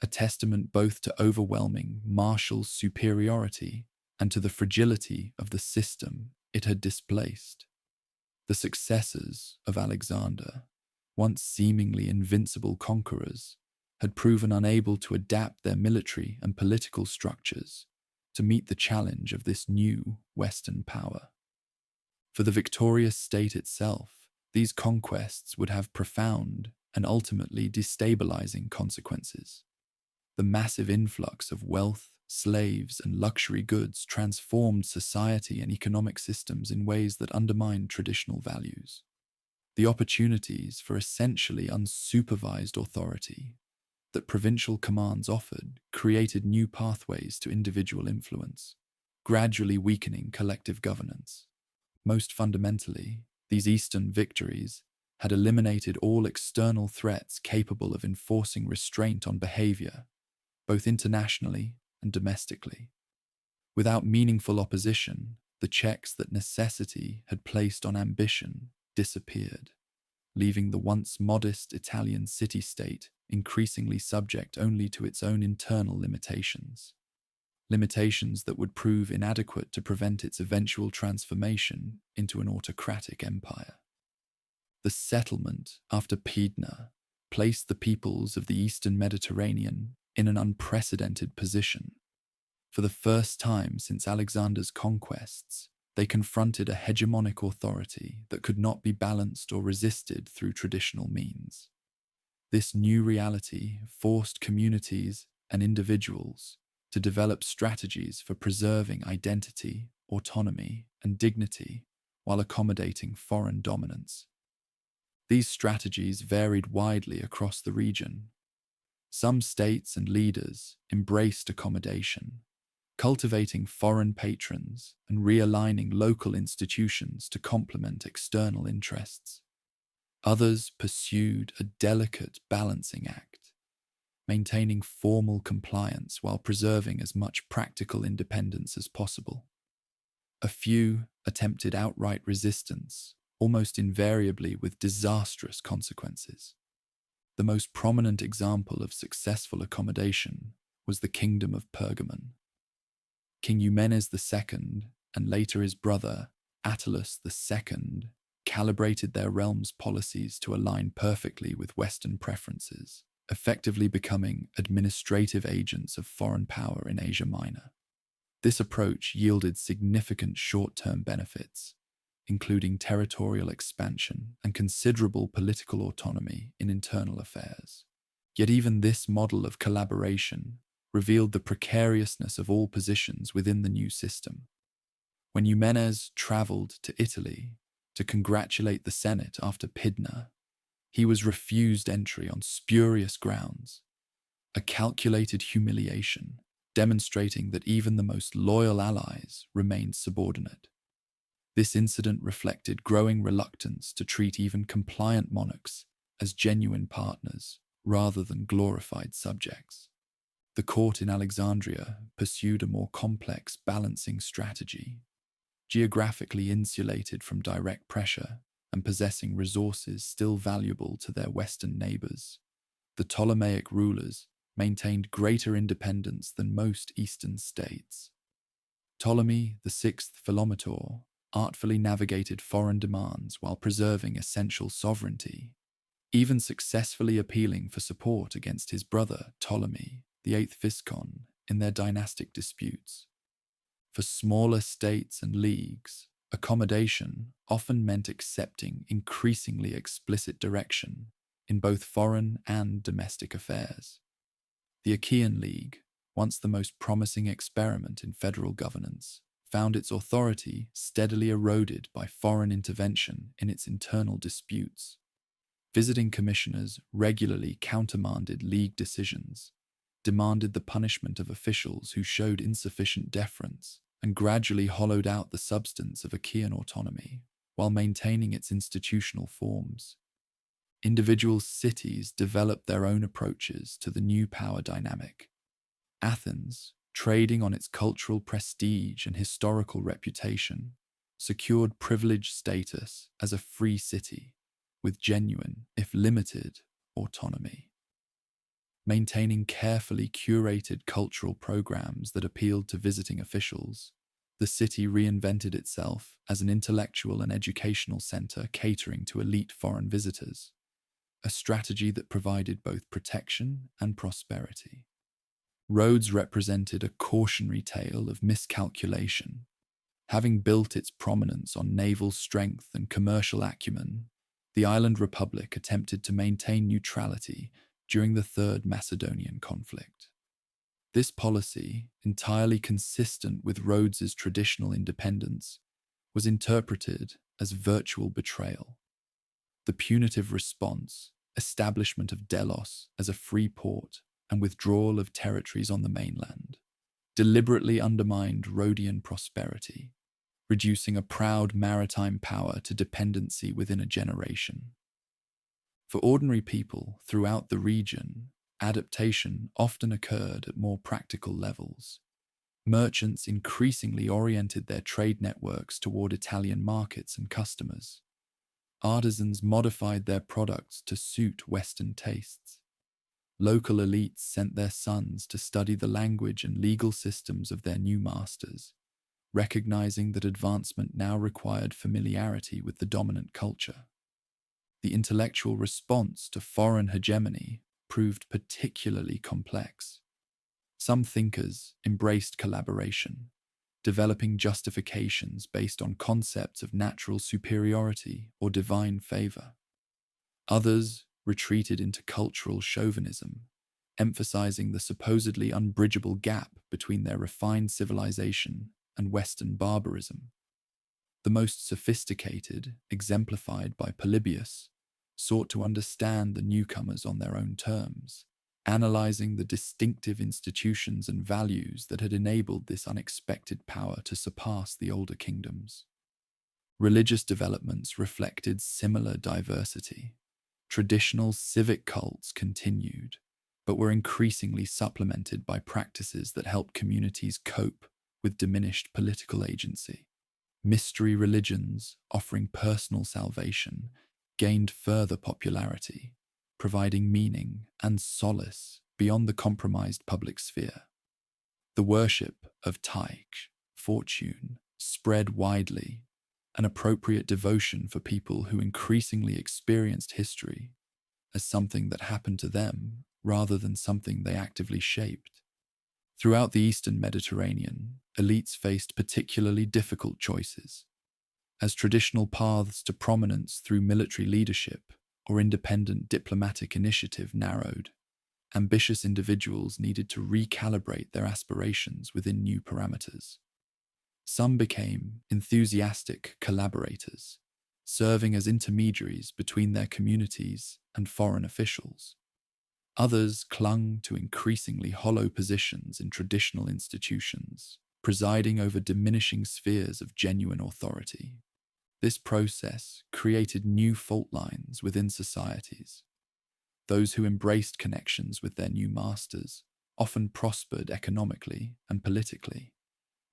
a testament both to overwhelming martial superiority and to the fragility of the system it had displaced. The successors of Alexander, once seemingly invincible conquerors, had proven unable to adapt their military and political structures to meet the challenge of this new Western power. For the victorious state itself, these conquests would have profound and ultimately destabilizing consequences. The massive influx of wealth, slaves, and luxury goods transformed society and economic systems in ways that undermined traditional values. The opportunities for essentially unsupervised authority that provincial commands offered created new pathways to individual influence, gradually weakening collective governance. Most fundamentally, these Eastern victories had eliminated all external threats capable of enforcing restraint on behavior, both internationally and domestically. Without meaningful opposition, the checks that necessity had placed on ambition disappeared, leaving the once modest Italian city-state increasingly subject only to its own internal limitations that would prove inadequate to prevent its eventual transformation into an autocratic empire. The settlement after Pydna placed the peoples of the Eastern Mediterranean in an unprecedented position. For the first time since Alexander's conquests, they confronted a hegemonic authority that could not be balanced or resisted through traditional means. This new reality forced communities and individuals to develop strategies for preserving identity, autonomy, and dignity while accommodating foreign dominance. These strategies varied widely across the region. Some states and leaders embraced accommodation, cultivating foreign patrons and realigning local institutions to complement external interests. Others pursued a delicate balancing act, maintaining formal compliance while preserving as much practical independence as possible. A few attempted outright resistance, almost invariably with disastrous consequences. The most prominent example of successful accommodation was the Kingdom of Pergamon. King Eumenes II, and later his brother Attalus II, calibrated their realm's policies to align perfectly with Western preferences, effectively becoming administrative agents of foreign power in Asia Minor. This approach yielded significant short-term benefits, including territorial expansion and considerable political autonomy in internal affairs. Yet even this model of collaboration revealed the precariousness of all positions within the new system. When Eumenes traveled to Italy to congratulate the Senate after Pydna, he was refused entry on spurious grounds, a calculated humiliation demonstrating that even the most loyal allies remained subordinate. This incident reflected growing reluctance to treat even compliant monarchs as genuine partners rather than glorified subjects. The court in Alexandria pursued a more complex balancing strategy, geographically insulated from direct pressure and possessing resources still valuable to their Western neighbors. The Ptolemaic rulers maintained greater independence than most Eastern states. Ptolemy VI Philometor artfully navigated foreign demands while preserving essential sovereignty, even successfully appealing for support against his brother Ptolemy, the eighth Physcon, in their dynastic disputes. For smaller states and leagues, accommodation often meant accepting increasingly explicit direction in both foreign and domestic affairs. The Achaean League, once the most promising experiment in federal governance, found its authority steadily eroded by foreign intervention in its internal disputes. Visiting commissioners regularly countermanded league decisions, demanded the punishment of officials who showed insufficient deference, and gradually hollowed out the substance of Achaean autonomy while maintaining its institutional forms. Individual cities developed their own approaches to the new power dynamic. Athens, trading on its cultural prestige and historical reputation, secured privileged status as a free city with genuine, if limited, autonomy. Maintaining carefully curated cultural programs that appealed to visiting officials, the city reinvented itself as an intellectual and educational center catering to elite foreign visitors, a strategy that provided both protection and prosperity. Rhodes represented a cautionary tale of miscalculation. Having built its prominence on naval strength and commercial acumen, the island republic attempted to maintain neutrality during the Third Macedonian conflict. This policy, entirely consistent with Rhodes's traditional independence, was interpreted as virtual betrayal. The punitive response, establishment of Delos as a free port and withdrawal of territories on the mainland, deliberately undermined Rhodian prosperity, reducing a proud maritime power to dependency within a generation. For ordinary people throughout the region, adaptation often occurred at more practical levels. Merchants increasingly oriented their trade networks toward Italian markets and customers. Artisans modified their products to suit Western tastes. Local elites sent their sons to study the language and legal systems of their new masters, recognizing that advancement now required familiarity with the dominant culture. The intellectual response to foreign hegemony proved particularly complex. Some thinkers embraced collaboration, developing justifications based on concepts of natural superiority or divine favor. Others retreated into cultural chauvinism, emphasizing the supposedly unbridgeable gap between their refined civilization and Western barbarism. The most sophisticated, exemplified by Polybius, sought to understand the newcomers on their own terms, analyzing the distinctive institutions and values that had enabled this unexpected power to surpass the older kingdoms. Religious developments reflected similar diversity. Traditional civic cults continued, but were increasingly supplemented by practices that helped communities cope with diminished political agency. Mystery religions, offering personal salvation, gained further popularity, providing meaning and solace beyond the compromised public sphere. The worship of Tyche, fortune, spread widely, an appropriate devotion for people who increasingly experienced history as something that happened to them rather than something they actively shaped. Throughout the Eastern Mediterranean, elites faced particularly difficult choices. As traditional paths to prominence through military leadership or independent diplomatic initiative narrowed, ambitious individuals needed to recalibrate their aspirations within new parameters. Some became enthusiastic collaborators, serving as intermediaries between their communities and foreign officials. Others clung to increasingly hollow positions in traditional institutions, presiding over diminishing spheres of genuine authority. This process created new fault lines within societies. Those who embraced connections with their new masters often prospered economically and politically,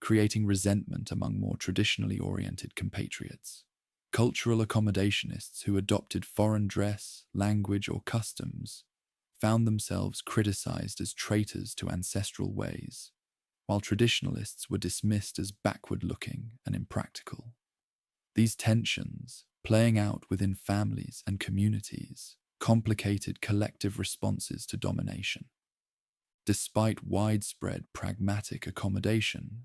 creating resentment among more traditionally oriented compatriots. Cultural accommodationists who adopted foreign dress, language, or customs found themselves criticized as traitors to ancestral ways, while traditionalists were dismissed as backward-looking and impractical. These tensions, playing out within families and communities, complicated collective responses to domination. Despite widespread pragmatic accommodation,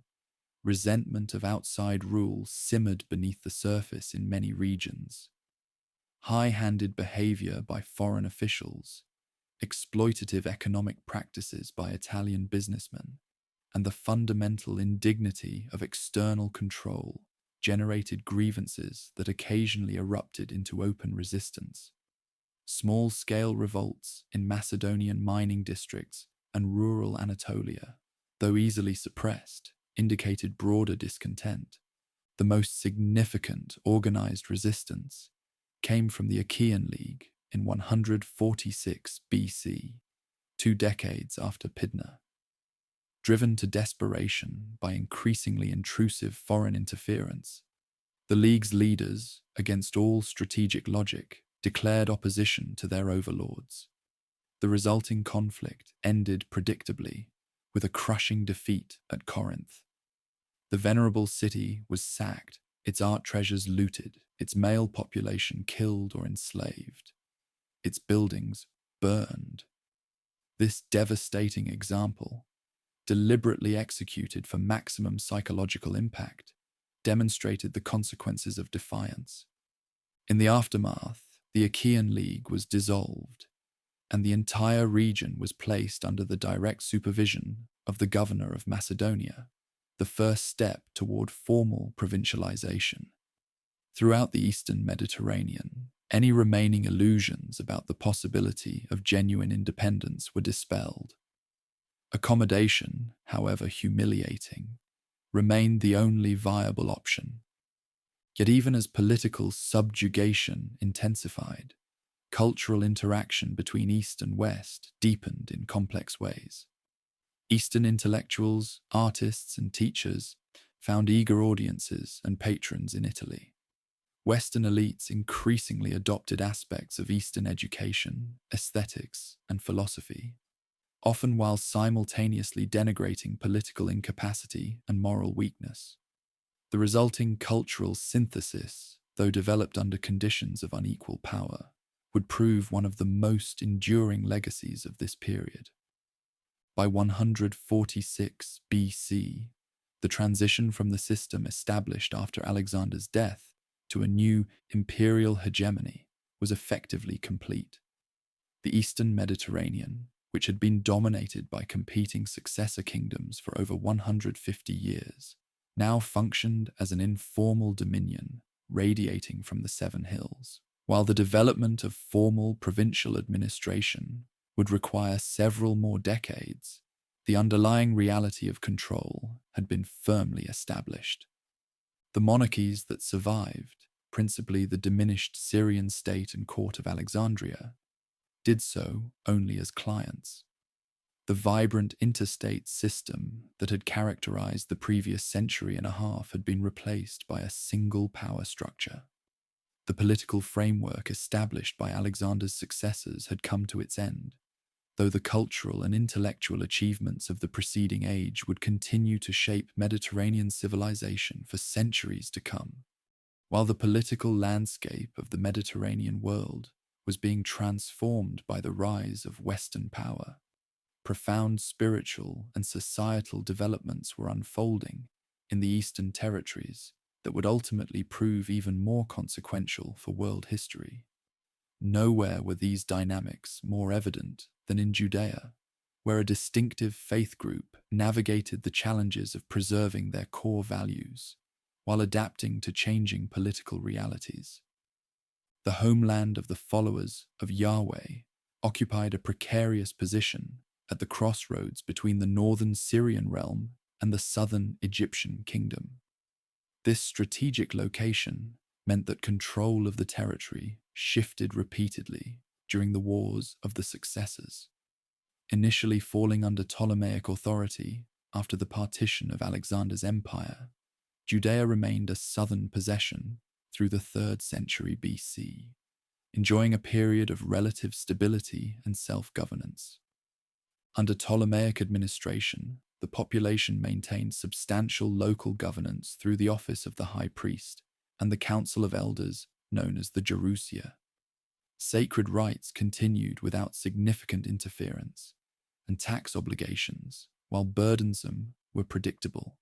resentment of outside rule simmered beneath the surface in many regions. High-handed behavior by foreign officials, exploitative economic practices by Italian businessmen, and the fundamental indignity of external control generated grievances that occasionally erupted into open resistance. Small-scale revolts in Macedonian mining districts and rural Anatolia, though easily suppressed, indicated broader discontent. The most significant organized resistance came from the Achaean League in 146 BC, 2 decades after Pydna. Driven to desperation by increasingly intrusive foreign interference, the League's leaders, against all strategic logic, declared opposition to their overlords. The resulting conflict ended predictably with a crushing defeat at Corinth. The venerable city was sacked, its art treasures looted, its male population killed or enslaved, its buildings burned. This devastating example, deliberately executed for maximum psychological impact, demonstrated the consequences of defiance. In the aftermath, the Achaean League was dissolved, and the entire region was placed under the direct supervision of the governor of Macedonia, the first step toward formal provincialization. Throughout the Eastern Mediterranean, any remaining illusions about the possibility of genuine independence were dispelled. Accommodation, however humiliating, remained the only viable option. Yet even as political subjugation intensified, cultural interaction between East and West deepened in complex ways. Eastern intellectuals, artists, and teachers found eager audiences and patrons in Italy. Western elites increasingly adopted aspects of Eastern education, aesthetics, and philosophy, often while simultaneously denigrating political incapacity and moral weakness. The resulting cultural synthesis, though developed under conditions of unequal power, would prove one of the most enduring legacies of this period. By 146 BC, the transition from the system established after Alexander's death to a new imperial hegemony was effectively complete. The Eastern Mediterranean, which had been dominated by competing successor kingdoms for over 150 years, now functioned as an informal dominion radiating from the Seven Hills. While the development of formal provincial administration would require several more decades, the underlying reality of control had been firmly established. The monarchies that survived, principally the diminished Syrian state and court of Alexandria, did so only as clients. The vibrant interstate system that had characterized the previous century and a half had been replaced by a single power structure. The political framework established by Alexander's successors had come to its end, though the cultural and intellectual achievements of the preceding age would continue to shape Mediterranean civilization for centuries to come. While the political landscape of the Mediterranean world was being transformed by the rise of Western power, profound spiritual and societal developments were unfolding in the Eastern territories that would ultimately prove even more consequential for world history. Nowhere were these dynamics more evident than in Judea, where a distinctive faith group navigated the challenges of preserving their core values while adapting to changing political realities. The homeland of the followers of Yahweh occupied a precarious position at the crossroads between the northern Syrian realm and the southern Egyptian kingdom. This strategic location meant that control of the territory shifted repeatedly during the wars of the successors. Initially falling under Ptolemaic authority after the partition of Alexander's empire, Judea remained a southern possession through the 3rd century BC, enjoying a period of relative stability and self-governance. Under Ptolemaic administration, the population maintained substantial local governance through the office of the high priest and the council of elders known as the Gerousia. Sacred rites continued without significant interference, and tax obligations, while burdensome, were predictable.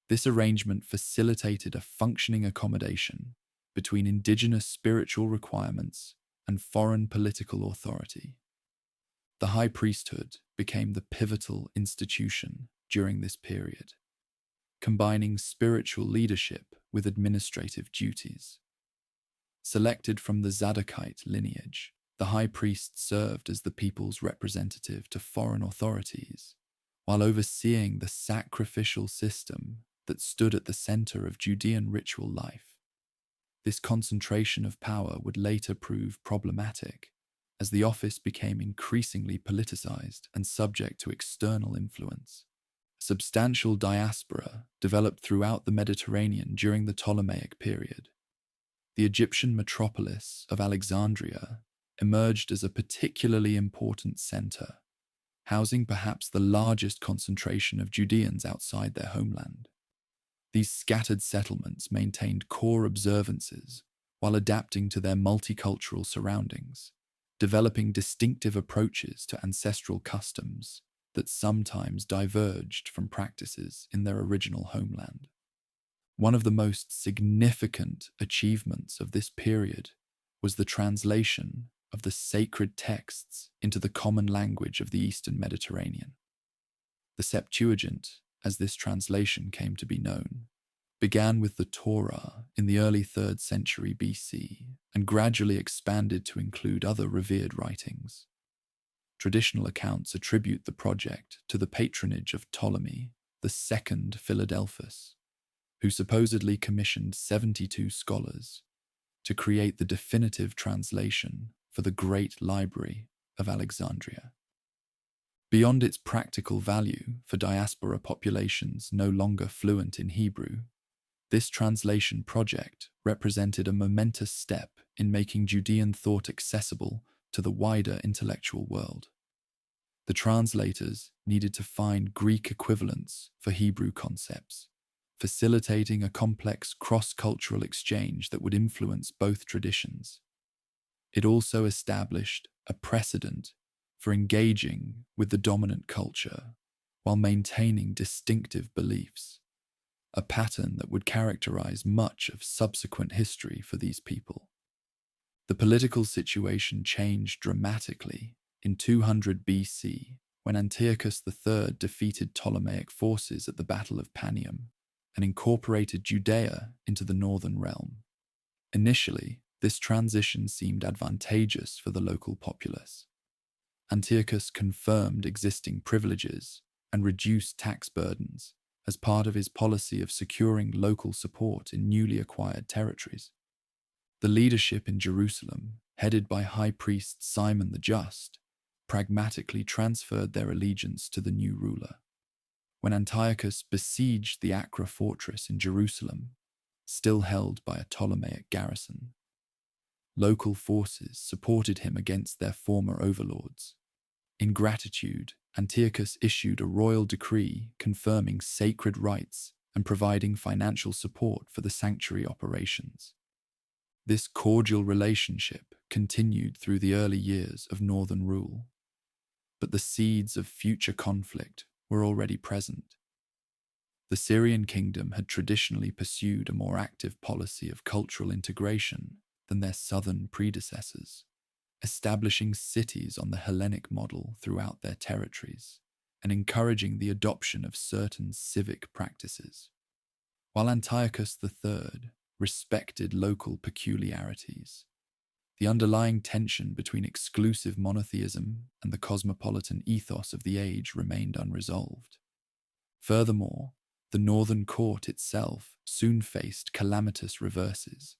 This arrangement facilitated a functioning accommodation between indigenous spiritual requirements and foreign political authority. The high priesthood became the pivotal institution during this period, combining spiritual leadership with administrative duties. Selected from the Zadokite lineage, the high priest served as the people's representative to foreign authorities, while overseeing the sacrificial system that stood at the center of Judean ritual life. This concentration of power would later prove problematic, as the office became increasingly politicized and subject to external influence. A substantial diaspora developed throughout the Mediterranean during the Ptolemaic period. The Egyptian metropolis of Alexandria emerged as a particularly important center, housing perhaps the largest concentration of Judeans outside their homeland. These scattered settlements maintained core observances while adapting to their multicultural surroundings, developing distinctive approaches to ancestral customs that sometimes diverged from practices in their original homeland. One of the most significant achievements of this period was the translation of the sacred texts into the common language of the Eastern Mediterranean. The Septuagint, as this translation came to be known, began with the Torah in the early 3rd century BC and gradually expanded to include other revered writings. Traditional accounts attribute the project to the patronage of Ptolemy, the second Philadelphus, who supposedly commissioned 72 scholars to create the definitive translation for the Great Library of Alexandria. Beyond its practical value for diaspora populations no longer fluent in Hebrew, this translation project represented a momentous step in making Judean thought accessible to the wider intellectual world. The translators needed to find Greek equivalents for Hebrew concepts, facilitating a complex cross-cultural exchange that would influence both traditions. It also established a precedent for engaging with the dominant culture while maintaining distinctive beliefs, a pattern that would characterize much of subsequent history for these people. The political situation changed dramatically in 200 BC when Antiochus III defeated Ptolemaic forces at the Battle of Panium and incorporated Judea into the northern realm. Initially, this transition seemed advantageous for the local populace. Antiochus confirmed existing privileges and reduced tax burdens as part of his policy of securing local support in newly acquired territories. The leadership in Jerusalem, headed by High Priest Simon the Just, pragmatically transferred their allegiance to the new ruler. When Antiochus besieged the Acra fortress in Jerusalem, still held by a Ptolemaic garrison, local forces supported him against their former overlords. In gratitude, Antiochus issued a royal decree confirming sacred rights and providing financial support for the sanctuary operations. This cordial relationship continued through the early years of northern rule, but the seeds of future conflict were already present. The Syrian kingdom had traditionally pursued a more active policy of cultural integration than their southern predecessors, establishing cities on the Hellenic model throughout their territories and encouraging the adoption of certain civic practices. While Antiochus III respected local peculiarities, the underlying tension between exclusive monotheism and the cosmopolitan ethos of the age remained unresolved. Furthermore, the northern court itself soon faced calamitous reverses.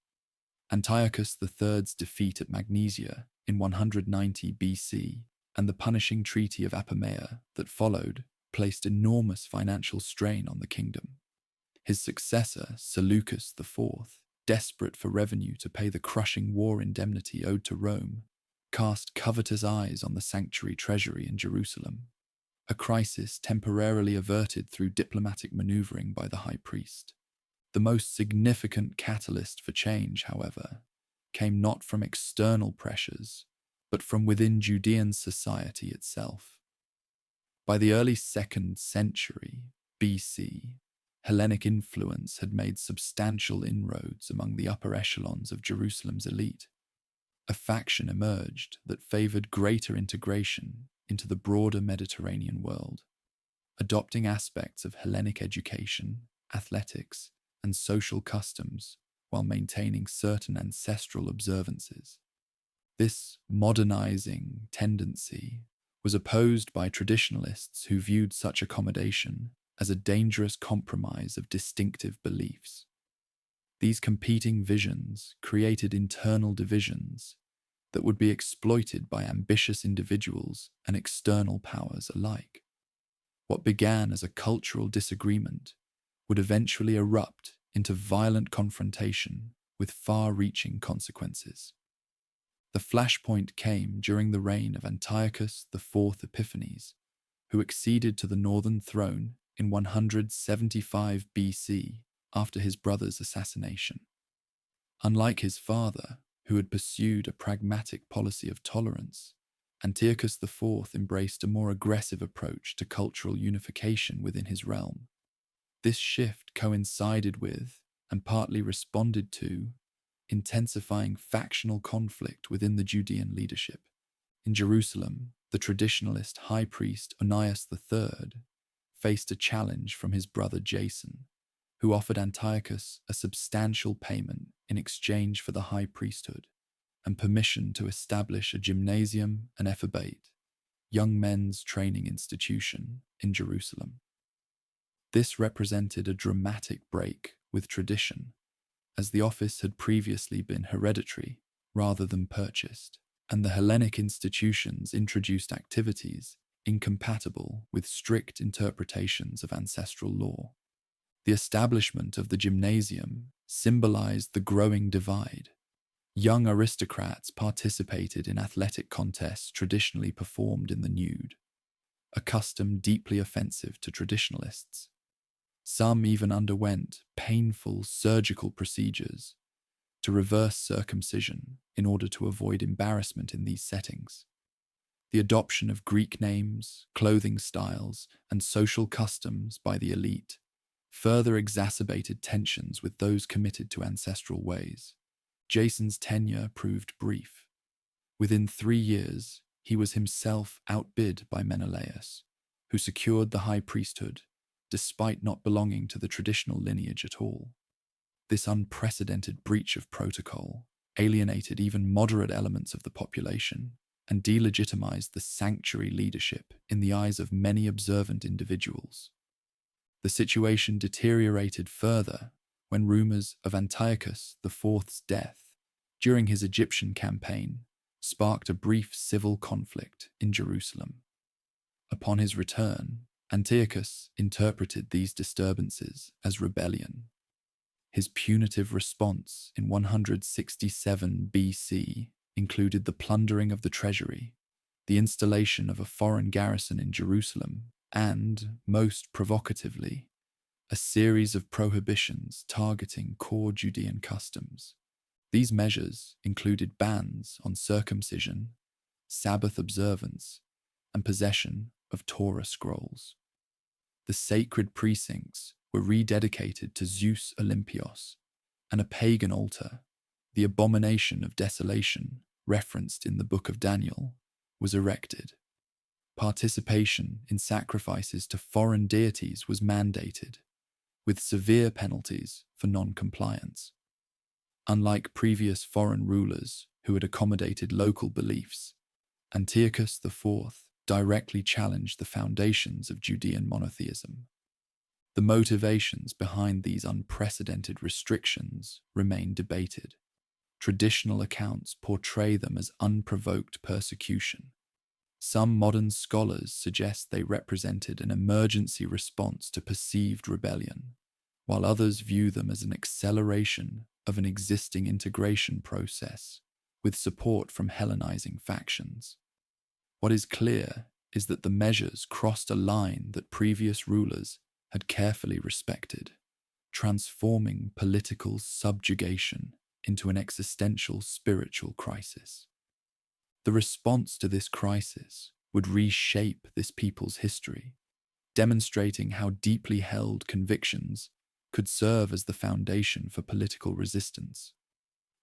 Antiochus III's defeat at Magnesia in 190 BC and the punishing Treaty of Apamea that followed placed enormous financial strain on the kingdom. His successor, Seleucus IV, desperate for revenue to pay the crushing war indemnity owed to Rome, cast covetous eyes on the sanctuary treasury in Jerusalem, a crisis temporarily averted through diplomatic maneuvering by the high priest. The most significant catalyst for change, however, came not from external pressures, but from within Judean society itself. By the early 2nd century BC, Hellenic influence had made substantial inroads among the upper echelons of Jerusalem's elite. A faction emerged that favored greater integration into the broader Mediterranean world, adopting aspects of Hellenic education, athletics, and social customs while maintaining certain ancestral observances. This modernizing tendency was opposed by traditionalists who viewed such accommodation as a dangerous compromise of distinctive beliefs. These competing visions created internal divisions that would be exploited by ambitious individuals and external powers alike. What began as a cultural disagreement would eventually erupt into violent confrontation with far-reaching consequences. The flashpoint came during the reign of Antiochus IV Epiphanes, who acceded to the northern throne in 175 BC after his brother's assassination. Unlike his father, who had pursued a pragmatic policy of tolerance, Antiochus IV embraced a more aggressive approach to cultural unification within his realm. This shift coincided with, and partly responded to, intensifying factional conflict within the Judean leadership. In Jerusalem, the traditionalist high priest Onias III faced a challenge from his brother Jason, who offered Antiochus a substantial payment in exchange for the high priesthood and permission to establish a gymnasium and ephebate, young men's training institution, in Jerusalem. This represented a dramatic break with tradition, as the office had previously been hereditary rather than purchased, and the Hellenic institutions introduced activities incompatible with strict interpretations of ancestral law. The establishment of the gymnasium symbolized the growing divide. Young aristocrats participated in athletic contests traditionally performed in the nude, a custom deeply offensive to traditionalists. Some even underwent painful surgical procedures to reverse circumcision in order to avoid embarrassment in these settings. The adoption of Greek names, clothing styles, and social customs by the elite further exacerbated tensions with those committed to ancestral ways. Jason's tenure proved brief. Within 3 years, he was himself outbid by Menelaus, who secured the high priesthood, despite not belonging to the traditional lineage at all. This unprecedented breach of protocol alienated even moderate elements of the population and delegitimized the sanctuary leadership in the eyes of many observant individuals. The situation deteriorated further when rumors of Antiochus IV's death during his Egyptian campaign sparked a brief civil conflict in Jerusalem. Upon his return, Antiochus interpreted these disturbances as rebellion. His punitive response in 167 BC included the plundering of the treasury, the installation of a foreign garrison in Jerusalem, and, most provocatively, a series of prohibitions targeting core Judean customs. These measures included bans on circumcision, Sabbath observance, and possession of Torah scrolls. The sacred precincts were rededicated to Zeus Olympios, and a pagan altar, the abomination of desolation referenced in the Book of Daniel, was erected. Participation in sacrifices to foreign deities was mandated, with severe penalties for non-compliance. Unlike previous foreign rulers who had accommodated local beliefs, Antiochus IV directly challenged the foundations of Judean monotheism. The motivations behind these unprecedented restrictions remain debated. Traditional accounts portray them as unprovoked persecution. Some modern scholars suggest they represented an emergency response to perceived rebellion, while others view them as an acceleration of an existing integration process with support from Hellenizing factions. What is clear is that the measures crossed a line that previous rulers had carefully respected, transforming political subjugation into an existential spiritual crisis. The response to this crisis would reshape this people's history, demonstrating how deeply held convictions could serve as the foundation for political resistance,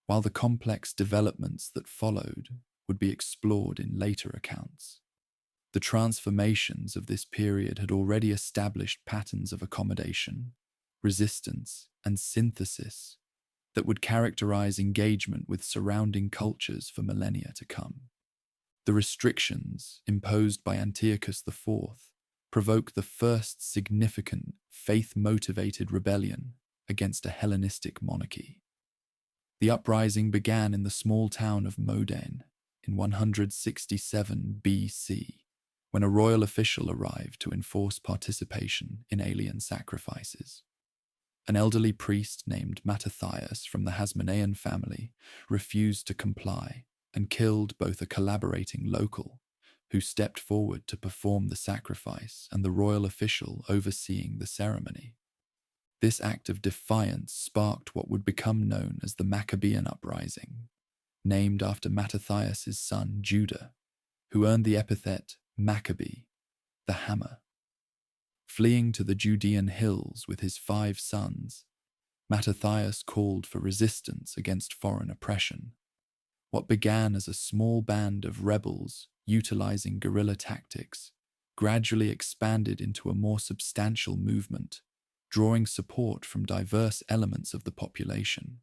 while the complex developments that followed would be explored in later accounts. The transformations of this period had already established patterns of accommodation, resistance, and synthesis that would characterize engagement with surrounding cultures for millennia to come. The restrictions imposed by Antiochus IV provoked the first significant faith-motivated rebellion against a Hellenistic monarchy. The uprising began in the small town of Modane, in 167 BC, when a royal official arrived to enforce participation in alien sacrifices. An elderly priest named Mattathias from the Hasmonean family refused to comply and killed both a collaborating local, who stepped forward to perform the sacrifice, and the royal official overseeing the ceremony. This act of defiance sparked what would become known as the Maccabean Uprising, named after Mattathias' son Judah, who earned the epithet Maccabee, the hammer. Fleeing to the Judean hills with his 5 sons, Mattathias called for resistance against foreign oppression. What began as a small band of rebels utilizing guerrilla tactics gradually expanded into a more substantial movement, drawing support from diverse elements of the population.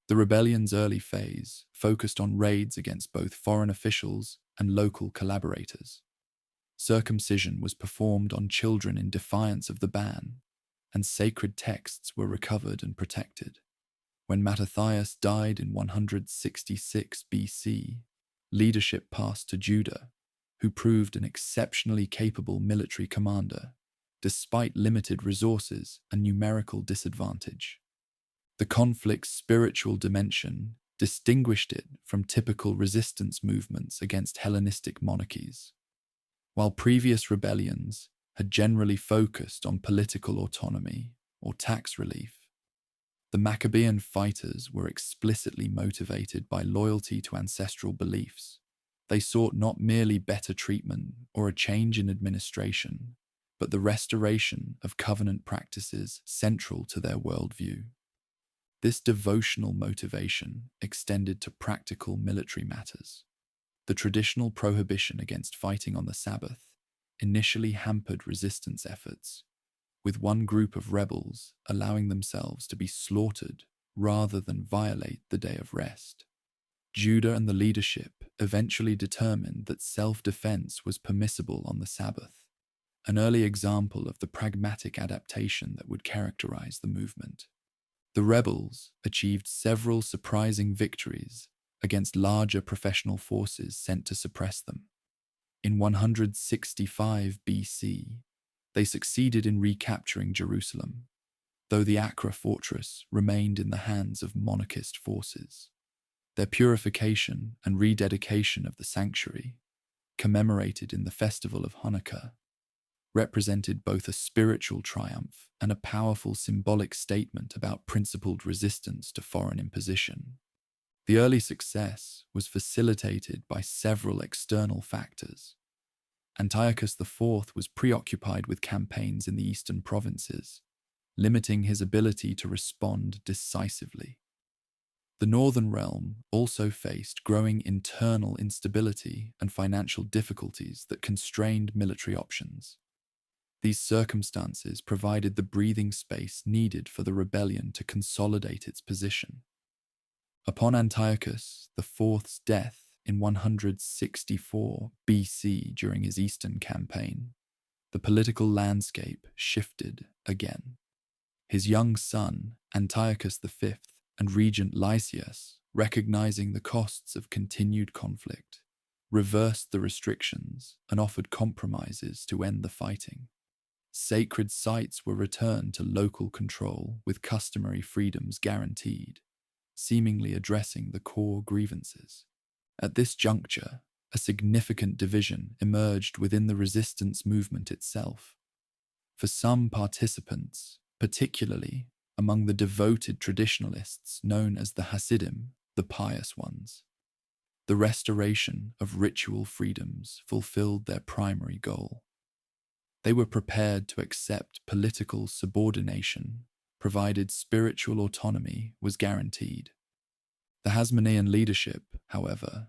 The rebellion's early phase focused on raids against both foreign officials and local collaborators. Circumcision was performed on children in defiance of the ban, and sacred texts were recovered and protected. When Mattathias died in 166 BC, leadership passed to Judah, who proved an exceptionally capable military commander, despite limited resources and numerical disadvantage. The conflict's spiritual dimension distinguished it from typical resistance movements against Hellenistic monarchies. While previous rebellions had generally focused on political autonomy or tax relief, the Maccabean fighters were explicitly motivated by loyalty to ancestral beliefs. They sought not merely better treatment or a change in administration, but the restoration of covenant practices central to their worldview. This devotional motivation extended to practical military matters. The traditional prohibition against fighting on the Sabbath initially hampered resistance efforts, with one group of rebels allowing themselves to be slaughtered rather than violate the day of rest. Judah and the leadership eventually determined that self-defense was permissible on the Sabbath, an early example of the pragmatic adaptation that would characterize the movement. The rebels achieved several surprising victories against larger professional forces sent to suppress them. In 165 BC, they succeeded in recapturing Jerusalem, though the Acre fortress remained in the hands of monarchist forces. Their purification and rededication of the sanctuary, commemorated in the festival of Hanukkah, represented both a spiritual triumph and a powerful symbolic statement about principled resistance to foreign imposition. The early success was facilitated by several external factors. Antiochus IV was preoccupied with campaigns in the eastern provinces, limiting his ability to respond decisively. The northern realm also faced growing internal instability and financial difficulties that constrained military options. These circumstances provided the breathing space needed for the rebellion to consolidate its position. Upon Antiochus IV's death in 164 BC during his eastern campaign, the political landscape shifted again. His young son, Antiochus V, and regent Lysias, recognizing the costs of continued conflict, reversed the restrictions and offered compromises to end the fighting. Sacred sites were returned to local control with customary freedoms guaranteed, seemingly addressing the core grievances. At this juncture, a significant division emerged within the resistance movement itself. For some participants, particularly among the devoted traditionalists known as the Hasidim, the pious ones, the restoration of ritual freedoms fulfilled their primary goal. They were prepared to accept political subordination, provided spiritual autonomy was guaranteed. The Hasmonean leadership, however,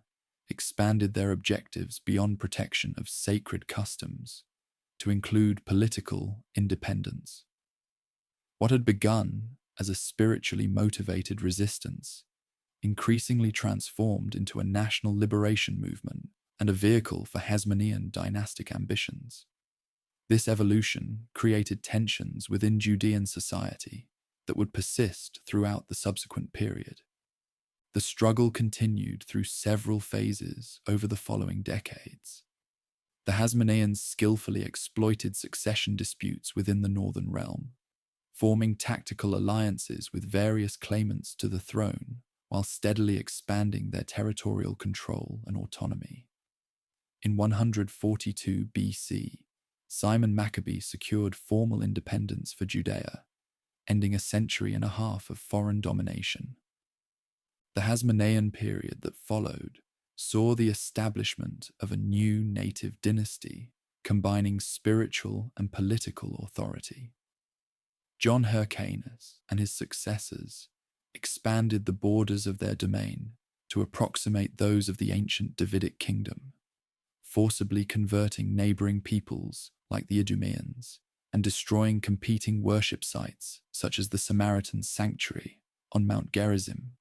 expanded their objectives beyond protection of sacred customs to include political independence. What had begun as a spiritually motivated resistance increasingly transformed into a national liberation movement and a vehicle for Hasmonean dynastic ambitions. This evolution created tensions within Judean society that would persist throughout the subsequent period. The struggle continued through several phases over the following decades. The Hasmoneans skillfully exploited succession disputes within the northern realm, forming tactical alliances with various claimants to the throne while steadily expanding their territorial control and autonomy. In 142 BC, Simon Maccabee secured formal independence for Judea, ending a century and a half of foreign domination. The Hasmonean period that followed saw the establishment of a new native dynasty combining spiritual and political authority. John Hyrcanus and his successors expanded the borders of their domain to approximate those of the ancient Davidic kingdom, forcibly converting neighboring peoples like the Idumeans and destroying competing worship sites such as the Samaritan sanctuary on Mount Gerizim.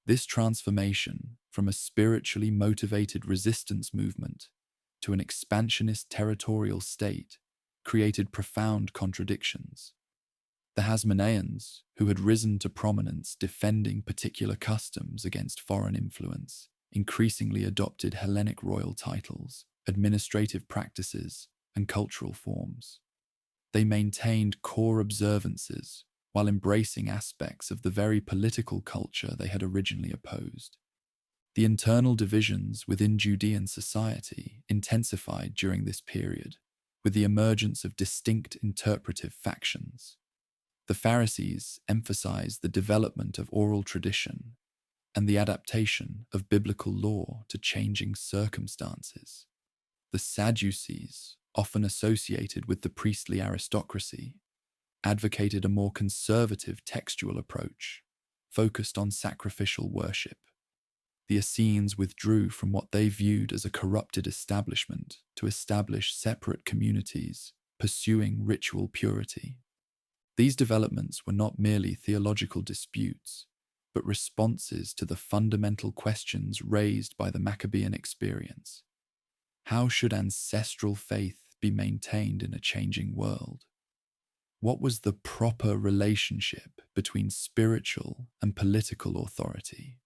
This transformation from a spiritually motivated resistance movement to an expansionist territorial state created profound contradictions. The Hasmoneans, who had risen to prominence defending particular customs against foreign influence, increasingly adopted Hellenic royal titles, administrative practices, and cultural forms. They maintained core observances while embracing aspects of the very political culture they had originally opposed. The internal divisions within Judean society intensified during this period, with the emergence of distinct interpretive factions. The Pharisees emphasized the development of oral tradition and the adaptation of biblical law to changing circumstances. The Sadducees, often associated with the priestly aristocracy, advocated a more conservative textual approach, focused on sacrificial worship. The Essenes withdrew from what they viewed as a corrupted establishment to establish separate communities, pursuing ritual purity. These developments were not merely theological disputes, but responses to the fundamental questions raised by the Maccabean experience. How should ancestral faith be maintained in a changing world? What was the proper relationship between spiritual and political authority?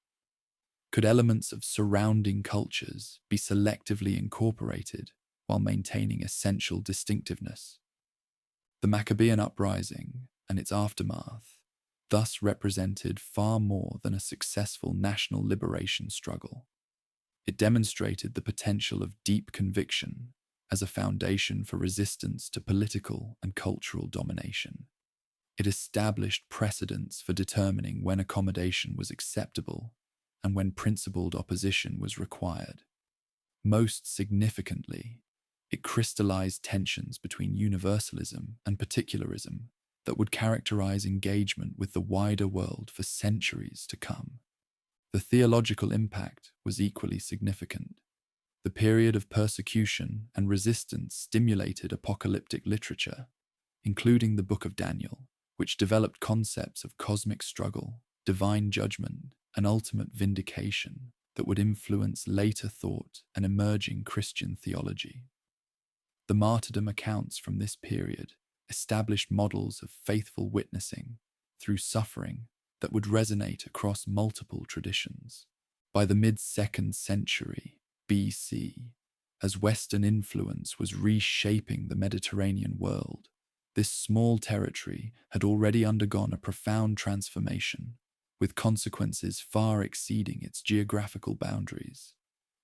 Could elements of surrounding cultures be selectively incorporated while maintaining essential distinctiveness? The Maccabean uprising and its aftermath thus represented far more than a successful national liberation struggle. It demonstrated the potential of deep conviction as a foundation for resistance to political and cultural domination. It established precedents for determining when accommodation was acceptable and when principled opposition was required. Most significantly, it crystallized tensions between universalism and particularism that would characterize engagement with the wider world for centuries to come. The theological impact was equally significant. The period of persecution and resistance stimulated apocalyptic literature, including the Book of Daniel, which developed concepts of cosmic struggle, divine judgment, and ultimate vindication that would influence later thought and emerging Christian theology. The martyrdom accounts from this period established models of faithful witnessing through suffering that would resonate across multiple traditions. By the mid-2nd century BC, as Western influence was reshaping the Mediterranean world, this small territory had already undergone a profound transformation, with consequences far exceeding its geographical boundaries.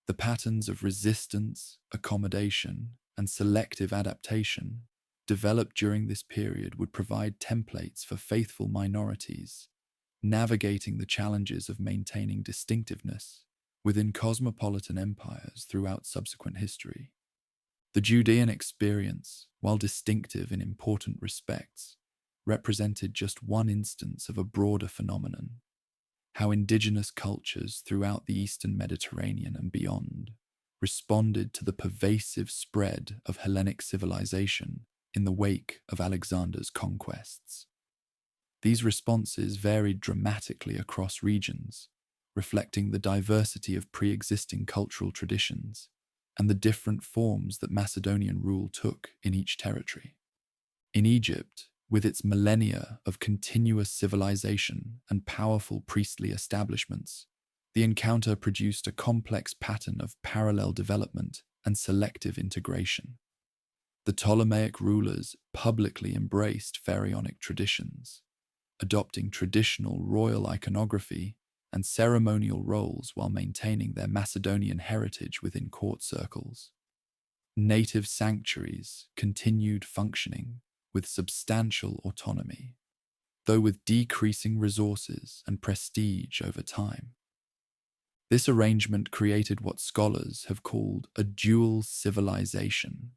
The patterns of resistance, accommodation, and selective adaptation developed during this period would provide templates for faithful minorities, navigating the challenges of maintaining distinctiveness within cosmopolitan empires throughout subsequent history. The Judean experience, while distinctive in important respects, represented just one instance of a broader phenomenon: how indigenous cultures throughout the Eastern Mediterranean and beyond responded to the pervasive spread of Hellenic civilization in the wake of Alexander's conquests. These responses varied dramatically across regions, reflecting the diversity of pre-existing cultural traditions and the different forms that Macedonian rule took in each territory. In Egypt, With its millennia of continuous civilization and powerful priestly establishments, the encounter produced a complex pattern of parallel development and selective integration. The Ptolemaic rulers publicly embraced pharaonic traditions, adopting traditional royal iconography and ceremonial roles while maintaining their Macedonian heritage within court circles. Native sanctuaries continued functioning with substantial autonomy, though with decreasing resources and prestige over time. This arrangement created what scholars have called a dual civilization,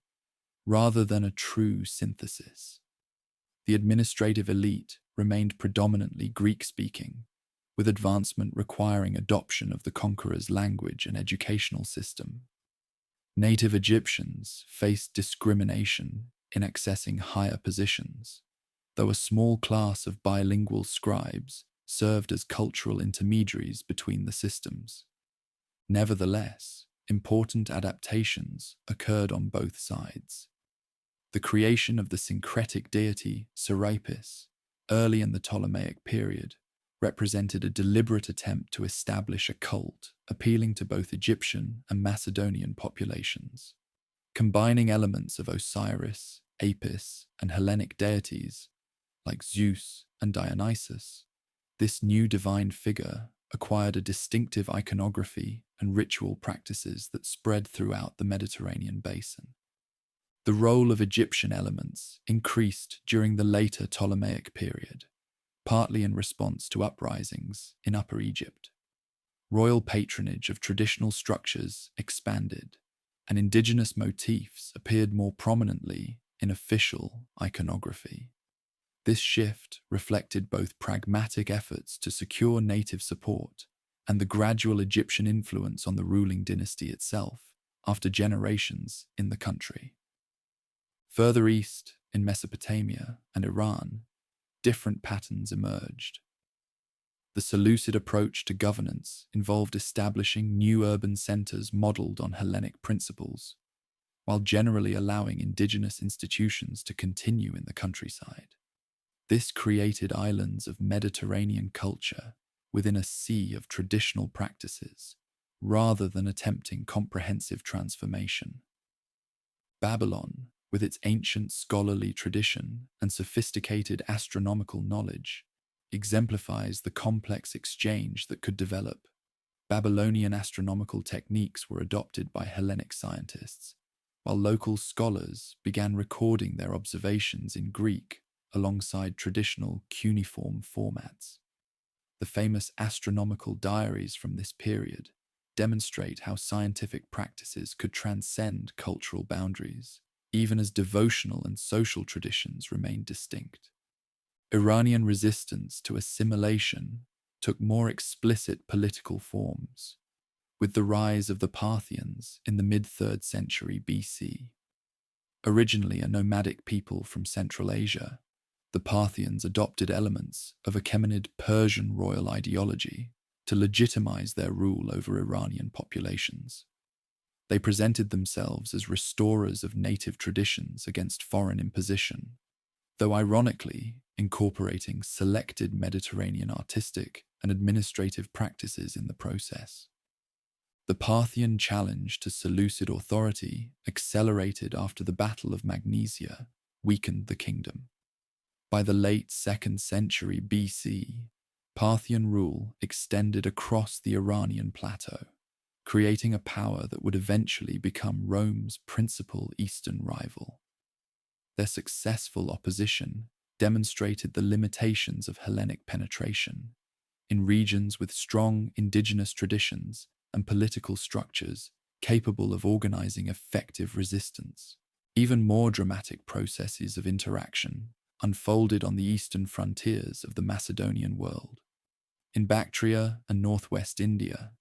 rather than a true synthesis. The administrative elite remained predominantly Greek-speaking, with advancement requiring adoption of the conqueror's language and educational system. Native Egyptians faced discrimination in accessing higher positions, though a small class of bilingual scribes served as cultural intermediaries between the systems. Nevertheless, important adaptations occurred on both sides. The creation of the syncretic deity Serapis, early in the Ptolemaic period, represented a deliberate attempt to establish a cult appealing to both Egyptian and Macedonian populations. Combining elements of Osiris, Apis, and Hellenic deities, like Zeus and Dionysus, this new divine figure acquired a distinctive iconography and ritual practices that spread throughout the Mediterranean basin. The role of Egyptian elements increased during the later Ptolemaic period, partly in response to uprisings in Upper Egypt. Royal patronage of traditional structures expanded, and indigenous motifs appeared more prominently in official iconography. This shift reflected both pragmatic efforts to secure native support and the gradual Egyptian influence on the ruling dynasty itself after generations in the country. Further east, in Mesopotamia and Iran, different patterns emerged. The Seleucid approach to governance involved establishing new urban centers modeled on Hellenic principles, while generally allowing indigenous institutions to continue in the countryside. This created islands of Mediterranean culture within a sea of traditional practices, rather than attempting comprehensive transformation. Babylon, with its ancient scholarly tradition and sophisticated astronomical knowledge, exemplifies the complex exchange that could develop. Babylonian astronomical techniques were adopted by Hellenic scientists, while local scholars began recording their observations in Greek alongside traditional cuneiform formats. The famous astronomical diaries from this period demonstrate how scientific practices could transcend cultural boundaries, even as devotional and social traditions remained distinct. Iranian resistance to assimilation took more explicit political forms, with the rise of the Parthians in the mid-3rd century BC. Originally a nomadic people from Central Asia, the Parthians adopted elements of Achaemenid Persian royal ideology to legitimize their rule over Iranian populations. They presented themselves as restorers of native traditions against foreign imposition, though ironically incorporating selected Mediterranean artistic and administrative practices in the process. The Parthian challenge to Seleucid authority accelerated after the Battle of Magnesia weakened the kingdom. By the late 2nd century BC, Parthian rule extended across the Iranian plateau, creating a power that would eventually become Rome's principal eastern rival. Their successful opposition demonstrated the limitations of Hellenic penetration. In regions with strong indigenous traditions and political structures capable of organizing effective resistance. Even more dramatic processes of interaction unfolded on the eastern frontiers of the Macedonian world. In Bactria and northwest India,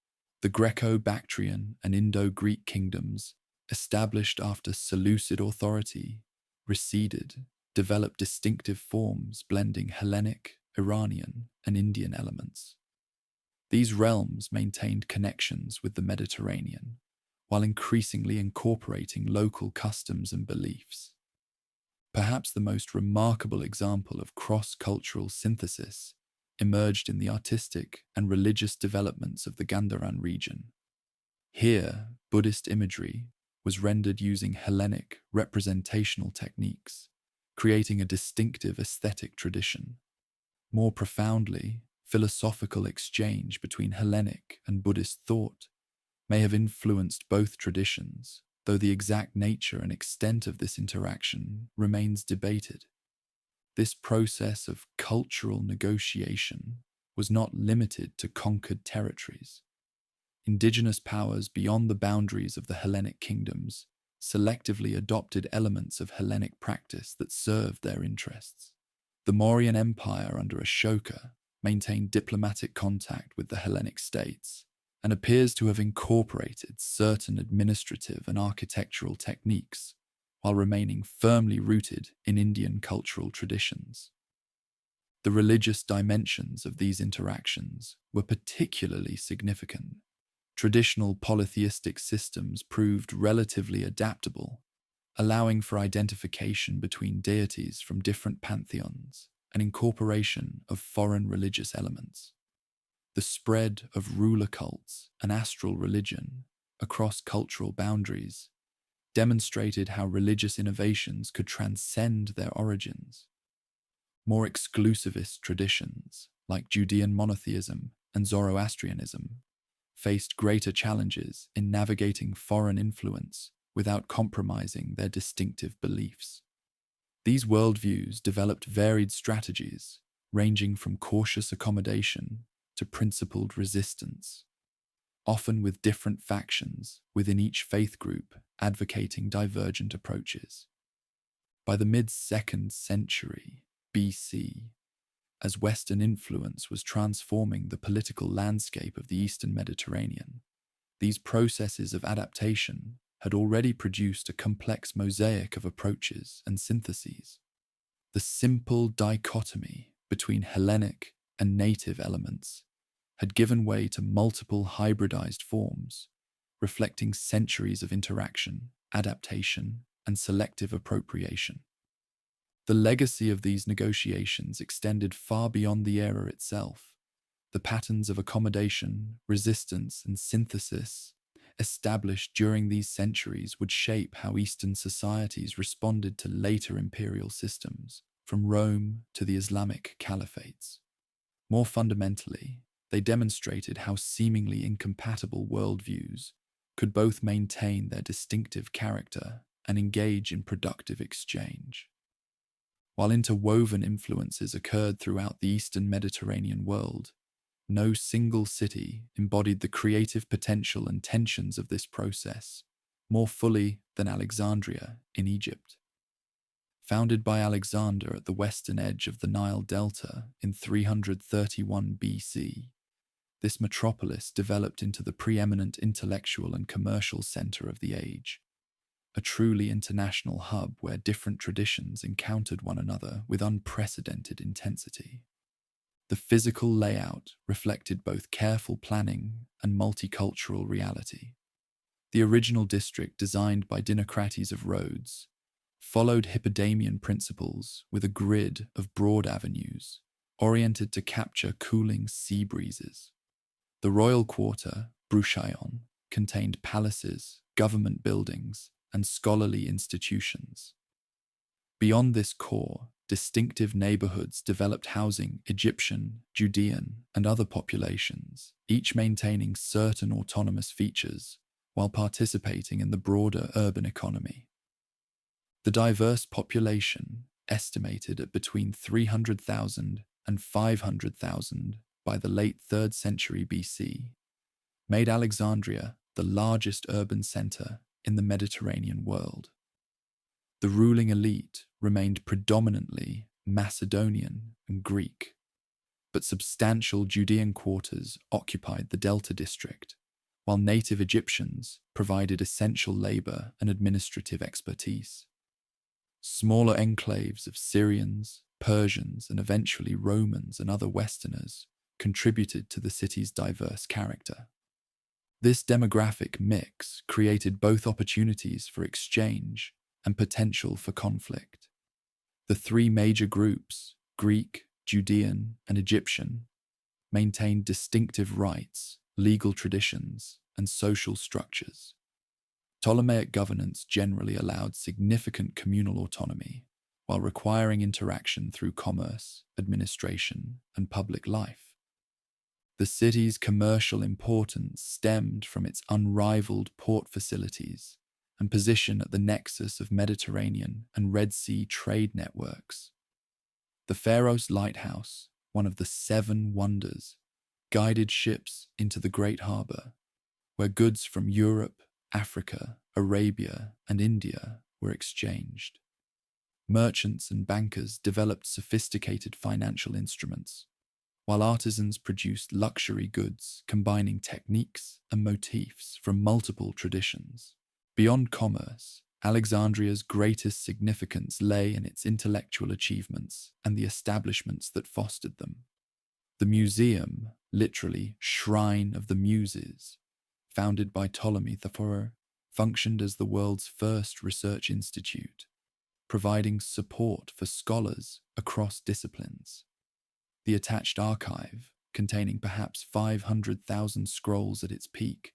the Greco-Bactrian and Indo-Greek kingdoms, established after Seleucid authority, receded, developed distinctive forms blending Hellenic, Iranian, and Indian elements. These realms maintained connections with the Mediterranean, while increasingly incorporating local customs and beliefs. Perhaps the most remarkable example of cross-cultural synthesis emerged in the artistic and religious developments of the Gandharan region. Here, Buddhist imagery was rendered using Hellenic representational techniques, creating a distinctive aesthetic tradition. More profoundly, philosophical exchange between Hellenic and Buddhist thought may have influenced both traditions, though the exact nature and extent of this interaction remains debated. This process of cultural negotiation was not limited to conquered territories. Indigenous powers beyond the boundaries of the Hellenic kingdoms selectively adopted elements of Hellenic practice that served their interests. The Mauryan Empire under Ashoka maintained diplomatic contact with the Hellenic states and appears to have incorporated certain administrative and architectural techniques while remaining firmly rooted in Indian cultural traditions. The religious dimensions of these interactions were particularly significant. Traditional polytheistic systems proved relatively adaptable, allowing for identification between deities from different pantheons and incorporation of foreign religious elements. The spread of ruler cults and astral religion across cultural boundaries demonstrated how religious innovations could transcend their origins. More exclusivist traditions, like Judean monotheism and Zoroastrianism, faced greater challenges in navigating foreign influence without compromising their distinctive beliefs. These worldviews developed varied strategies, ranging from cautious accommodation to principled resistance, often with different factions within each faith group advocating divergent approaches. By the mid-2nd century BC, as Western influence was transforming the political landscape of the Eastern Mediterranean, these processes of adaptation had already produced a complex mosaic of approaches and syntheses. The simple dichotomy between Hellenic and native elements had given way to multiple hybridized forms, reflecting centuries of interaction, adaptation, and selective appropriation. The legacy of these negotiations extended far beyond the era itself. The patterns of accommodation, resistance, and synthesis established during these centuries would shape how Eastern societies responded to later imperial systems, from Rome to the Islamic caliphates. More fundamentally, they demonstrated how seemingly incompatible worldviews could both maintain their distinctive character and engage in productive exchange. While interwoven influences occurred throughout the Eastern Mediterranean world, no single city embodied the creative potential and tensions of this process more fully than Alexandria in Egypt. Founded by Alexander at the western edge of the Nile Delta in 331 BC, this metropolis developed into the preeminent intellectual and commercial center of the age, a truly international hub where different traditions encountered one another with unprecedented intensity. The physical layout reflected both careful planning and multicultural reality. The original district, designed by Dinocrates of Rhodes, followed Hippodamian principles with a grid of broad avenues, oriented to capture cooling sea breezes. The royal quarter, Bruchaion, contained palaces, government buildings, and scholarly institutions. Beyond this core, distinctive neighborhoods developed housing Egyptian, Judean, and other populations, each maintaining certain autonomous features while participating in the broader urban economy. The diverse population, estimated at between 300,000 and 500,000 by the late 3rd century BC, made Alexandria the largest urban center in the Mediterranean world. The ruling elite remained predominantly Macedonian and Greek, but substantial Judean quarters occupied the Delta district, while native Egyptians provided essential labor and administrative expertise. Smaller enclaves of Syrians, Persians, and eventually Romans and other Westerners contributed to the city's diverse character. This demographic mix created both opportunities for exchange and potential for conflict. The three major groups, Greek, Judean, and Egyptian, maintained distinctive rights, legal traditions, and social structures. Ptolemaic governance generally allowed significant communal autonomy, while requiring interaction through commerce, administration, and public life. The city's commercial importance stemmed from its unrivaled port facilities and position at the nexus of Mediterranean and Red Sea trade networks. The Pharos Lighthouse, one of the Seven Wonders, guided ships into the Great Harbour, where goods from Europe, Africa, Arabia, and India were exchanged. Merchants and bankers developed sophisticated financial instruments, while artisans produced luxury goods combining techniques and motifs from multiple traditions. Beyond commerce, Alexandria's greatest significance lay in its intellectual achievements and the establishments that fostered them. The museum, literally Shrine of the Muses, founded by Ptolemy IV, functioned as the world's first research institute, providing support for scholars across disciplines. The attached archive, containing perhaps 500,000 scrolls at its peak,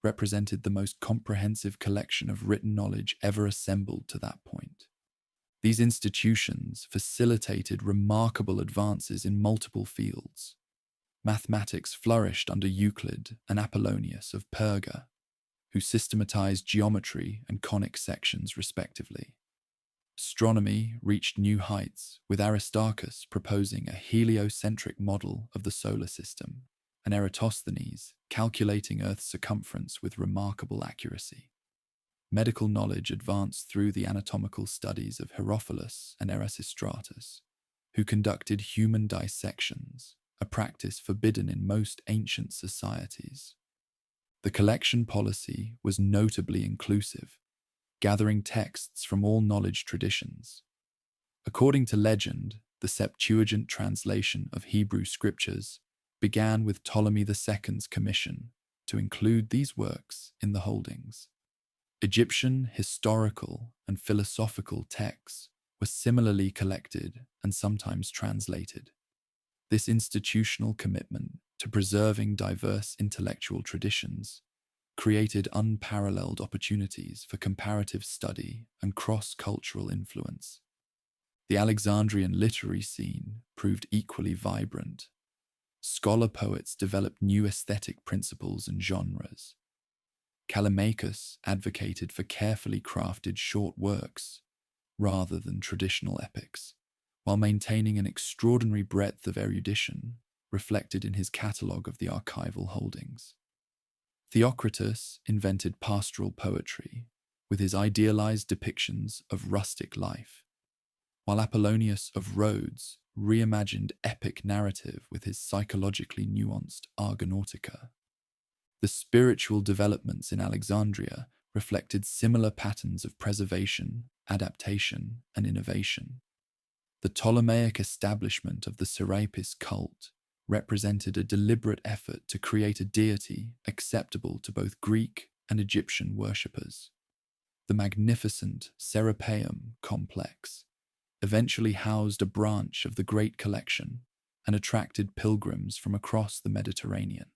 represented the most comprehensive collection of written knowledge ever assembled to that point. These institutions facilitated remarkable advances in multiple fields. Mathematics flourished under Euclid and Apollonius of Perga, who systematized geometry and conic sections respectively. Astronomy reached new heights, with Aristarchus proposing a heliocentric model of the solar system, and Eratosthenes calculating Earth's circumference with remarkable accuracy. Medical knowledge advanced through the anatomical studies of Herophilus and Erasistratus, who conducted human dissections, a practice forbidden in most ancient societies. The collection policy was notably inclusive, gathering texts from all knowledge traditions. According to legend, the Septuagint translation of Hebrew scriptures began with Ptolemy II's commission to include these works in the holdings. Egyptian historical and philosophical texts were similarly collected and sometimes translated. This institutional commitment to preserving diverse intellectual traditions created unparalleled opportunities for comparative study and cross-cultural influence. The Alexandrian literary scene proved equally vibrant. Scholar poets developed new aesthetic principles and genres. Callimachus advocated for carefully crafted short works rather than traditional epics, while maintaining an extraordinary breadth of erudition reflected in his catalogue of the archival holdings. Theocritus invented pastoral poetry with his idealized depictions of rustic life, while Apollonius of Rhodes reimagined epic narrative with his psychologically nuanced Argonautica. The spiritual developments in Alexandria reflected similar patterns of preservation, adaptation, and innovation. The Ptolemaic establishment of the Serapis cult represented a deliberate effort to create a deity acceptable to both Greek and Egyptian worshippers. The magnificent Serapeum complex eventually housed a branch of the Great Collection and attracted pilgrims from across the Mediterranean.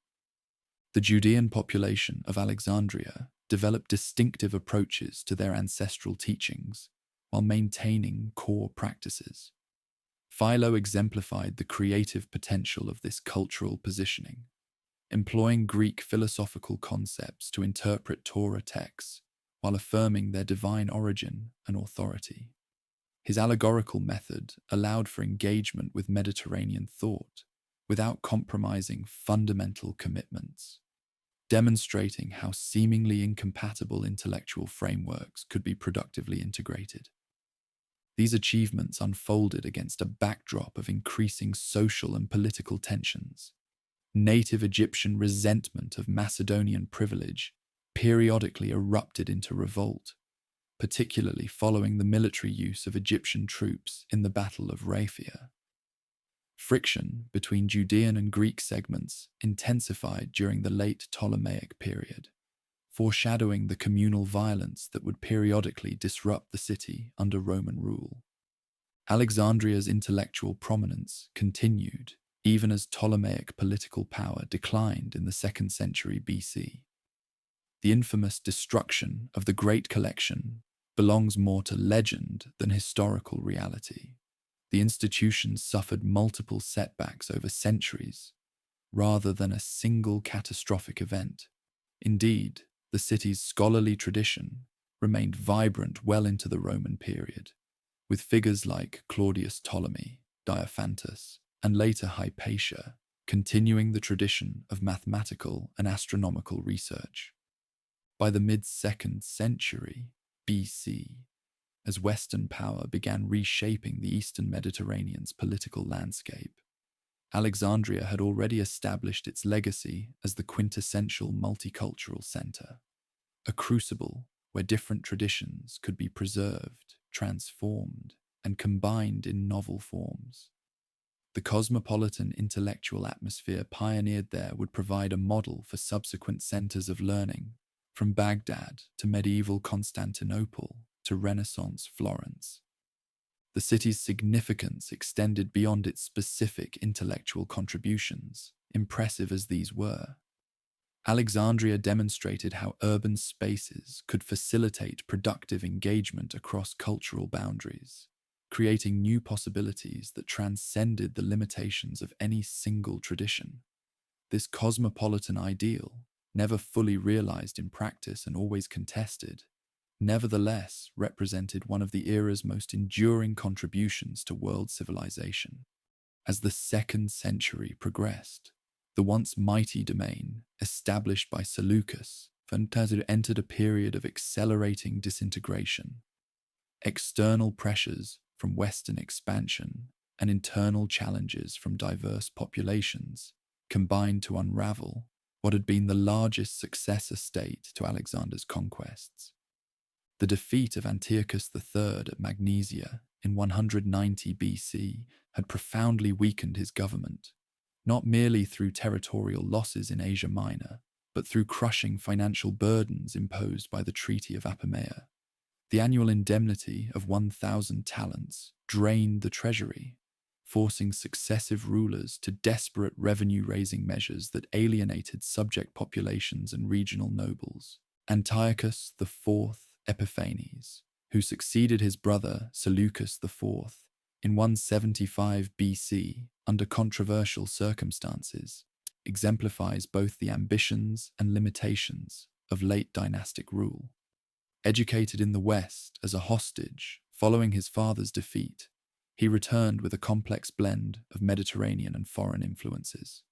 The Judean population of Alexandria developed distinctive approaches to their ancestral teachings while maintaining core practices. Philo exemplified the creative potential of this cultural positioning, employing Greek philosophical concepts to interpret Torah texts while affirming their divine origin and authority. His allegorical method allowed for engagement with Mediterranean thought without compromising fundamental commitments, demonstrating how seemingly incompatible intellectual frameworks could be productively integrated. These achievements unfolded against a backdrop of increasing social and political tensions. Native Egyptian resentment of Macedonian privilege periodically erupted into revolt, particularly following the military use of Egyptian troops in the Battle of Raphia. Friction between Judean and Greek segments intensified during the late Ptolemaic period, foreshadowing the communal violence that would periodically disrupt the city under Roman rule. Alexandria's intellectual prominence continued even as Ptolemaic political power declined in the 2nd century BC. The infamous destruction of the Great Collection belongs more to legend than historical reality. The institution suffered multiple setbacks over centuries, rather than a single catastrophic event. Indeed, the city's scholarly tradition remained vibrant well into the Roman period, with figures like Claudius Ptolemy, Diophantus, and later Hypatia continuing the tradition of mathematical and astronomical research. By the mid-2nd century BC, as Western power began reshaping the Eastern Mediterranean's political landscape, Alexandria had already established its legacy as the quintessential multicultural center, a crucible where different traditions could be preserved, transformed, and combined in novel forms. The cosmopolitan intellectual atmosphere pioneered there would provide a model for subsequent centers of learning, from Baghdad to medieval Constantinople to Renaissance Florence. The city's significance extended beyond its specific intellectual contributions, impressive as these were. Alexandria demonstrated how urban spaces could facilitate productive engagement across cultural boundaries, creating new possibilities that transcended the limitations of any single tradition. This cosmopolitan ideal, never fully realized in practice and always contested, nevertheless represented one of the era's most enduring contributions to world civilization. As the 2nd century progressed, the once mighty domain, established by Seleucus, entered a period of accelerating disintegration. External pressures from Western expansion and internal challenges from diverse populations combined to unravel what had been the largest successor state to Alexander's conquests. The defeat of Antiochus III at Magnesia in 190 BC had profoundly weakened his government, not merely through territorial losses in Asia Minor, but through crushing financial burdens imposed by the Treaty of Apamea. The annual indemnity of 1,000 talents drained the treasury, forcing successive rulers to desperate revenue-raising measures that alienated subject populations and regional nobles. Antiochus IV Epiphanes, who succeeded his brother Seleucus IV in 175 BC under controversial circumstances, exemplifies both the ambitions and limitations of late dynastic rule. Educated in the West as a hostage following his father's defeat, he returned with a complex blend of Mediterranean and foreign influences.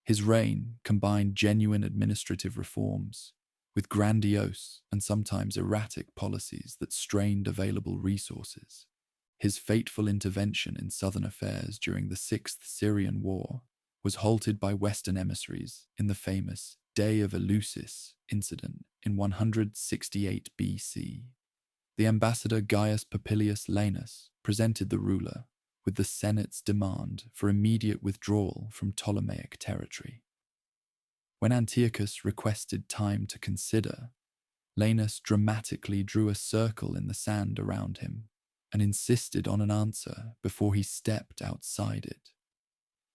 His reign combined genuine administrative reforms with grandiose and sometimes erratic policies that strained available resources. His fateful intervention in southern affairs during the 6th Syrian War was halted by Western emissaries in the famous Day of Eleusis incident in 168 BC. The ambassador Gaius Popilius Laenas presented the ruler with the Senate's demand for immediate withdrawal from Ptolemaic territory. When Antiochus requested time to consider, Laenas dramatically drew a circle in the sand around him and insisted on an answer before he stepped outside it.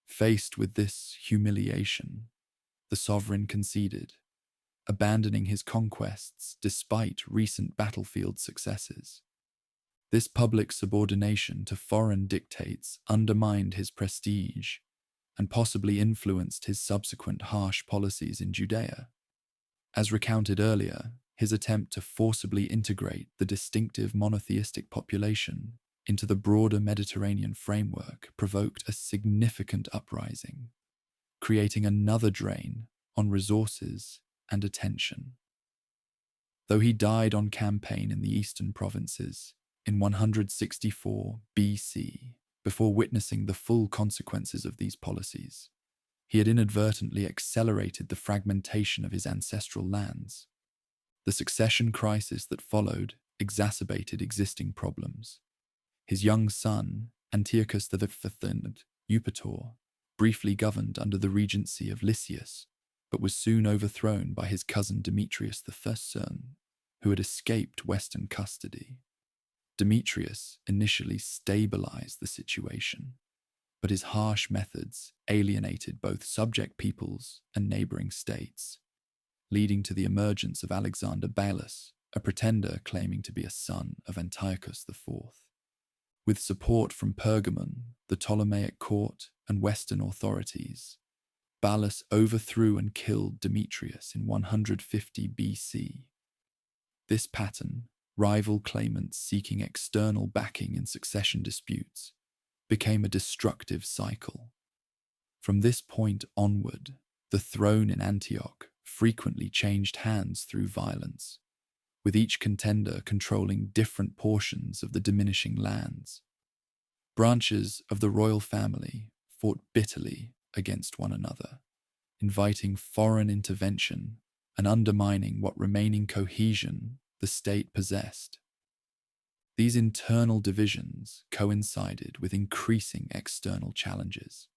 Faced with this humiliation, the sovereign conceded, abandoning his conquests despite recent battlefield successes. This public subordination to foreign dictates undermined his prestige and possibly influenced his subsequent harsh policies in Judea. As recounted earlier, his attempt to forcibly integrate the distinctive monotheistic population into the broader Mediterranean framework provoked a significant uprising, creating another drain on resources and attention. Though he died on campaign in the eastern provinces in 164 BC, before witnessing the full consequences of these policies, he had inadvertently accelerated the fragmentation of his ancestral lands. The succession crisis that followed exacerbated existing problems. His young son, Antiochus V Eupator, briefly governed under the regency of Lysias, but was soon overthrown by his cousin Demetrius I, who had escaped Western custody. Demetrius initially stabilized the situation, but his harsh methods alienated both subject peoples and neighboring states, leading to the emergence of Alexander Balus, a pretender claiming to be a son of Antiochus IV. With support from Pergamon, the Ptolemaic court, and Western authorities, Balus overthrew and killed Demetrius in 150 BC. This pattern, rival claimants seeking external backing in succession disputes, became a destructive cycle. From this point onward, the throne in Antioch frequently changed hands through violence, with each contender controlling different portions of the diminishing lands. Branches of the royal family fought bitterly against one another, inviting foreign intervention and undermining what remaining cohesion the state possessed. These internal divisions coincided with increasing external challenges.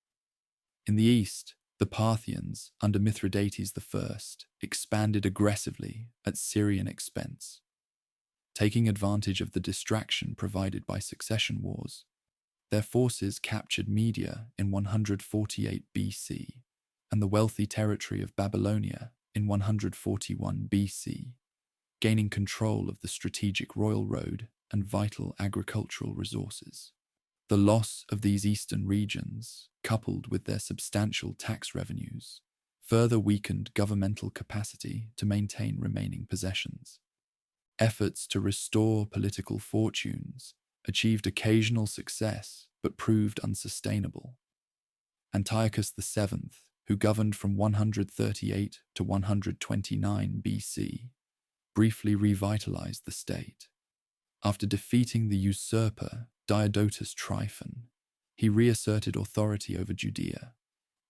In the east, the Parthians, under Mithridates I, expanded aggressively at Syrian expense. Taking advantage of the distraction provided by succession wars, their forces captured Media in 148 BC and the wealthy territory of Babylonia in 141 BC, gaining control of the strategic royal road and vital agricultural resources. The loss of these eastern regions, coupled with their substantial tax revenues, further weakened governmental capacity to maintain remaining possessions. Efforts to restore political fortunes achieved occasional success but proved unsustainable. Antiochus VII, who governed from 138 to 129 BC, briefly revitalized the state. After defeating the usurper Diodotus Tryphon, he reasserted authority over Judea,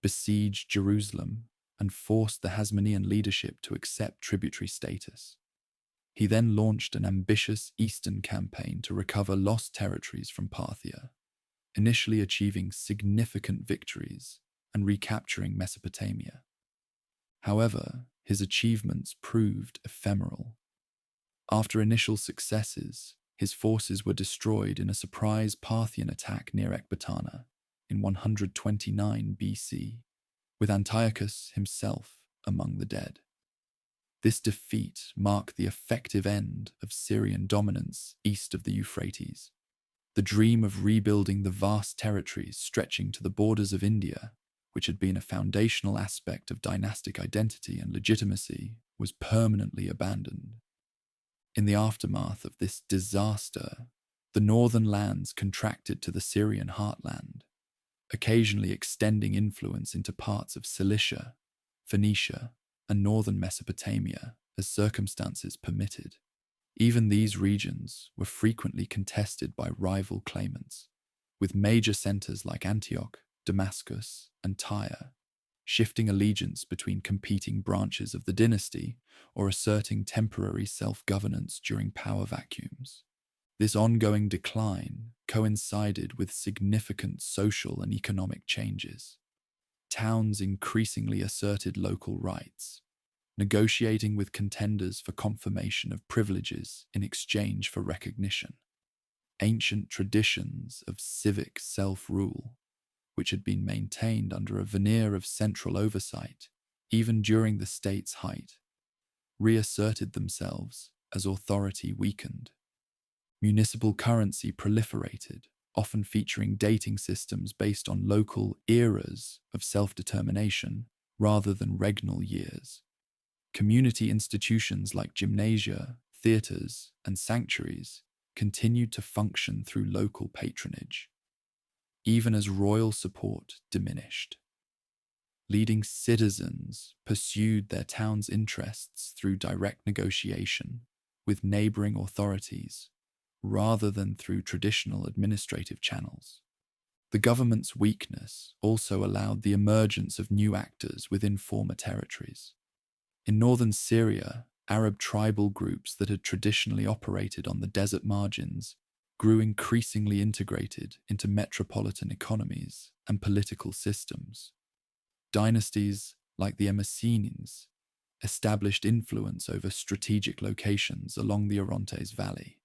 besieged Jerusalem, and forced the Hasmonean leadership to accept tributary status. He then launched an ambitious eastern campaign to recover lost territories from Parthia, initially achieving significant victories and recapturing Mesopotamia. However, his achievements proved ephemeral. After initial successes, his forces were destroyed in a surprise Parthian attack near Ecbatana in 129 BC, with Antiochus himself among the dead. This defeat marked the effective end of Syrian dominance east of the Euphrates. The dream of rebuilding the vast territories stretching to the borders of India, which had been a foundational aspect of dynastic identity and legitimacy, was permanently abandoned. In the aftermath of this disaster, the northern lands contracted to the Syrian heartland, occasionally extending influence into parts of Cilicia, Phoenicia, and northern Mesopotamia as circumstances permitted. Even these regions were frequently contested by rival claimants, with major centers like Antioch, Damascus, and Tyre shifting allegiance between competing branches of the dynasty or asserting temporary self-governance during power vacuums. This ongoing decline coincided with significant social and economic changes. Towns increasingly asserted local rights, negotiating with contenders for confirmation of privileges in exchange for recognition. Ancient traditions of civic self-rule, which had been maintained under a veneer of central oversight, even during the state's height, reasserted themselves as authority weakened. Municipal currency proliferated, often featuring dating systems based on local eras of self-determination rather than regnal years. Community institutions like gymnasia, theatres, and sanctuaries continued to function through local patronage, even as royal support diminished. Leading citizens pursued their town's interests through direct negotiation with neighboring authorities rather than through traditional administrative channels. The government's weakness also allowed the emergence of new actors within former territories. In northern Syria, Arab tribal groups that had traditionally operated on the desert margins grew increasingly integrated into metropolitan economies and political systems. Dynasties like the Emesenians established influence over strategic locations along the Orontes Valley.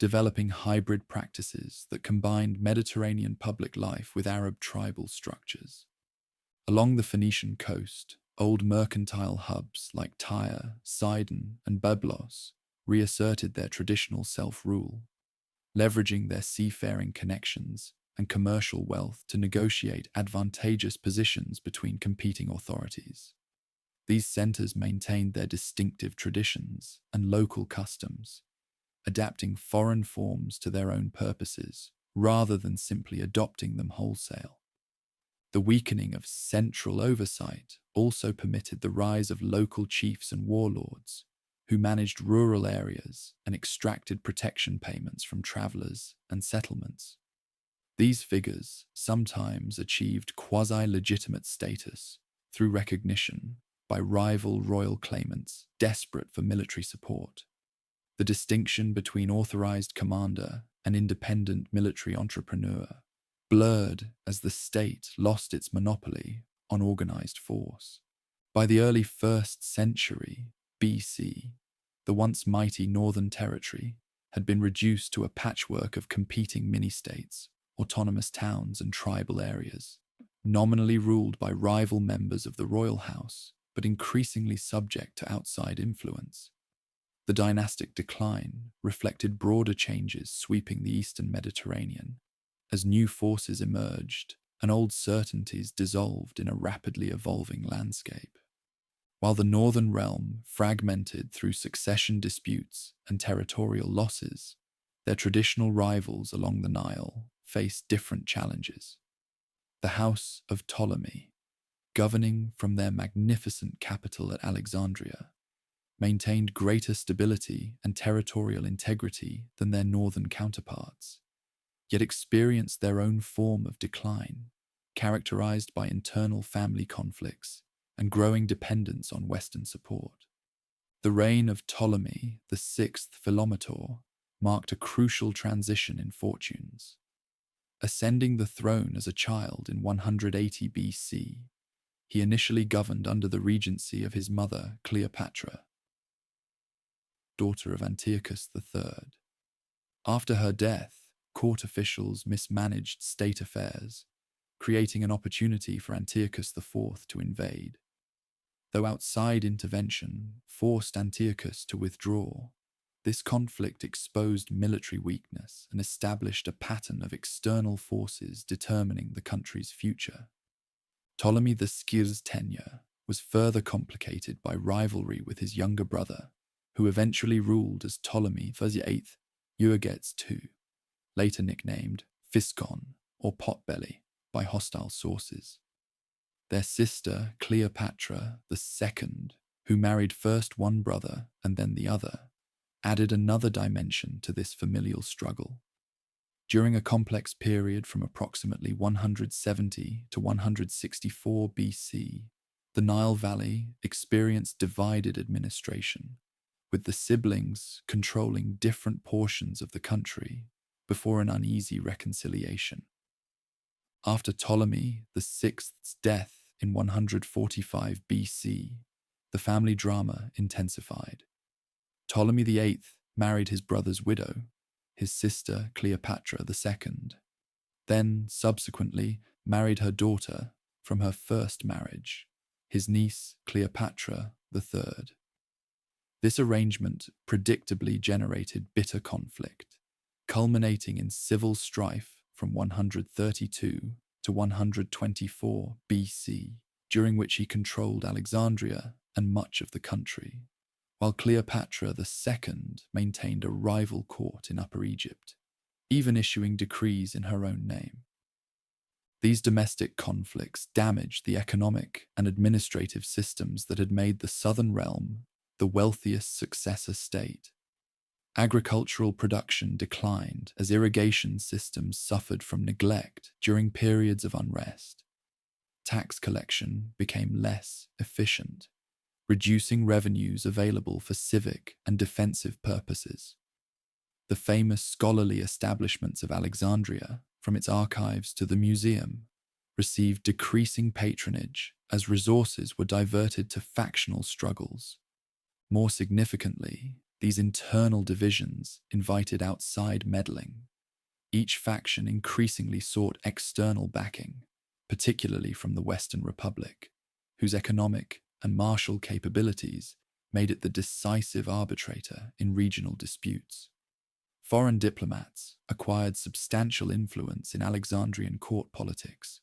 developing hybrid practices that combined Mediterranean public life with Arab tribal structures. Along the Phoenician coast, old mercantile hubs like Tyre, Sidon, and Byblos reasserted their traditional self-rule, leveraging their seafaring connections and commercial wealth to negotiate advantageous positions between competing authorities. These centers maintained their distinctive traditions and local customs, adapting foreign forms to their own purposes rather than simply adopting them wholesale. The weakening of central oversight also permitted the rise of local chiefs and warlords, who managed rural areas and extracted protection payments from travelers and settlements. These figures sometimes achieved quasi-legitimate status through recognition by rival royal claimants desperate for military support. The distinction between authorized commander and independent military entrepreneur blurred as the state lost its monopoly on organized force. By the early 1st century BC, the once mighty Northern Territory had been reduced to a patchwork of competing mini-states, autonomous towns and tribal areas, nominally ruled by rival members of the royal house, but increasingly subject to outside influence. The dynastic decline reflected broader changes sweeping the eastern Mediterranean, as new forces emerged and old certainties dissolved in a rapidly evolving landscape. While the northern realm fragmented through succession disputes and territorial losses, their traditional rivals along the Nile faced different challenges. The House of Ptolemy, governing from their magnificent capital at Alexandria, maintained greater stability and territorial integrity than their northern counterparts, yet experienced their own form of decline, characterized by internal family conflicts and growing dependence on Western support. The reign of Ptolemy VI Philometor marked a crucial transition in fortunes. Ascending the throne as a child in 180 BC, he initially governed under the regency of his mother Cleopatra, daughter of Antiochus III. After her death, court officials mismanaged state affairs, creating an opportunity for Antiochus IV to invade. Though outside intervention forced Antiochus to withdraw, this conflict exposed military weakness and established a pattern of external forces determining the country's future. Ptolemy II's tenure was further complicated by rivalry with his younger brother, who eventually ruled as Ptolemy VIII Euergetes II, later nicknamed Physcon or Potbelly by hostile sources. Their sister Cleopatra II, who married first one brother and then the other, added another dimension to this familial struggle. During a complex period from approximately 170 to 164 BC, the Nile Valley experienced divided administration, with the siblings controlling different portions of the country before an uneasy reconciliation. After Ptolemy VI's death in 145 BC, the family drama intensified. Ptolemy VIII married his brother's widow, his sister Cleopatra II, then subsequently married her daughter from her first marriage, his niece Cleopatra III. This arrangement predictably generated bitter conflict, culminating in civil strife from 132 to 124 BC, during which he controlled Alexandria and much of the country, while Cleopatra II maintained a rival court in Upper Egypt, even issuing decrees in her own name. These domestic conflicts damaged the economic and administrative systems that had made the southern realm the wealthiest successor state. Agricultural production declined as irrigation systems suffered from neglect during periods of unrest. Tax collection became less efficient, reducing revenues available for civic and defensive purposes. The famous scholarly establishments of Alexandria, from its archives to the museum, received decreasing patronage as resources were diverted to factional struggles. More significantly, These internal divisions invited outside meddling. Each faction increasingly sought external backing, particularly from the Western Republic, whose economic and martial capabilities made it the decisive arbitrator in regional disputes. Foreign diplomats acquired substantial influence in Alexandrian court politics,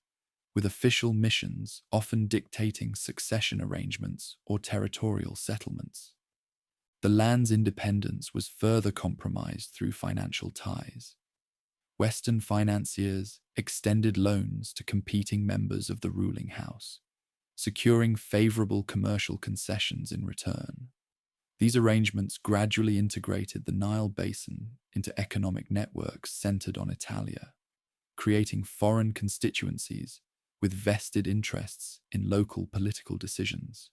with official missions often dictating succession arrangements or territorial settlements. The land's independence was further compromised through financial ties. Western financiers extended loans to competing members of the ruling house, securing favorable commercial concessions in return. These arrangements gradually integrated the Nile Basin into economic networks centered on Italia, creating foreign constituencies with vested interests in local political decisions.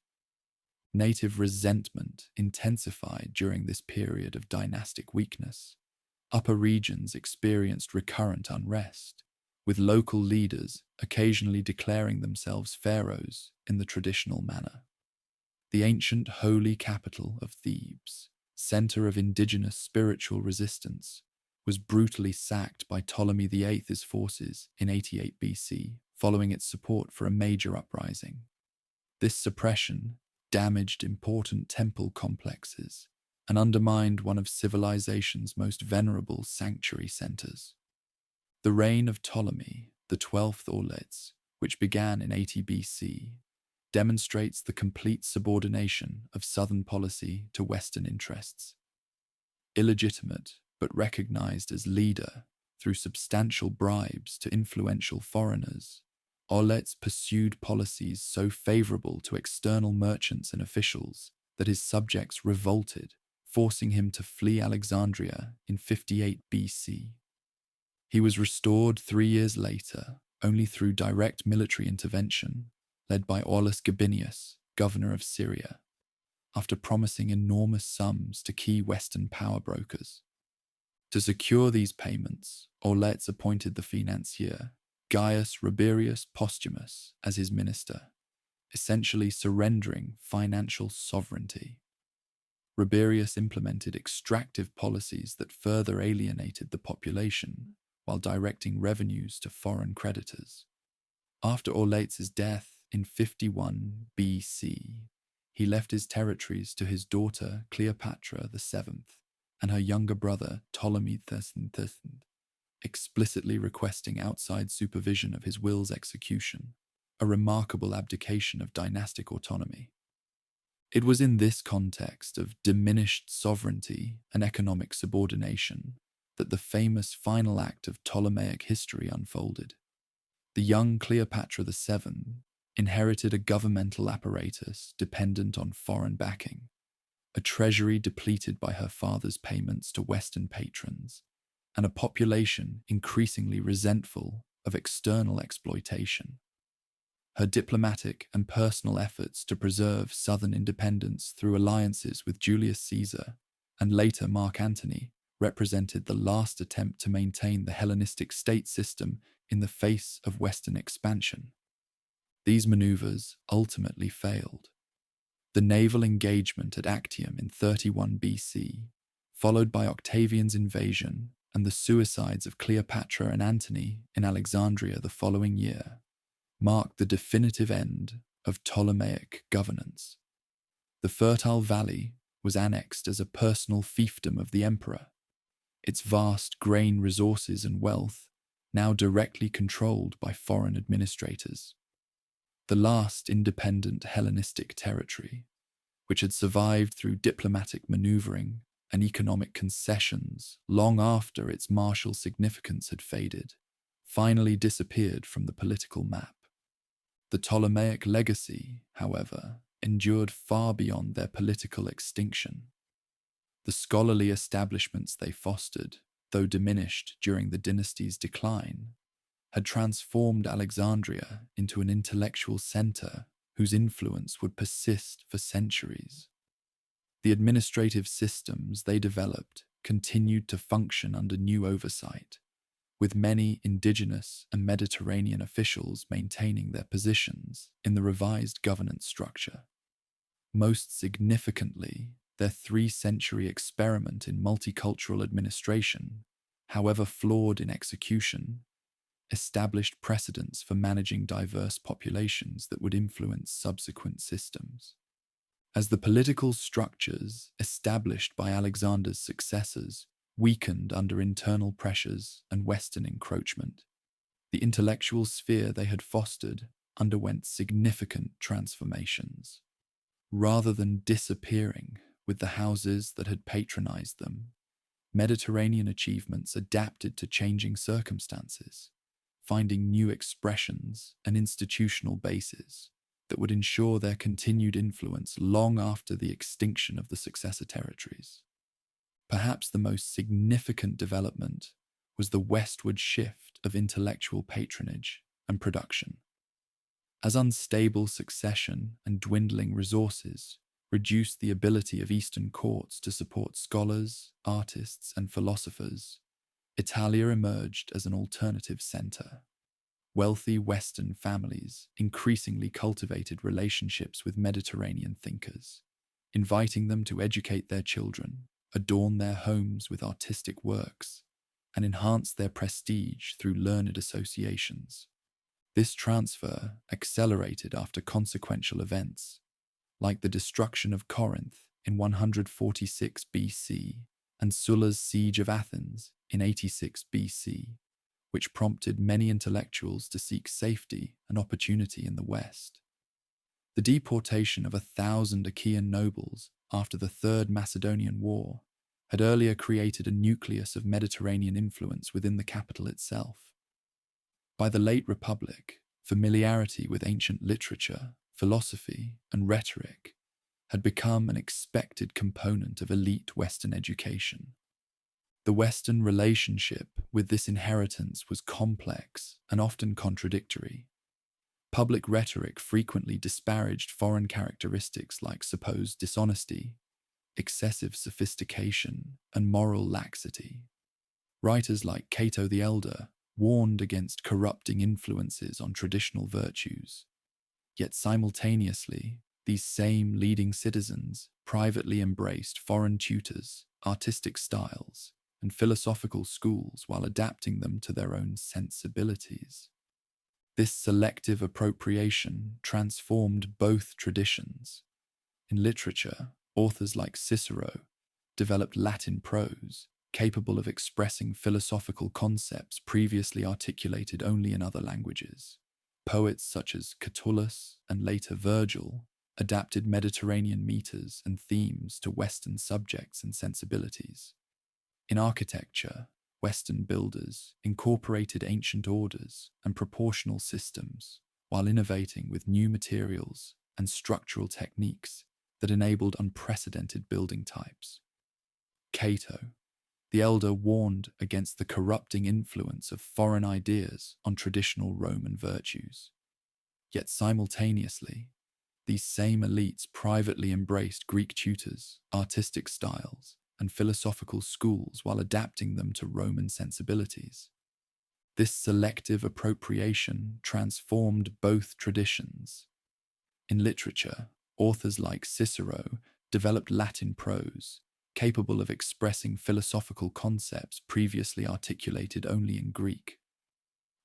Native resentment intensified during this period of dynastic weakness. Upper regions experienced recurrent unrest, with local leaders occasionally declaring themselves pharaohs in the traditional manner. The ancient holy capital of Thebes, center of indigenous spiritual resistance, was brutally sacked by Ptolemy VIII's forces in 88 BC, following its support for a major uprising. This suppression damaged important temple complexes and undermined one of civilization's most venerable sanctuary centers. The reign of Ptolemy, the 12th Auletes, which began in 80 BC, demonstrates the complete subordination of southern policy to Western interests. Illegitimate but recognized as leader through substantial bribes to influential foreigners, Auletes pursued policies so favorable to external merchants and officials that his subjects revolted, forcing him to flee Alexandria in 58 BC. He was restored 3 years later, only through direct military intervention, led by Aulus Gabinius, governor of Syria, after promising enormous sums to key Western power brokers. To secure these payments, Auletes appointed the financier Gaius Rabirius Posthumus as his minister, essentially surrendering financial sovereignty. Rabirius implemented extractive policies that further alienated the population while directing revenues to foreign creditors. After Auletes' death in 51 BC, he left his territories to his daughter Cleopatra VII and her younger brother Ptolemy III, explicitly requesting outside supervision of his will's execution, a remarkable abdication of dynastic autonomy. It was in this context of diminished sovereignty and economic subordination that the famous final act of Ptolemaic history unfolded. The young Cleopatra VII inherited a governmental apparatus dependent on foreign backing, a treasury depleted by her father's payments to Western patrons, and a population increasingly resentful of external exploitation. Her diplomatic and personal efforts to preserve southern independence through alliances with Julius Caesar and later Mark Antony represented the last attempt to maintain the Hellenistic state system in the face of Western expansion. These maneuvers ultimately failed. The naval engagement at Actium in 31 BC, followed by Octavian's invasion and the suicides of Cleopatra and Antony in Alexandria the following year, marked the definitive end of Ptolemaic governance. The fertile valley was annexed as a personal fiefdom of the emperor, its vast grain resources and wealth now directly controlled by foreign administrators. The last independent Hellenistic territory, which had survived through diplomatic maneuvering and economic concessions long after its martial significance had faded, finally disappeared from the political map. The Ptolemaic legacy, however, endured far beyond their political extinction. The scholarly establishments they fostered, though diminished during the dynasty's decline, had transformed Alexandria into an intellectual center whose influence would persist for centuries. The administrative systems they developed continued to function under new oversight, with many indigenous and Mediterranean officials maintaining their positions in the revised governance structure. Most significantly, Their 3-century experiment in multicultural administration, however flawed in execution, established precedents for managing diverse populations that would influence subsequent systems. As the political structures established by Alexander's successors weakened under internal pressures and Western encroachment, the intellectual sphere they had fostered underwent significant transformations. Rather than disappearing with the houses that had patronized them, Mediterranean achievements adapted to changing circumstances, finding new expressions and institutional bases that would ensure their continued influence long after the extinction of the successor territories. Perhaps the most significant development was the westward shift of intellectual patronage and production. As unstable succession and dwindling resources reduced the ability of Eastern courts to support scholars, artists, and philosophers, Italia emerged as an alternative center. Wealthy Western families increasingly cultivated relationships with Mediterranean thinkers, inviting them to educate their children, adorn their homes with artistic works, and enhance their prestige through learned associations. This transfer accelerated after consequential events, like the destruction of Corinth in 146 BC and Sulla's siege of Athens in 86 BC, which prompted many intellectuals to seek safety and opportunity in the West. The deportation of 1,000 Achaean nobles after the Third Macedonian War had earlier created a nucleus of Mediterranean influence within the capital itself. By the late Republic, familiarity with ancient literature, philosophy, and rhetoric had become an expected component of elite Western education. The Western relationship with this inheritance was complex and often contradictory. Public rhetoric frequently disparaged foreign characteristics like supposed dishonesty, excessive sophistication, and moral laxity. Writers like Cato the Elder warned against corrupting influences on traditional virtues. Yet simultaneously, these same leading citizens privately embraced foreign tutors, artistic styles, and philosophical schools while adapting them to their own sensibilities. This selective appropriation transformed both traditions. In literature, authors like Cicero developed Latin prose, capable of expressing philosophical concepts previously articulated only in other languages. Poets such as Catullus and later Virgil adapted Mediterranean meters and themes to Western subjects and sensibilities. In architecture, Western builders incorporated ancient orders and proportional systems while innovating with new materials and structural techniques that enabled unprecedented building types. Cato the Elder warned against the corrupting influence of foreign ideas on traditional Roman virtues. Yet simultaneously, these same elites privately embraced Greek tutors, artistic styles, and philosophical schools while adapting them to Roman sensibilities. This selective appropriation transformed both traditions. In literature, authors like Cicero developed Latin prose, capable of expressing philosophical concepts previously articulated only in Greek.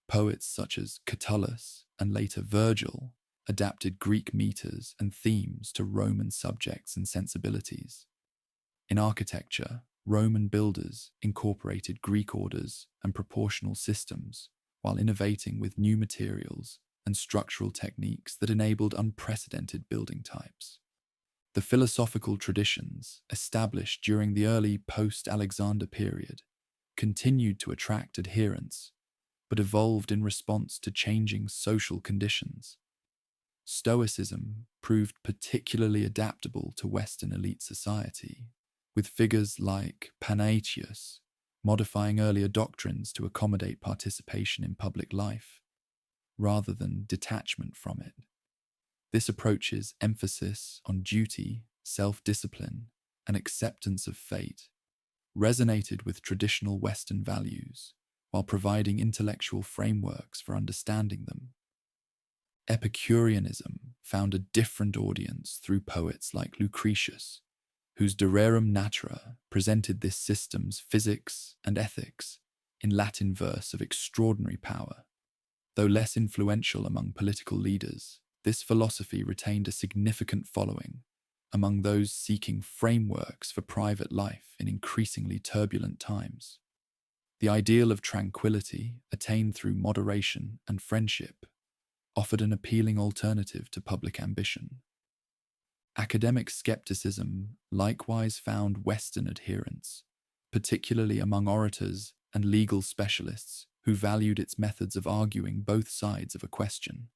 Poets such as Catullus and later Virgil adapted Greek meters and themes to Roman subjects and sensibilities. In architecture, Roman builders incorporated Greek orders and proportional systems while innovating with new materials and structural techniques that enabled unprecedented building types. The philosophical traditions established during the early post-Alexander period continued to attract adherents, but evolved in response to changing social conditions. Stoicism proved particularly adaptable to Western elite society, with figures like Panaetius modifying earlier doctrines to accommodate participation in public life, rather than detachment from it. This approach's emphasis on duty, self-discipline, and acceptance of fate resonated with traditional Western values while providing intellectual frameworks for understanding them. Epicureanism found a different audience through poets like Lucretius, whose De Rerum Natura presented this system's physics and ethics in Latin verse of extraordinary power. Though less influential among political leaders, this philosophy retained a significant following among those seeking frameworks for private life in increasingly turbulent times. The ideal of tranquility, attained through moderation and friendship, offered an appealing alternative to public ambition. Academic skepticism likewise found Western adherents, particularly among orators and legal specialists who valued its methods of arguing both sides of a question.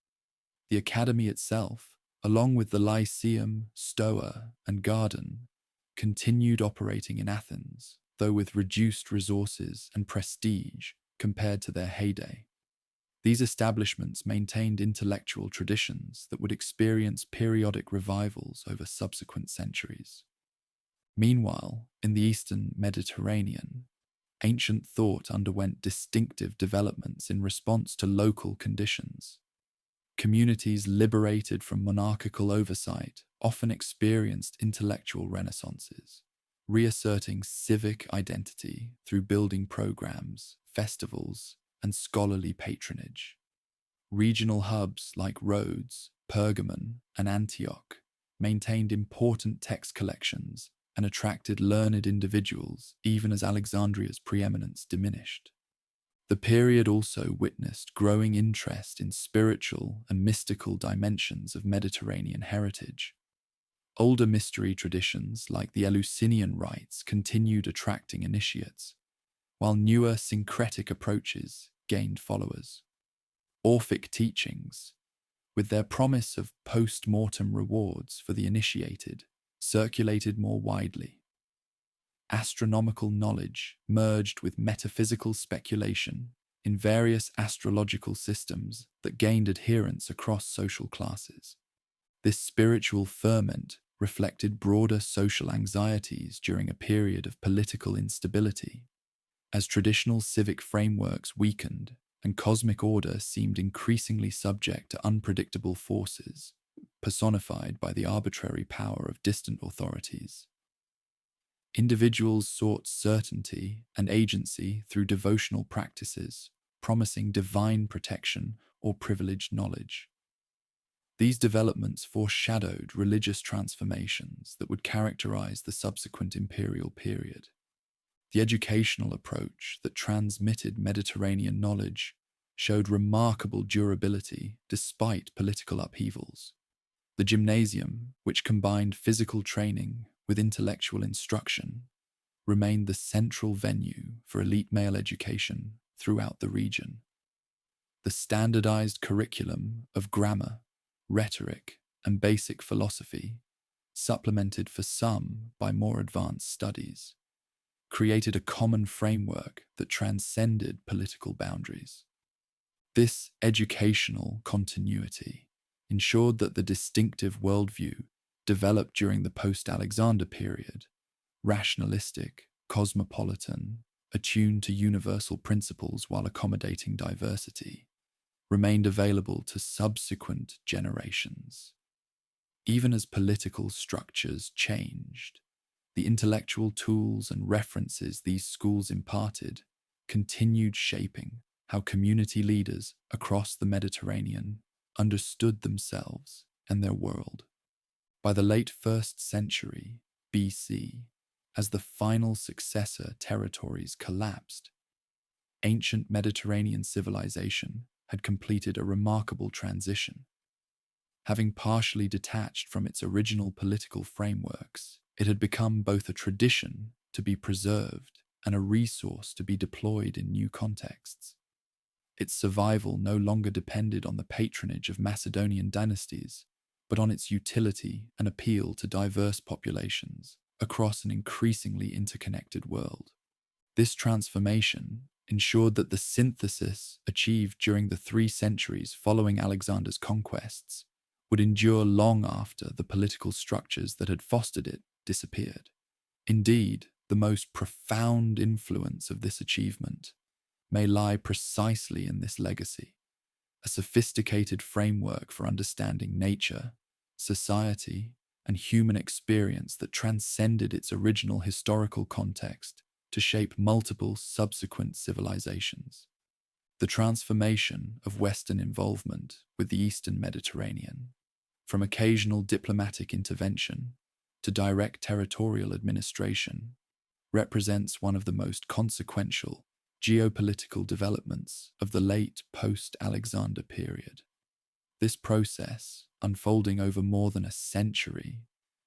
The academy itself, along with the Lyceum, Stoa, and Garden, continued operating in Athens, though with reduced resources and prestige compared to their heyday. These establishments maintained intellectual traditions that would experience periodic revivals over subsequent centuries. Meanwhile, in the Eastern Mediterranean, ancient thought underwent distinctive developments in response to local conditions. Communities liberated from monarchical oversight often experienced intellectual renaissances, reasserting civic identity through building programs, festivals, and scholarly patronage. Regional hubs like Rhodes, Pergamon, and Antioch maintained important text collections and attracted learned individuals even as Alexandria's preeminence diminished. The period also witnessed growing interest in spiritual and mystical dimensions of Mediterranean heritage. Older mystery traditions like the Eleusinian rites continued attracting initiates, while newer syncretic approaches gained followers. Orphic teachings, with their promise of post-mortem rewards for the initiated, circulated more widely. Astronomical knowledge merged with metaphysical speculation in various astrological systems that gained adherents across social classes. This spiritual ferment reflected broader social anxieties during a period of political instability. As traditional civic frameworks weakened and cosmic order seemed increasingly subject to unpredictable forces, personified by the arbitrary power of distant authorities. Individuals sought certainty and agency through devotional practices, promising divine protection or privileged knowledge. These developments foreshadowed religious transformations that would characterize the subsequent imperial period. The educational approach that transmitted Mediterranean knowledge showed remarkable durability despite political upheavals. The gymnasium, which combined physical training with intellectual instruction, remained the central venue for elite male education throughout the region. The standardized curriculum of grammar, rhetoric, and basic philosophy, supplemented for some by more advanced studies, created a common framework that transcended political boundaries. This educational continuity ensured that the distinctive worldview developed during the post-Alexander period, rationalistic, cosmopolitan, attuned to universal principles while accommodating diversity, remained available to subsequent generations. Even as political structures changed, the intellectual tools and references these schools imparted continued shaping how community leaders across the Mediterranean understood themselves and their world. By the late 1st century BC, as the final successor territories collapsed, ancient Mediterranean civilization had completed a remarkable transition. Having partially detached from its original political frameworks, it had become both a tradition to be preserved and a resource to be deployed in new contexts. Its survival no longer depended on the patronage of Macedonian dynasties, but on its utility and appeal to diverse populations across an increasingly interconnected world. This transformation ensured that the synthesis achieved during the 3 centuries following Alexander's conquests would endure long after the political structures that had fostered it disappeared. Indeed, the most profound influence of this achievement may lie precisely in this legacy, a sophisticated framework for understanding nature, society, and human experience that transcended its original historical context to shape multiple subsequent civilizations. The transformation of Western involvement with the Eastern Mediterranean, from occasional diplomatic intervention to direct territorial administration, represents one of the most consequential geopolitical developments of the late post-Alexander period. This process, unfolding over more than a century,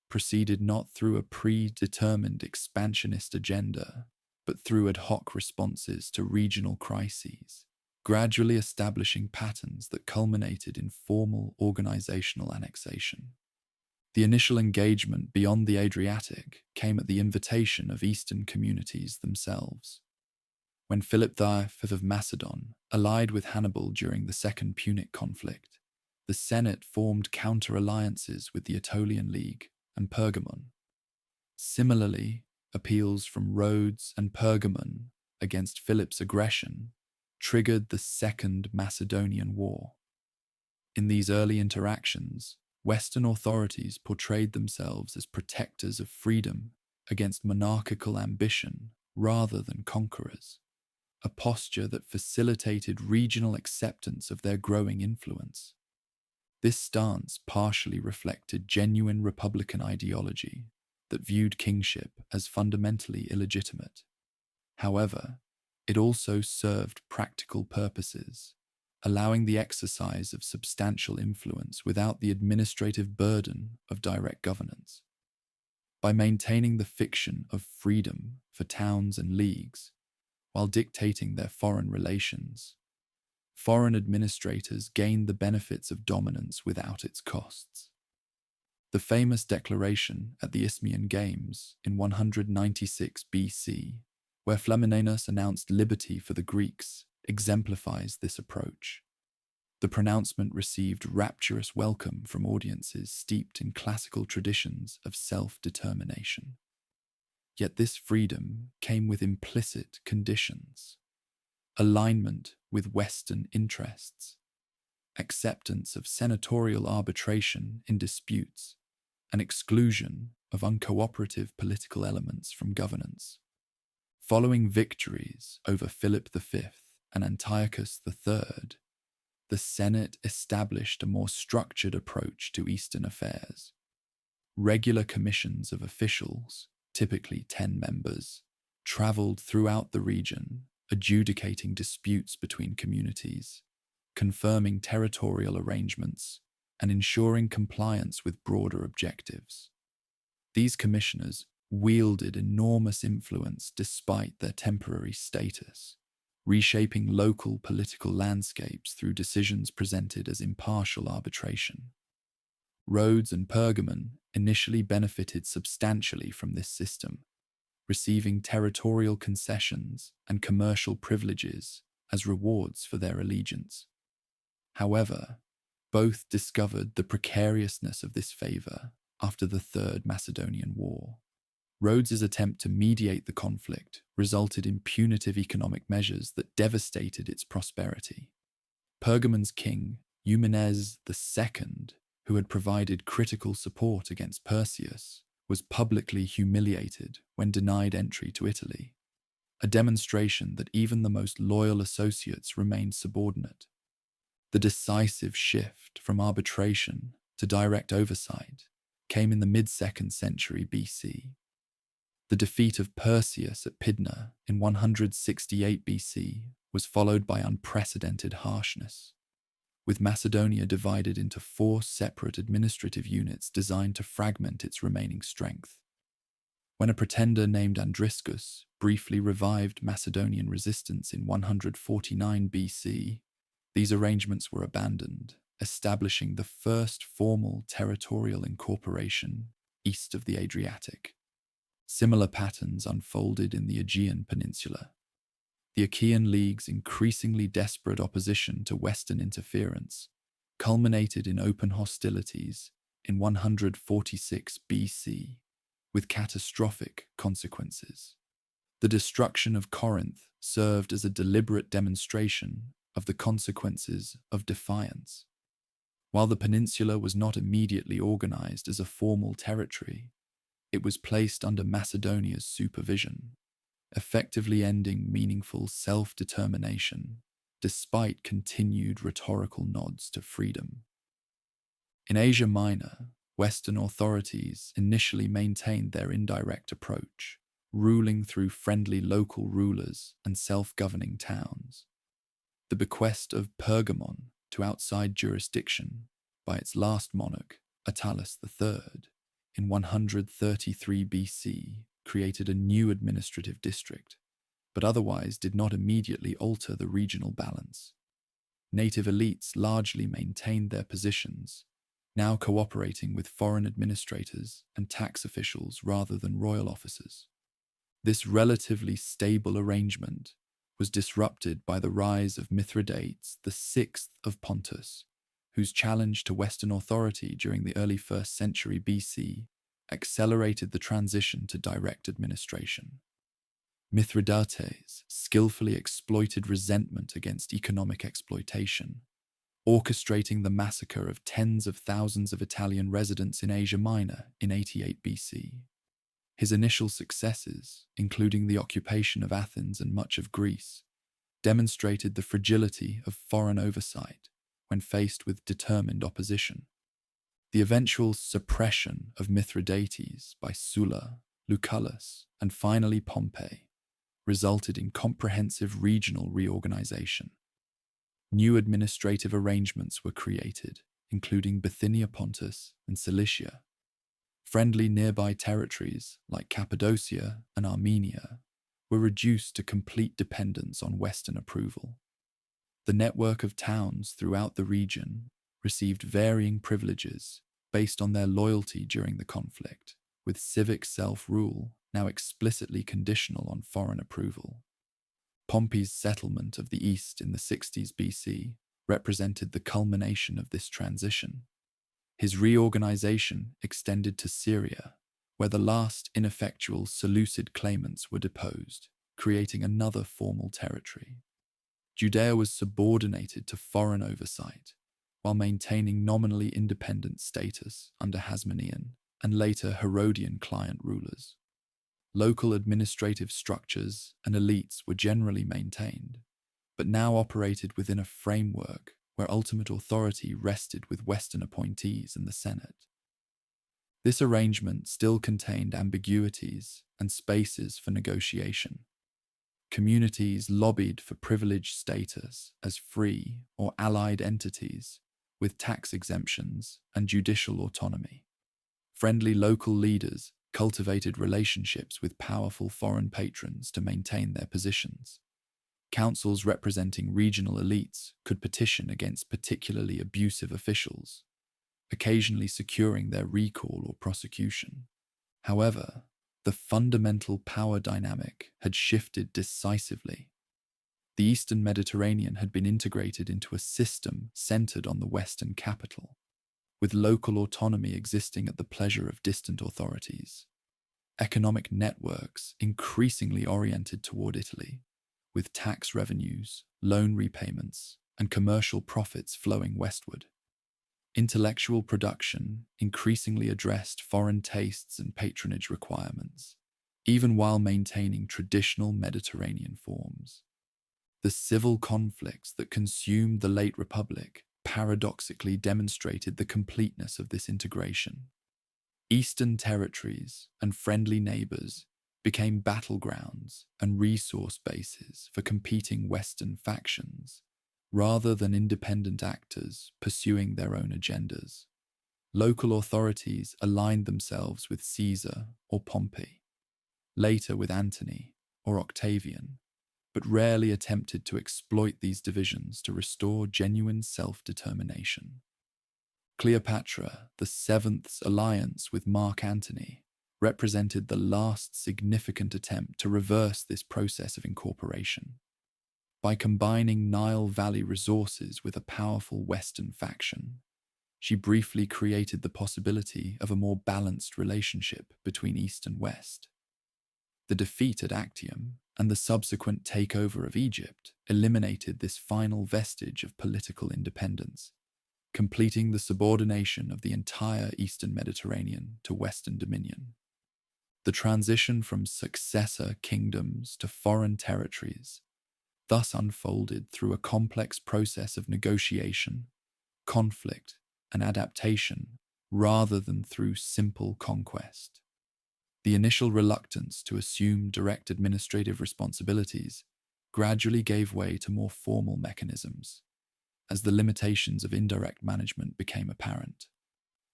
proceeded not through a predetermined expansionist agenda, but through ad hoc responses to regional crises, gradually establishing patterns that culminated in formal organizational annexation. The initial engagement beyond the Adriatic came at the invitation of Eastern communities themselves. When Philip V of Macedon allied with Hannibal during the Second Punic conflict, the Senate formed counter-alliances with the Aetolian League and Pergamon. Similarly, appeals from Rhodes and Pergamon against Philip's aggression triggered the Second Macedonian War. In these early interactions, Western authorities portrayed themselves as protectors of freedom against monarchical ambition rather than conquerors, a posture that facilitated regional acceptance of their growing influence. This stance partially reflected genuine republican ideology that viewed kingship as fundamentally illegitimate. However, it also served practical purposes, allowing the exercise of substantial influence without the administrative burden of direct governance. By maintaining the fiction of freedom for towns and leagues, while dictating their foreign relations, foreign administrators gained the benefits of dominance without its costs. The famous declaration at the Isthmian Games in 196 BC, where Flamininus announced liberty for the Greeks, exemplifies this approach. The pronouncement received rapturous welcome from audiences steeped in classical traditions of self-determination. Yet this freedom came with implicit conditions: alignment with Western interests, acceptance of senatorial arbitration in disputes, and exclusion of uncooperative political elements from governance. Following victories over Philip V and Antiochus III, the Senate established a more structured approach to Eastern affairs. Regular commissions of officials, typically 10 members, traveled throughout the region, adjudicating disputes between communities, confirming territorial arrangements, and ensuring compliance with broader objectives. These commissioners wielded enormous influence despite their temporary status, reshaping local political landscapes through decisions presented as impartial arbitration. Rhodes and Pergamon initially benefited substantially from this system, receiving territorial concessions and commercial privileges as rewards for their allegiance. However, both discovered the precariousness of this favor after the Third Macedonian War. Rhodes's attempt to mediate the conflict resulted in punitive economic measures that devastated its prosperity. Pergamon's king, Eumenes II, who had provided critical support against Perseus, was publicly humiliated when denied entry to Italy, a demonstration that even the most loyal associates remained subordinate. The decisive shift from arbitration to direct oversight came in the mid-2nd century BC. The defeat of Perseus at Pydna in 168 BC was followed by unprecedented harshness, with Macedonia divided into 4 separate administrative units designed to fragment its remaining strength. When a pretender named Andriscus briefly revived Macedonian resistance in 149 BC, these arrangements were abandoned, establishing the first formal territorial incorporation east of the Adriatic. Similar patterns unfolded in the Aegean Peninsula. The Achaean League's increasingly desperate opposition to Western interference culminated in open hostilities in 146 BC, with catastrophic consequences. The destruction of Corinth served as a deliberate demonstration of the consequences of defiance. While the peninsula was not immediately organized as a formal territory, it was placed under Macedonia's supervision, effectively ending meaningful self-determination despite continued rhetorical nods to freedom. In Asia Minor, Western authorities initially maintained their indirect approach, ruling through friendly local rulers and self-governing towns. The bequest of Pergamon to outside jurisdiction by its last monarch, Attalus III, in 133 BC, created a new administrative district, but otherwise did not immediately alter the regional balance. Native elites largely maintained their positions, now cooperating with foreign administrators and tax officials rather than royal officers. This relatively stable arrangement was disrupted by the rise of Mithridates VI of Pontus, whose challenge to Western authority during the early 1st century BC accelerated the transition to direct administration. Mithridates skillfully exploited resentment against economic exploitation, orchestrating the massacre of tens of thousands of Italian residents in Asia Minor in 88 BC. His initial successes, including the occupation of Athens and much of Greece, demonstrated the fragility of foreign oversight when faced with determined opposition. The eventual suppression of Mithridates by Sulla, Lucullus, and finally Pompey resulted in comprehensive regional reorganization. New administrative arrangements were created, including Bithynia Pontus and Cilicia. Friendly nearby territories like Cappadocia and Armenia were reduced to complete dependence on Western approval. The network of towns throughout the region received varying privileges based on their loyalty during the conflict, with civic self-rule now explicitly conditional on foreign approval. Pompey's settlement of the East in the 60s BC represented the culmination of this transition. His reorganization extended to Syria, where the last ineffectual Seleucid claimants were deposed, creating another formal territory. Judea was subordinated to foreign oversight, while maintaining nominally independent status under Hasmonean and later Herodian client rulers. Local administrative structures and elites were generally maintained, but now operated within a framework where ultimate authority rested with Western appointees and the Senate. This arrangement still contained ambiguities and spaces for negotiation. Communities lobbied for privileged status as free or allied entities with tax exemptions and judicial autonomy. Friendly local leaders cultivated relationships with powerful foreign patrons to maintain their positions. Councils representing regional elites could petition against particularly abusive officials, occasionally securing their recall or prosecution. However, the fundamental power dynamic had shifted decisively. The Eastern Mediterranean had been integrated into a system centered on the Western capital, with local autonomy existing at the pleasure of distant authorities. Economic networks increasingly oriented toward Italy, with tax revenues, loan repayments, and commercial profits flowing westward. Intellectual production increasingly addressed foreign tastes and patronage requirements, even while maintaining traditional Mediterranean forms. The civil conflicts that consumed the late Republic paradoxically demonstrated the completeness of this integration. Eastern territories and friendly neighbors became battlegrounds and resource bases for competing Western factions, rather than independent actors pursuing their own agendas. Local authorities aligned themselves with Caesar or Pompey, later with Antony or Octavian, but rarely attempted to exploit these divisions to restore genuine self-determination. Cleopatra VII's alliance with Mark Antony represented the last significant attempt to reverse this process of incorporation. By combining Nile Valley resources with a powerful Western faction, she briefly created the possibility of a more balanced relationship between East and West. The defeat at Actium and the subsequent takeover of Egypt eliminated this final vestige of political independence, completing the subordination of the entire Eastern Mediterranean to Western dominion. The transition from successor kingdoms to foreign territories thus unfolded through a complex process of negotiation, conflict, and adaptation rather than through simple conquest. The initial reluctance to assume direct administrative responsibilities gradually gave way to more formal mechanisms, as the limitations of indirect management became apparent.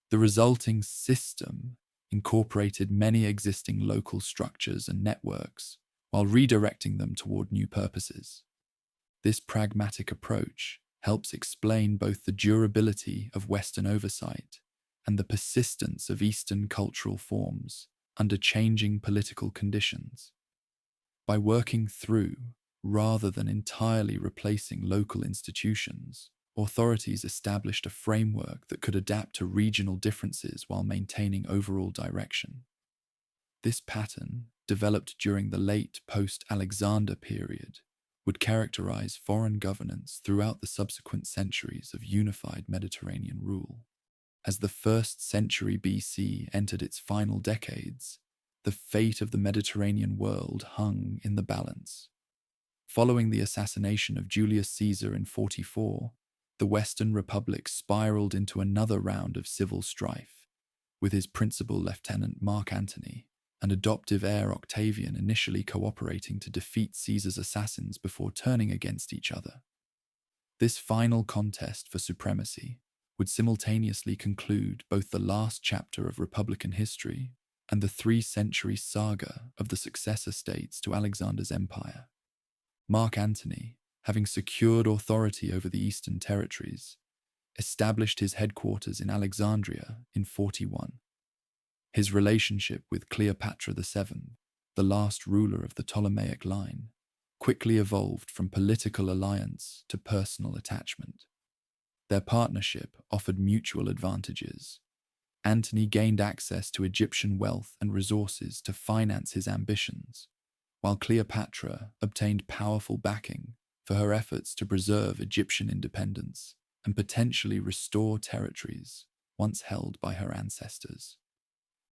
The resulting system incorporated many existing local structures and networks while redirecting them toward new purposes. This pragmatic approach helps explain both the durability of Western oversight and the persistence of Eastern cultural forms under changing political conditions. By working through, rather than entirely replacing local institutions, authorities established a framework that could adapt to regional differences while maintaining overall direction. This pattern, developed during the late post-Alexander period, would characterize foreign governance throughout the subsequent centuries of unified Mediterranean rule. As the 1st century BC entered its final decades, the fate of the Mediterranean world hung in the balance. Following the assassination of Julius Caesar in 44, the Western Republic spiraled into another round of civil strife, with his principal lieutenant Mark Antony and adoptive heir Octavian initially cooperating to defeat Caesar's assassins before turning against each other. This final contest for supremacy would simultaneously conclude both the last chapter of Republican history and the 3-century saga of the successor states to Alexander's empire. Mark Antony, having secured authority over the eastern territories, established his headquarters in Alexandria in 41. His relationship with Cleopatra VII, the last ruler of the Ptolemaic line, quickly evolved from political alliance to personal attachment. Their partnership offered mutual advantages. Antony gained access to Egyptian wealth and resources to finance his ambitions, while Cleopatra obtained powerful backing for her efforts to preserve Egyptian independence and potentially restore territories once held by her ancestors.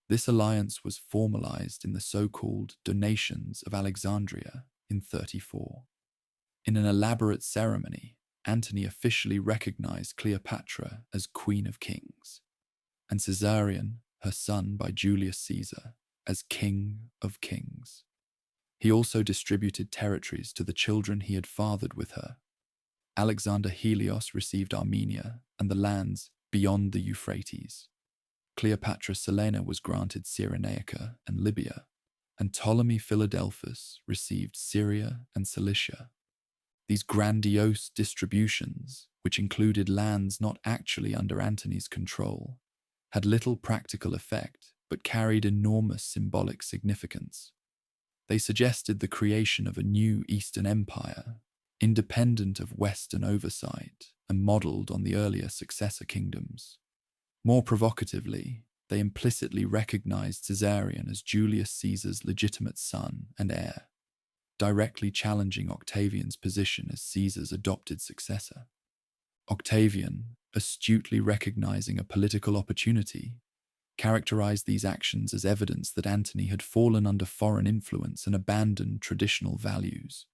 This alliance was formalized in the so-called Donations of Alexandria in 34. In an elaborate ceremony, Antony officially recognized Cleopatra as Queen of Kings, and Caesarion, her son by Julius Caesar, as King of Kings. He also distributed territories to the children he had fathered with her. Alexander Helios received Armenia and the lands beyond the Euphrates. Cleopatra Selene was granted Cyrenaica and Libya, and Ptolemy Philadelphus received Syria and Cilicia. These grandiose distributions, which included lands not actually under Antony's control, had little practical effect but carried enormous symbolic significance. They suggested the creation of a new Eastern Empire, independent of Western oversight and modelled on the earlier successor kingdoms. More provocatively, they implicitly recognized Caesarion as Julius Caesar's legitimate son and heir, directly challenging Octavian's position as Caesar's adopted successor. Octavian, astutely recognizing a political opportunity, characterized these actions as evidence that Antony had fallen under foreign influence and abandoned traditional values.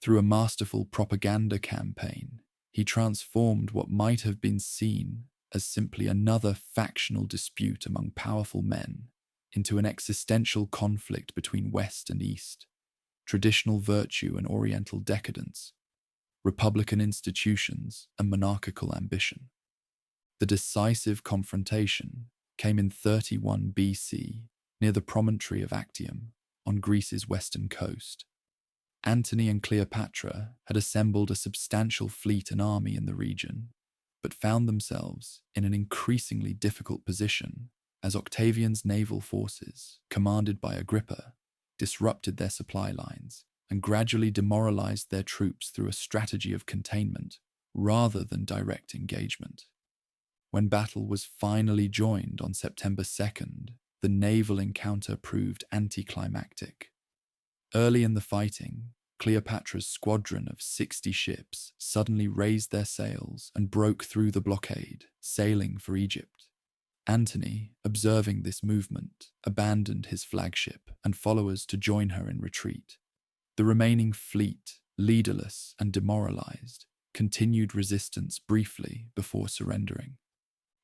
Through a masterful propaganda campaign, he transformed what might have been seen as simply another factional dispute among powerful men into an existential conflict between West and East, traditional virtue and Oriental decadence, republican institutions and monarchical ambition. The decisive confrontation came in 31 BC near the promontory of Actium on Greece's western coast. Antony and Cleopatra had assembled a substantial fleet and army in the region, but found themselves in an increasingly difficult position as Octavian's naval forces, commanded by Agrippa, disrupted their supply lines and gradually demoralized their troops through a strategy of containment rather than direct engagement. When battle was finally joined on September 2nd, the naval encounter proved anticlimactic. Early in the fighting, Cleopatra's squadron of 60 ships suddenly raised their sails and broke through the blockade, sailing for Egypt. Antony, observing this movement, abandoned his flagship and followers to join her in retreat. The remaining fleet, leaderless and demoralized, continued resistance briefly before surrendering.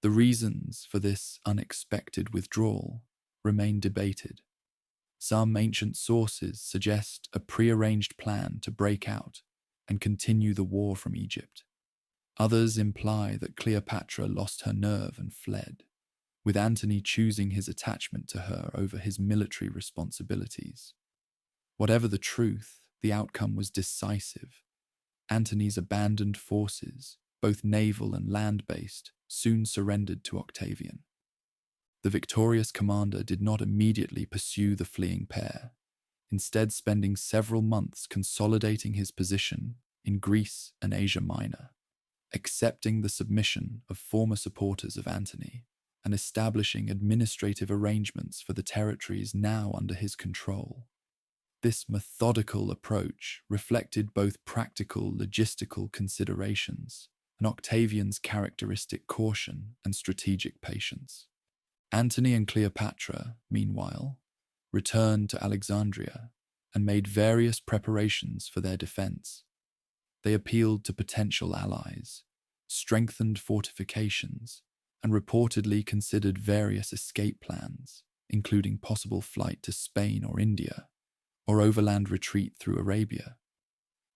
The reasons for this unexpected withdrawal remain debated. Some ancient sources suggest a prearranged plan to break out and continue the war from Egypt. Others imply that Cleopatra lost her nerve and fled, with Antony choosing his attachment to her over his military responsibilities. Whatever the truth, the outcome was decisive. Antony's abandoned forces, both naval and land-based, soon surrendered to Octavian. The victorious commander did not immediately pursue the fleeing pair, instead spending several months consolidating his position in Greece and Asia Minor, accepting the submission of former supporters of Antony and establishing administrative arrangements for the territories now under his control. This methodical approach reflected both practical logistical considerations and Octavian's characteristic caution and strategic patience. Antony and Cleopatra, meanwhile, returned to Alexandria and made various preparations for their defense. They appealed to potential allies, strengthened fortifications, and reportedly considered various escape plans, including possible flight to Spain or India, or overland retreat through Arabia.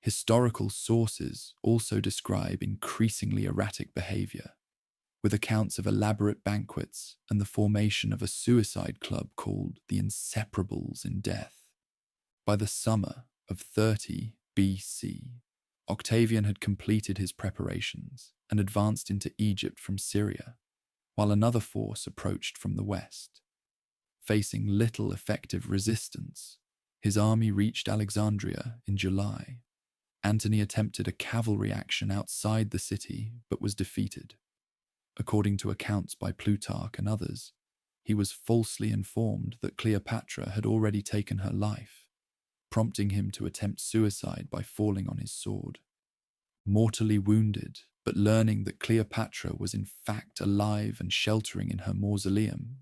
Historical sources also describe increasingly erratic behavior, with accounts of elaborate banquets and the formation of a suicide club called the Inseparables in Death. By the summer of 30 BC, Octavian had completed his preparations and advanced into Egypt from Syria, while another force approached from the west. Facing little effective resistance, his army reached Alexandria in July. Antony attempted a cavalry action outside the city but was defeated. According to accounts by Plutarch and others, he was falsely informed that Cleopatra had already taken her life, prompting him to attempt suicide by falling on his sword. Mortally wounded, but learning that Cleopatra was in fact alive and sheltering in her mausoleum,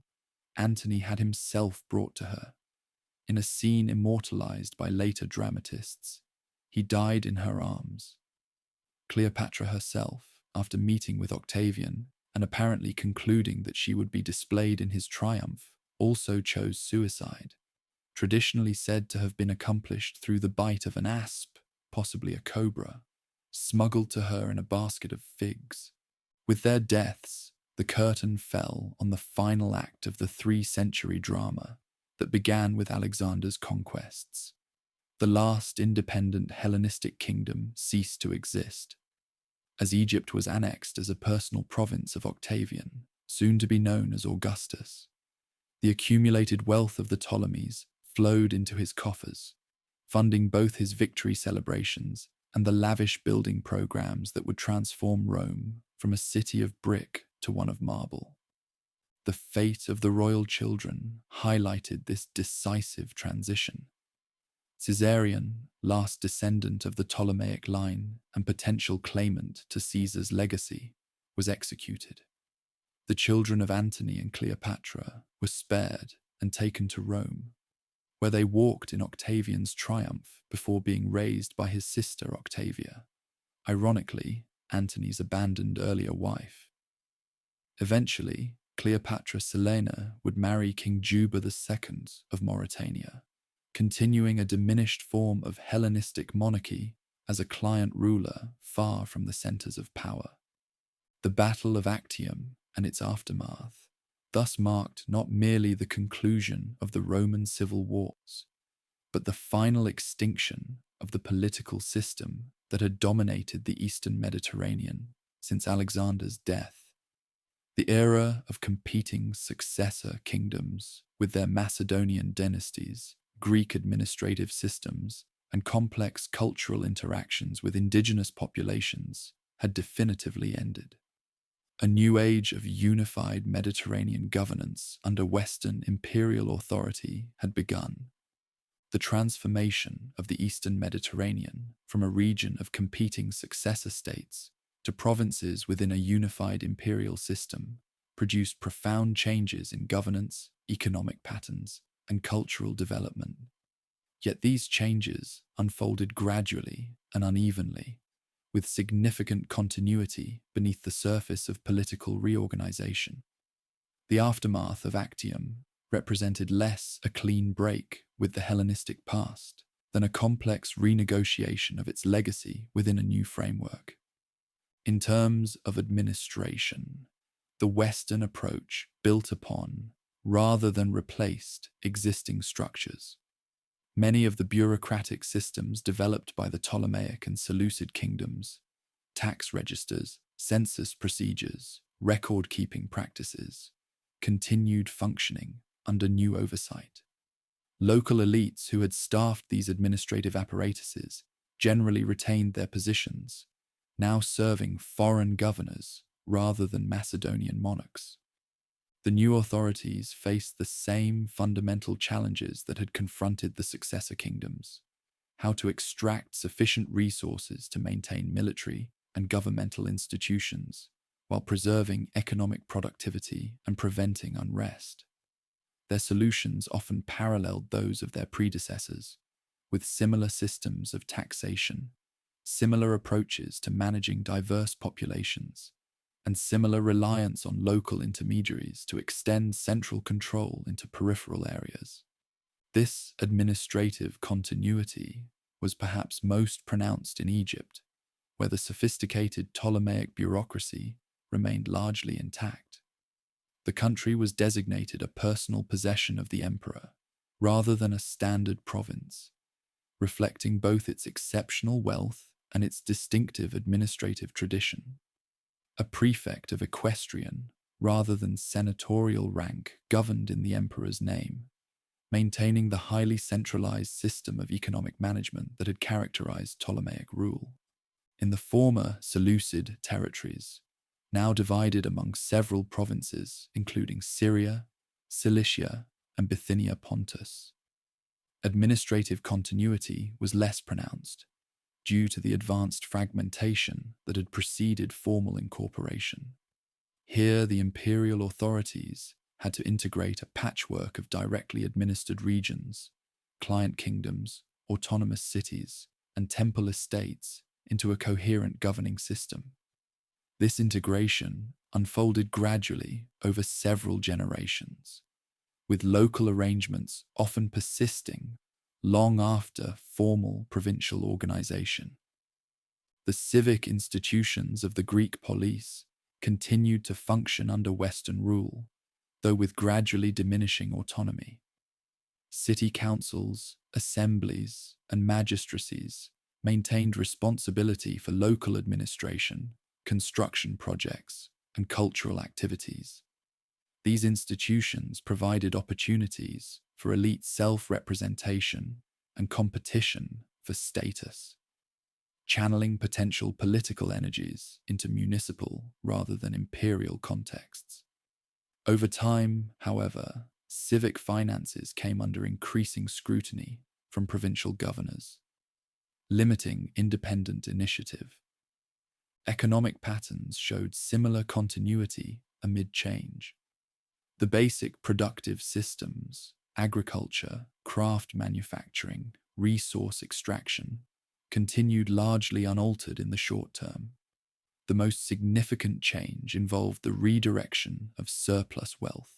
Antony had himself brought to her. In a scene immortalized by later dramatists, he died in her arms. Cleopatra herself, after meeting with Octavian and apparently concluding that she would be displayed in his triumph, also chose suicide, traditionally said to have been accomplished through the bite of an asp, possibly a cobra, smuggled to her in a basket of figs. With their deaths, the curtain fell on the final act of the 3-century drama that began with Alexander's conquests. The last independent Hellenistic kingdom ceased to exist, as Egypt was annexed as a personal province of Octavian, soon to be known as Augustus. The accumulated wealth of the Ptolemies flowed into his coffers, funding both his victory celebrations and the lavish building programs that would transform Rome from a city of brick to one of marble. The fate of the royal children highlighted this decisive transition. Caesarion, last descendant of the Ptolemaic line and potential claimant to Caesar's legacy, was executed. The children of Antony and Cleopatra were spared and taken to Rome, where they walked in Octavian's triumph before being raised by his sister Octavia, ironically, Antony's abandoned earlier wife. Eventually, Cleopatra Selene would marry King Juba II of Mauritania, continuing a diminished form of Hellenistic monarchy as a client ruler far from the centers of power. The Battle of Actium and its aftermath thus marked not merely the conclusion of the Roman civil wars, but the final extinction of the political system that had dominated the Eastern Mediterranean since Alexander's death. The era of competing successor kingdoms with their Macedonian dynasties, Greek administrative systems, and complex cultural interactions with indigenous populations had definitively ended. A new age of unified Mediterranean governance under Western imperial authority had begun. The transformation of the Eastern Mediterranean from a region of competing successor states to provinces within a unified imperial system produced profound changes in governance, economic patterns, and cultural development. Yet these changes unfolded gradually and unevenly, with significant continuity beneath the surface of political reorganization. The aftermath of Actium represented less a clean break with the Hellenistic past than a complex renegotiation of its legacy within a new framework. In terms of administration, the Western approach built upon, rather than replaced, existing structures. Many of the bureaucratic systems developed by the Ptolemaic and Seleucid kingdoms, tax registers, census procedures, record-keeping practices, continued functioning under new oversight. Local elites who had staffed these administrative apparatuses generally retained their positions, now serving foreign governors rather than Macedonian monarchs. The new authorities faced the same fundamental challenges that had confronted the successor kingdoms: how to extract sufficient resources to maintain military and governmental institutions, while preserving economic productivity and preventing unrest. Their solutions often paralleled those of their predecessors, with similar systems of taxation, similar approaches to managing diverse populations, and similar reliance on local intermediaries to extend central control into peripheral areas. This administrative continuity was perhaps most pronounced in Egypt, where the sophisticated Ptolemaic bureaucracy remained largely intact. The country was designated a personal possession of the emperor, rather than a standard province, reflecting both its exceptional wealth and its distinctive administrative tradition. A prefect of equestrian, rather than senatorial rank, governed in the emperor's name, maintaining the highly centralized system of economic management that had characterized Ptolemaic rule. In the former Seleucid territories, now divided among several provinces including Syria, Cilicia, and Bithynia Pontus, administrative continuity was less pronounced, due to the advanced fragmentation that had preceded formal incorporation. Here, the imperial authorities had to integrate a patchwork of directly administered regions, client kingdoms, autonomous cities, and temple estates into a coherent governing system. This integration unfolded gradually over several generations, with local arrangements often persisting long after formal provincial organization. The civic institutions of the Greek polis continued to function under Western rule, though with gradually diminishing autonomy. City councils, assemblies, and magistracies maintained responsibility for local administration, construction projects, and cultural activities. These institutions provided opportunities for elite self-representation and competition for status, channeling potential political energies into municipal rather than imperial contexts. Over time, however, civic finances came under increasing scrutiny from provincial governors, limiting independent initiative. Economic patterns showed similar continuity amid change. The basic productive systems, agriculture, craft manufacturing, resource extraction, continued largely unaltered in the short term. The most significant change involved the redirection of surplus wealth,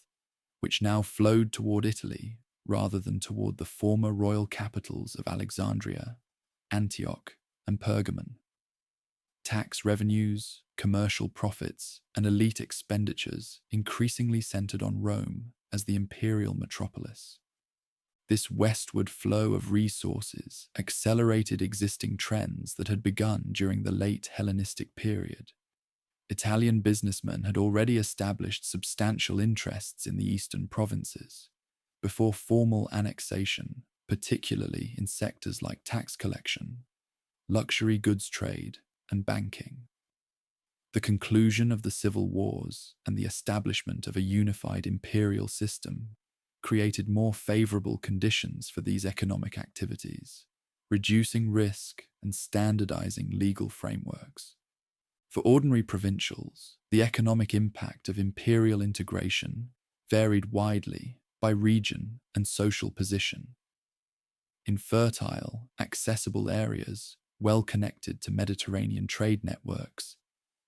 which now flowed toward Italy rather than toward the former royal capitals of Alexandria, Antioch, and Pergamon. Tax revenues, commercial profits, and elite expenditures increasingly centered on Rome as the imperial metropolis. This westward flow of resources accelerated existing trends that had begun during the late Hellenistic period. Italian businessmen had already established substantial interests in the eastern provinces before formal annexation, particularly in sectors like tax collection, luxury goods trade, and banking. The conclusion of the civil wars and the establishment of a unified imperial system created more favorable conditions for these economic activities, reducing risk and standardizing legal frameworks. For ordinary provincials, the economic impact of imperial integration varied widely by region and social position. In fertile, accessible areas, well connected to Mediterranean trade networks,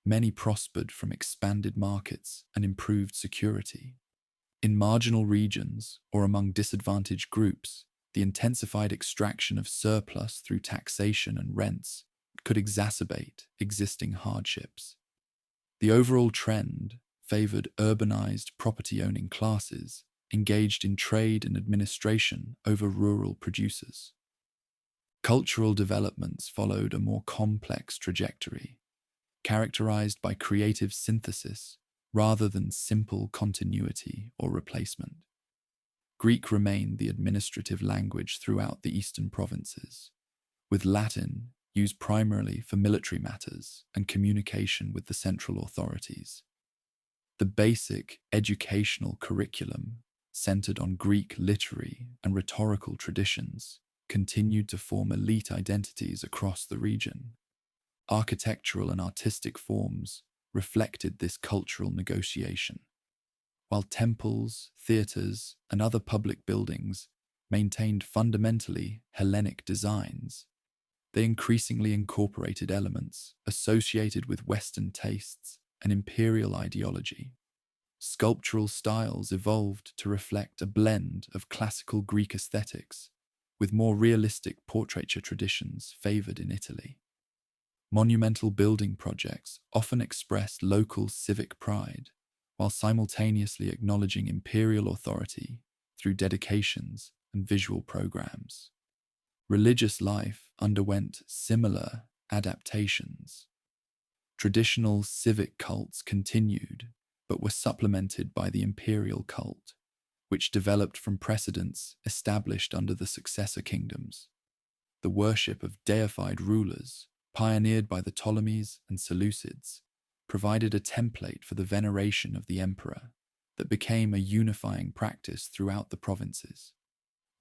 many prospered from expanded markets and improved security. In marginal regions or among disadvantaged groups, the intensified extraction of surplus through taxation and rents could exacerbate existing hardships. The overall trend favored urbanized property-owning classes engaged in trade and administration over rural producers. Cultural developments followed a more complex trajectory, characterized by creative synthesis rather than simple continuity or replacement. Greek remained the administrative language throughout the eastern provinces, with Latin used primarily for military matters and communication with the central authorities. The basic educational curriculum, centered on Greek literary and rhetorical traditions, continued to form elite identities across the region. Architectural and artistic forms reflected this cultural negotiation, while temples, theatres, and other public buildings maintained fundamentally Hellenic designs. They increasingly incorporated elements associated with Western tastes and imperial ideology. Sculptural styles evolved to reflect a blend of classical Greek aesthetics with more realistic portraiture traditions favoured in Italy. Monumental building projects often expressed local civic pride, while simultaneously acknowledging imperial authority through dedications and visual programs. Religious life underwent similar adaptations. Traditional civic cults continued, but were supplemented by the imperial cult, which developed from precedents established under the successor kingdoms. The worship of deified rulers, pioneered by the Ptolemies and Seleucids, provided a template for the veneration of the emperor that became a unifying practice throughout the provinces.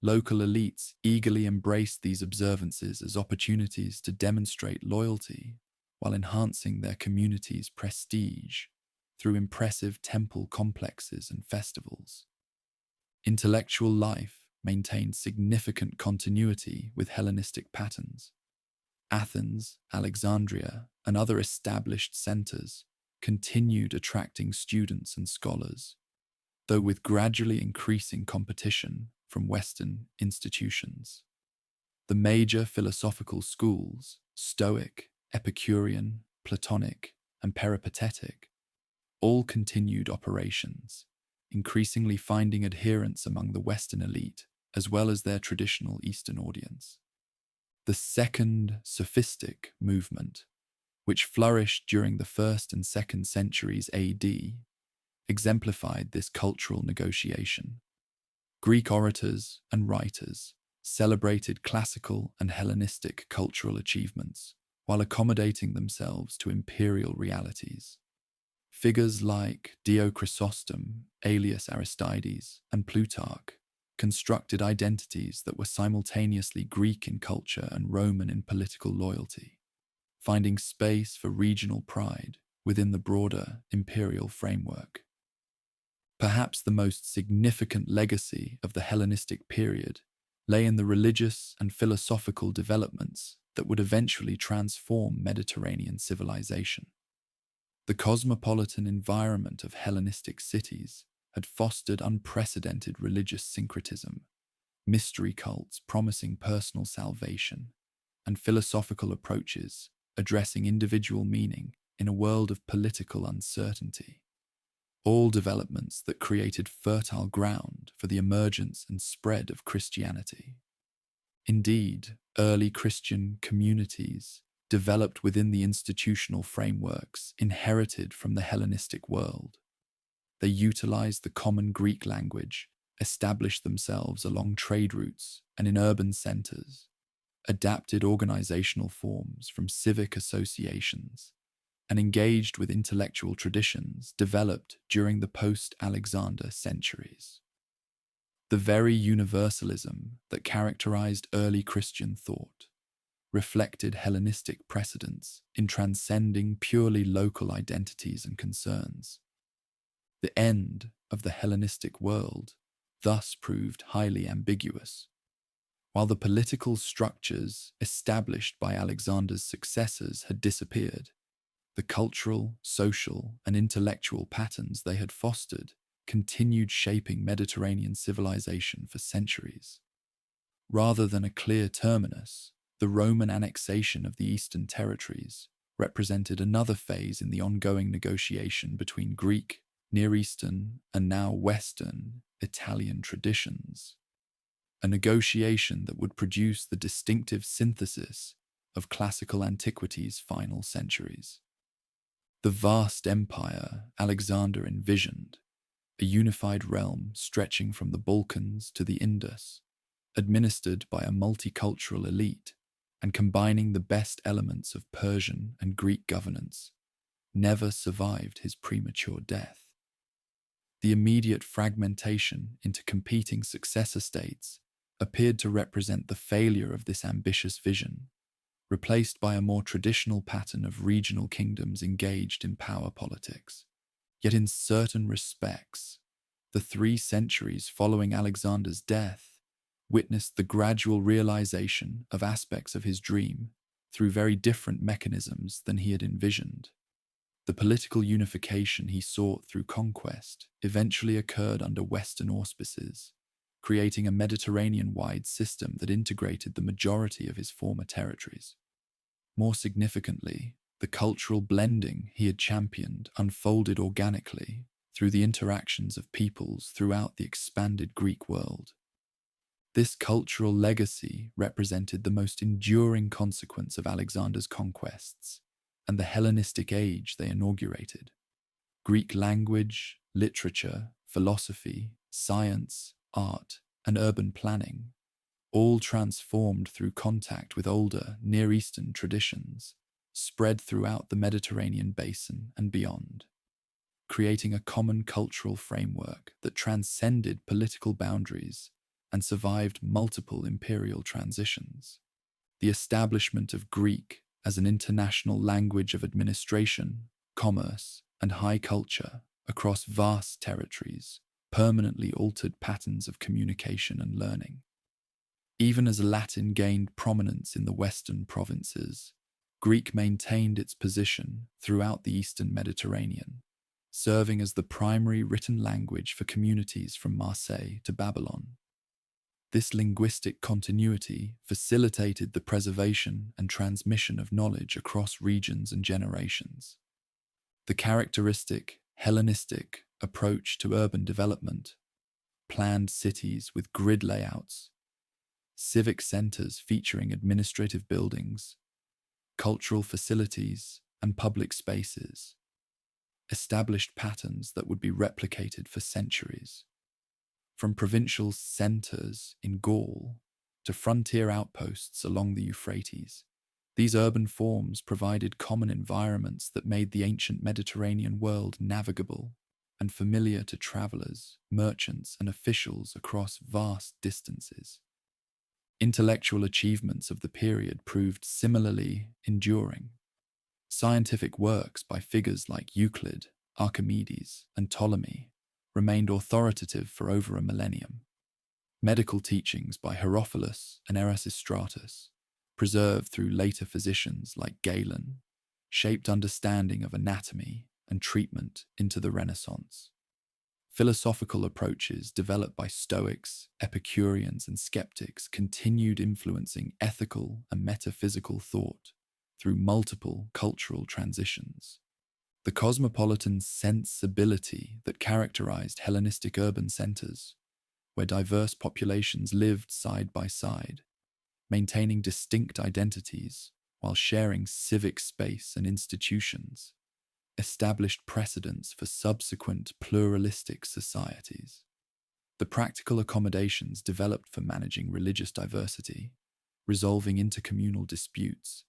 Local elites eagerly embraced these observances as opportunities to demonstrate loyalty while enhancing their community's prestige through impressive temple complexes and festivals. Intellectual life maintained significant continuity with Hellenistic patterns. Athens, Alexandria, and other established centers continued attracting students and scholars, though with gradually increasing competition from Western institutions. The major philosophical schools, Stoic, Epicurean, Platonic, and Peripatetic, all continued operations, increasingly finding adherents among the Western elite as well as their traditional Eastern audience. The second sophistic movement, which flourished during the 1st and 2nd centuries AD, exemplified this cultural negotiation. Greek orators and writers celebrated classical and Hellenistic cultural achievements while accommodating themselves to imperial realities. Figures like Dio Chrysostom, Aelius Aristides, and Plutarch constructed identities that were simultaneously Greek in culture and Roman in political loyalty, finding space for regional pride within the broader imperial framework. Perhaps the most significant legacy of the Hellenistic period lay in the religious and philosophical developments that would eventually transform Mediterranean civilization. The cosmopolitan environment of Hellenistic cities had fostered unprecedented religious syncretism, mystery cults promising personal salvation, and philosophical approaches addressing individual meaning in a world of political uncertainty. All developments that created fertile ground for the emergence and spread of Christianity. Indeed, early Christian communities developed within the institutional frameworks inherited from the Hellenistic world. They utilized the common Greek language, established themselves along trade routes and in urban centers, adapted organizational forms from civic associations, and engaged with intellectual traditions developed during the post-Alexander centuries. The very universalism that characterized early Christian thought reflected Hellenistic precedents in transcending purely local identities and concerns. The end of the Hellenistic world thus proved highly ambiguous. While the political structures established by Alexander's successors had disappeared, the cultural, social, and intellectual patterns they had fostered continued shaping Mediterranean civilization for centuries. Rather than a clear terminus, the Roman annexation of the eastern territories represented another phase in the ongoing negotiation between Greek, Near Eastern, and now Western Italian traditions. A negotiation that would produce the distinctive synthesis of classical antiquity's final centuries. The vast empire Alexander envisioned, a unified realm stretching from the Balkans to the Indus, administered by a multicultural elite and combining the best elements of Persian and Greek governance, never survived his premature death. The immediate fragmentation into competing successor states appeared to represent the failure of this ambitious vision, replaced by a more traditional pattern of regional kingdoms engaged in power politics. Yet in certain respects, the 3 centuries following Alexander's death witnessed the gradual realization of aspects of his dream through very different mechanisms than he had envisioned. The political unification he sought through conquest eventually occurred under Western auspices, creating a Mediterranean-wide system that integrated the majority of his former territories. More significantly, the cultural blending he had championed unfolded organically through the interactions of peoples throughout the expanded Greek world. This cultural legacy represented the most enduring consequence of Alexander's conquests and the Hellenistic age they inaugurated. Greek language, literature, philosophy, science, art, and urban planning, all transformed through contact with older Near Eastern traditions, spread throughout the Mediterranean basin and beyond, creating a common cultural framework that transcended political boundaries and survived multiple imperial transitions. The establishment of Greek as an international language of administration, commerce, and high culture across vast territories permanently altered patterns of communication and learning. Even as Latin gained prominence in the Western provinces, Greek maintained its position throughout the Eastern Mediterranean, serving as the primary written language for communities from Marseille to Babylon. This linguistic continuity facilitated the preservation and transmission of knowledge across regions and generations. The characteristic Hellenistic approach to urban development, planned cities with grid layouts, civic centers featuring administrative buildings, cultural facilities, and public spaces, established patterns that would be replicated for centuries. From provincial centers in Gaul to frontier outposts along the Euphrates, these urban forms provided common environments that made the ancient Mediterranean world navigable and familiar to travelers, merchants, and officials across vast distances. Intellectual achievements of the period proved similarly enduring. Scientific works by figures like Euclid, Archimedes, and Ptolemy remained authoritative for over a millennium. Medical teachings by Herophilus and Erasistratus, preserved through later physicians like Galen, shaped understanding of anatomy and treatment into the Renaissance. Philosophical approaches developed by Stoics, Epicureans, and skeptics continued influencing ethical and metaphysical thought through multiple cultural transitions. The cosmopolitan sensibility that characterized Hellenistic urban centers, where diverse populations lived side by side, maintaining distinct identities while sharing civic space and institutions, established precedents for subsequent pluralistic societies. The practical accommodations developed for managing religious diversity, resolving intercommunal disputes,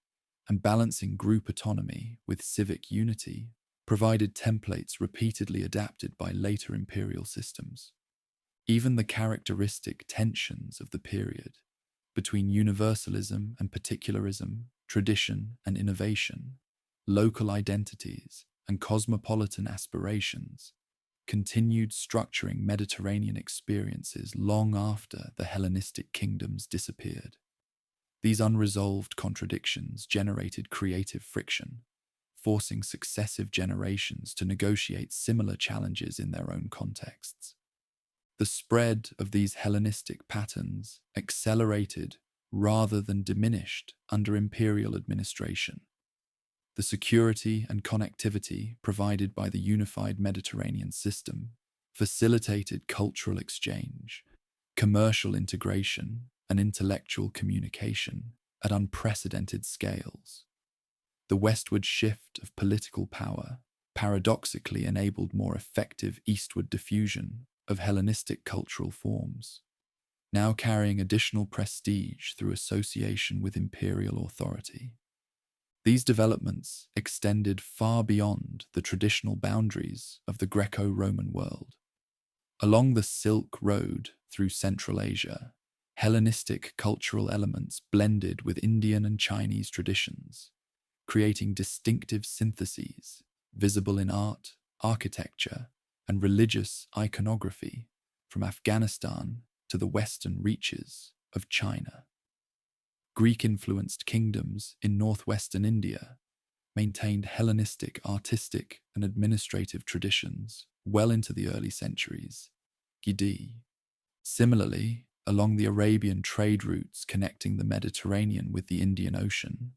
and balancing group autonomy with civic unity provided templates repeatedly adapted by later imperial systems. Even the characteristic tensions of the period between universalism and particularism, tradition and innovation, local identities and cosmopolitan aspirations continued structuring Mediterranean experiences long after the Hellenistic kingdoms disappeared. These unresolved contradictions generated creative friction, forcing successive generations to negotiate similar challenges in their own contexts. The spread of these Hellenistic patterns accelerated rather than diminished under imperial administration. The security and connectivity provided by the unified Mediterranean system facilitated cultural exchange, commercial integration, and intellectual communication at unprecedented scales. The westward shift of political power paradoxically enabled more effective eastward diffusion of Hellenistic cultural forms, now carrying additional prestige through association with imperial authority. These developments extended far beyond the traditional boundaries of the Greco-Roman world. Along the Silk Road through Central Asia, Hellenistic cultural elements blended with Indian and Chinese traditions, creating distinctive syntheses visible in art, architecture, and religious iconography from Afghanistan to the western reaches of China. Greek-influenced kingdoms in northwestern India maintained Hellenistic artistic and administrative traditions well into the early centuries. Gidi. Similarly, along the Arabian trade routes connecting the Mediterranean with the Indian Ocean,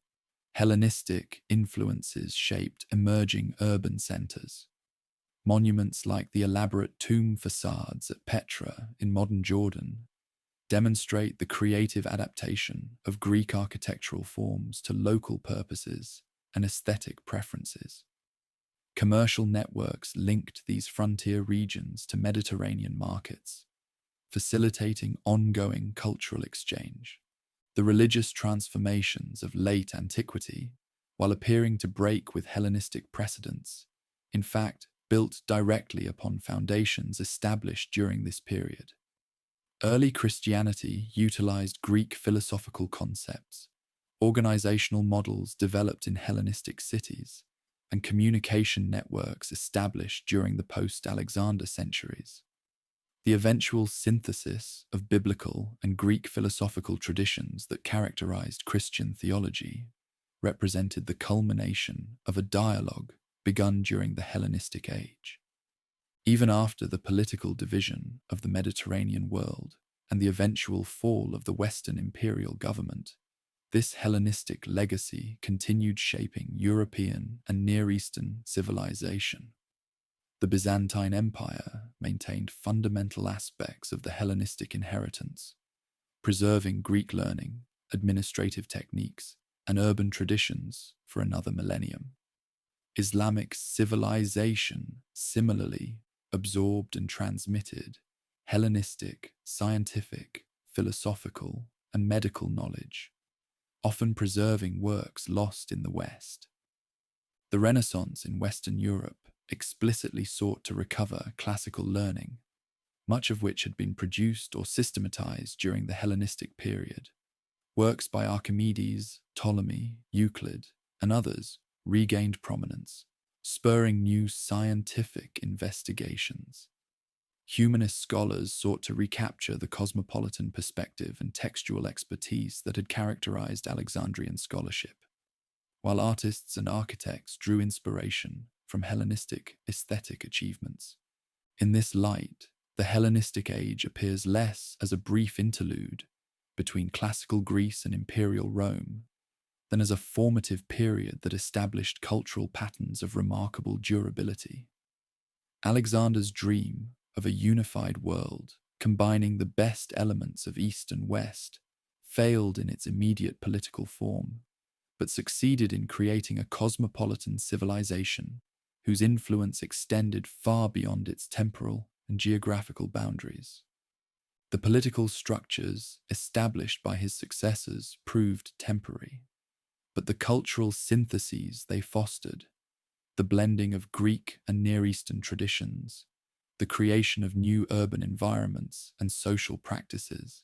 Hellenistic influences shaped emerging urban centers. Monuments like the elaborate tomb facades at Petra in modern Jordan demonstrate the creative adaptation of Greek architectural forms to local purposes and aesthetic preferences. Commercial networks linked these frontier regions to Mediterranean markets, facilitating ongoing cultural exchange. The religious transformations of late antiquity, while appearing to break with Hellenistic precedents, in fact built directly upon foundations established during this period. Early Christianity utilized Greek philosophical concepts, organizational models developed in Hellenistic cities, and communication networks established during the post-Alexander centuries. The eventual synthesis of biblical and Greek philosophical traditions that characterized Christian theology represented the culmination of a dialogue begun during the Hellenistic Age. Even after the political division of the Mediterranean world and the eventual fall of the Western imperial government, this Hellenistic legacy continued shaping European and Near Eastern civilization. The Byzantine Empire maintained fundamental aspects of the Hellenistic inheritance, preserving Greek learning, administrative techniques, and urban traditions for another millennium. Islamic civilization similarly absorbed and transmitted Hellenistic, scientific, philosophical, and medical knowledge, often preserving works lost in the West. The Renaissance in Western Europe explicitly sought to recover classical learning, much of which had been produced or systematized during the Hellenistic period. Works by Archimedes, Ptolemy, Euclid, and others regained prominence, spurring new scientific investigations. Humanist scholars sought to recapture the cosmopolitan perspective and textual expertise that had characterized Alexandrian scholarship, while artists and architects drew inspiration from Hellenistic aesthetic achievements. In this light, the Hellenistic age appears less as a brief interlude between classical Greece and imperial Rome than as a formative period that established cultural patterns of remarkable durability. Alexander's dream of a unified world, combining the best elements of East and West, failed in its immediate political form, but succeeded in creating a cosmopolitan civilization whose influence extended far beyond its temporal and geographical boundaries. The political structures established by his successors proved temporary, but the cultural syntheses they fostered, the blending of Greek and Near Eastern traditions, the creation of new urban environments and social practices,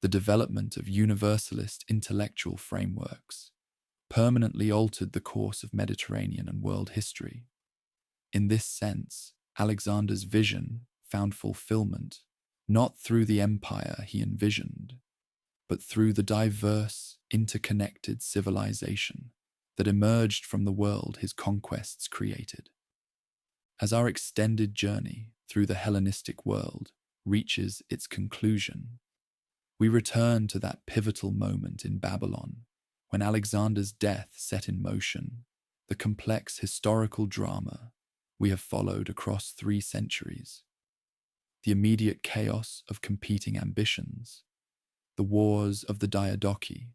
the development of universalist intellectual frameworks, permanently altered the course of Mediterranean and world history. In this sense, Alexander's vision found fulfillment not through the empire he envisioned, but through the diverse, interconnected civilization that emerged from the world his conquests created. As our extended journey through the Hellenistic world reaches its conclusion, we return to that pivotal moment in Babylon when Alexander's death set in motion the complex historical drama we have followed across 3 centuries. The immediate chaos of competing ambitions, the wars of the Diadochi,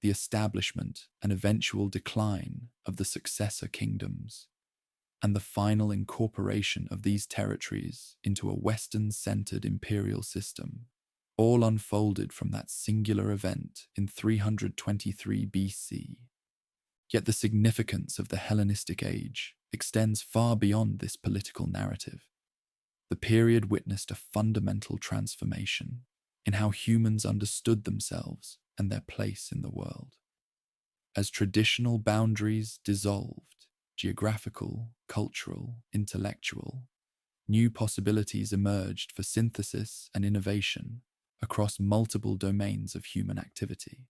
the establishment and eventual decline of the successor kingdoms, and the final incorporation of these territories into a Western-centered imperial system, all unfolded from that singular event in 323 BC. Yet the significance of the Hellenistic age extends far beyond this political narrative. The period witnessed a fundamental transformation in how humans understood themselves and their place in the world. As traditional boundaries dissolved, geographical, cultural, intellectual, new possibilities emerged for synthesis and innovation across multiple domains of human activity.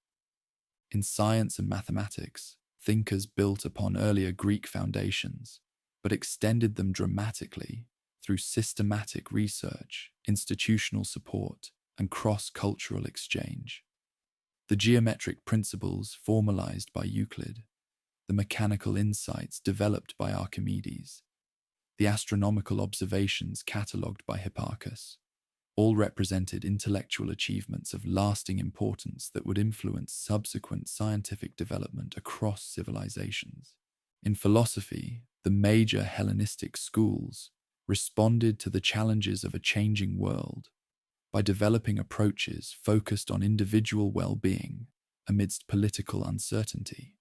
In science and mathematics, thinkers built upon earlier Greek foundations, but extended them dramatically through systematic research, institutional support, and cross-cultural exchange. The geometric principles formalized by Euclid, the mechanical insights developed by Archimedes, the astronomical observations catalogued by Hipparchus, all represented intellectual achievements of lasting importance that would influence subsequent scientific development across civilizations. In philosophy, the major Hellenistic schools responded to the challenges of a changing world by developing approaches focused on individual well-being amidst political uncertainty.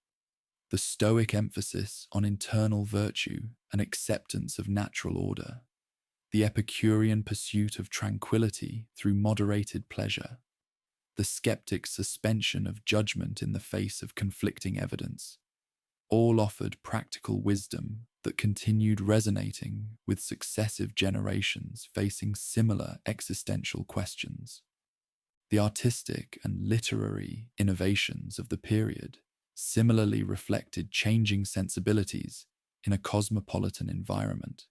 The Stoic emphasis on internal virtue and acceptance of natural order, the Epicurean pursuit of tranquility through moderated pleasure, the skeptic's suspension of judgment in the face of conflicting evidence, all offered practical wisdom that continued resonating with successive generations facing similar existential questions. The artistic and literary innovations of the period similarly reflected changing sensibilities in a cosmopolitan environment.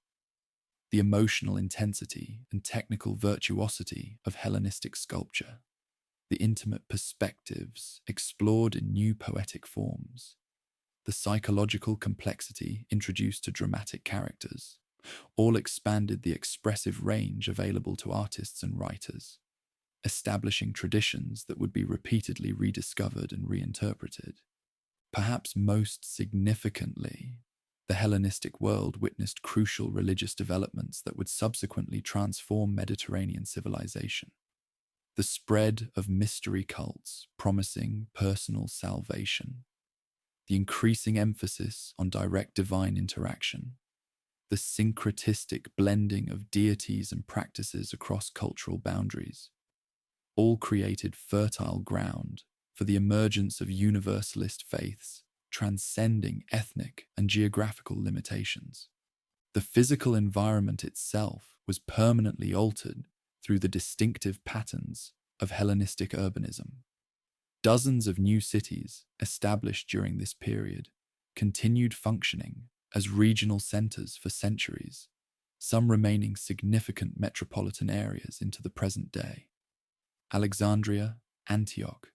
The emotional intensity and technical virtuosity of Hellenistic sculpture, the intimate perspectives explored in new poetic forms, the psychological complexity introduced to dramatic characters, all expanded the expressive range available to artists and writers, establishing traditions that would be repeatedly rediscovered and reinterpreted. Perhaps most significantly, the Hellenistic world witnessed crucial religious developments that would subsequently transform Mediterranean civilization. The spread of mystery cults promising personal salvation, the increasing emphasis on direct divine interaction, the syncretistic blending of deities and practices across cultural boundaries, all created fertile ground for the emergence of universalist faiths transcending ethnic and geographical limitations. The physical environment itself was permanently altered through the distinctive patterns of Hellenistic urbanism. Dozens of new cities established during this period continued functioning as regional centers for centuries, some remaining significant metropolitan areas into the present day. Alexandria, Antioch,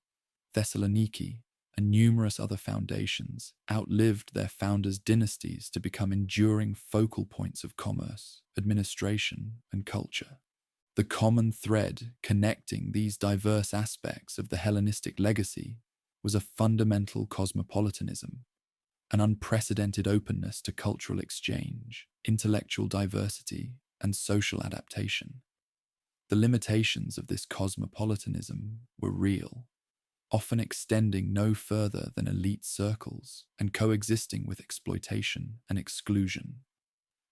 Thessaloniki, and numerous other foundations outlived their founders' dynasties to become enduring focal points of commerce, administration, and culture. The common thread connecting these diverse aspects of the Hellenistic legacy was a fundamental cosmopolitanism, an unprecedented openness to cultural exchange, intellectual diversity, and social adaptation. The limitations of this cosmopolitanism were real, often extending no further than elite circles and coexisting with exploitation and exclusion.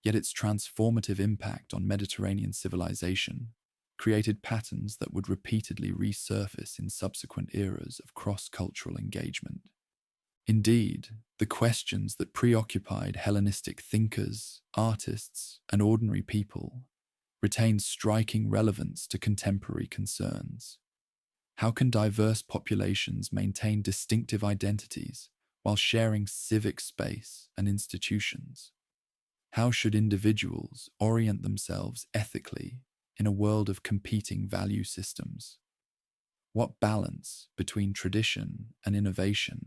Yet its transformative impact on Mediterranean civilization created patterns that would repeatedly resurface in subsequent eras of cross-cultural engagement. Indeed, the questions that preoccupied Hellenistic thinkers, artists, and ordinary people retain striking relevance to contemporary concerns. How can diverse populations maintain distinctive identities while sharing civic space and institutions? How should individuals orient themselves ethically in a world of competing value systems? What balance between tradition and innovation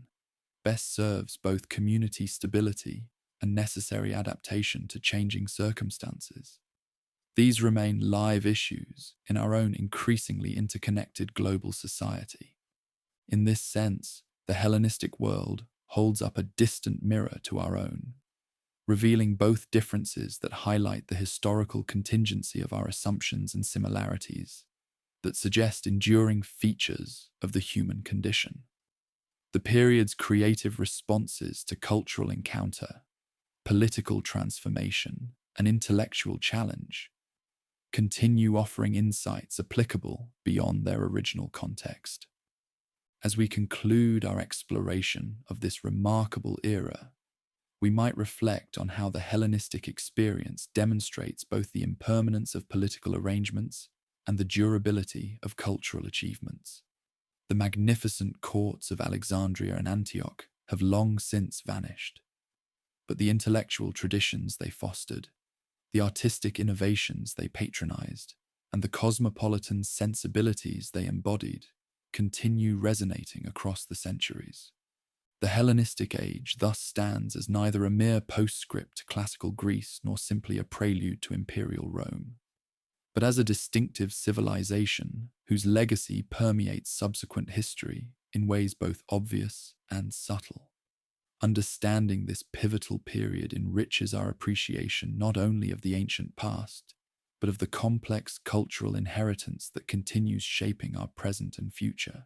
best serves both community stability and necessary adaptation to changing circumstances? These remain live issues in our own increasingly interconnected global society. In this sense, the Hellenistic world holds up a distant mirror to our own, revealing both differences that highlight the historical contingency of our assumptions and similarities that suggest enduring features of the human condition. The period's creative responses to cultural encounter, political transformation, and intellectual challenge continue offering insights applicable beyond their original context. As we conclude our exploration of this remarkable era, we might reflect on how the Hellenistic experience demonstrates both the impermanence of political arrangements and the durability of cultural achievements. The magnificent courts of Alexandria and Antioch have long since vanished, but the intellectual traditions they fostered, the artistic innovations they patronized, and the cosmopolitan sensibilities they embodied continue resonating across the centuries. The Hellenistic age thus stands as neither a mere postscript to classical Greece nor simply a prelude to imperial Rome, but as a distinctive civilization whose legacy permeates subsequent history in ways both obvious and subtle. Understanding this pivotal period enriches our appreciation not only of the ancient past, but of the complex cultural inheritance that continues shaping our present and future.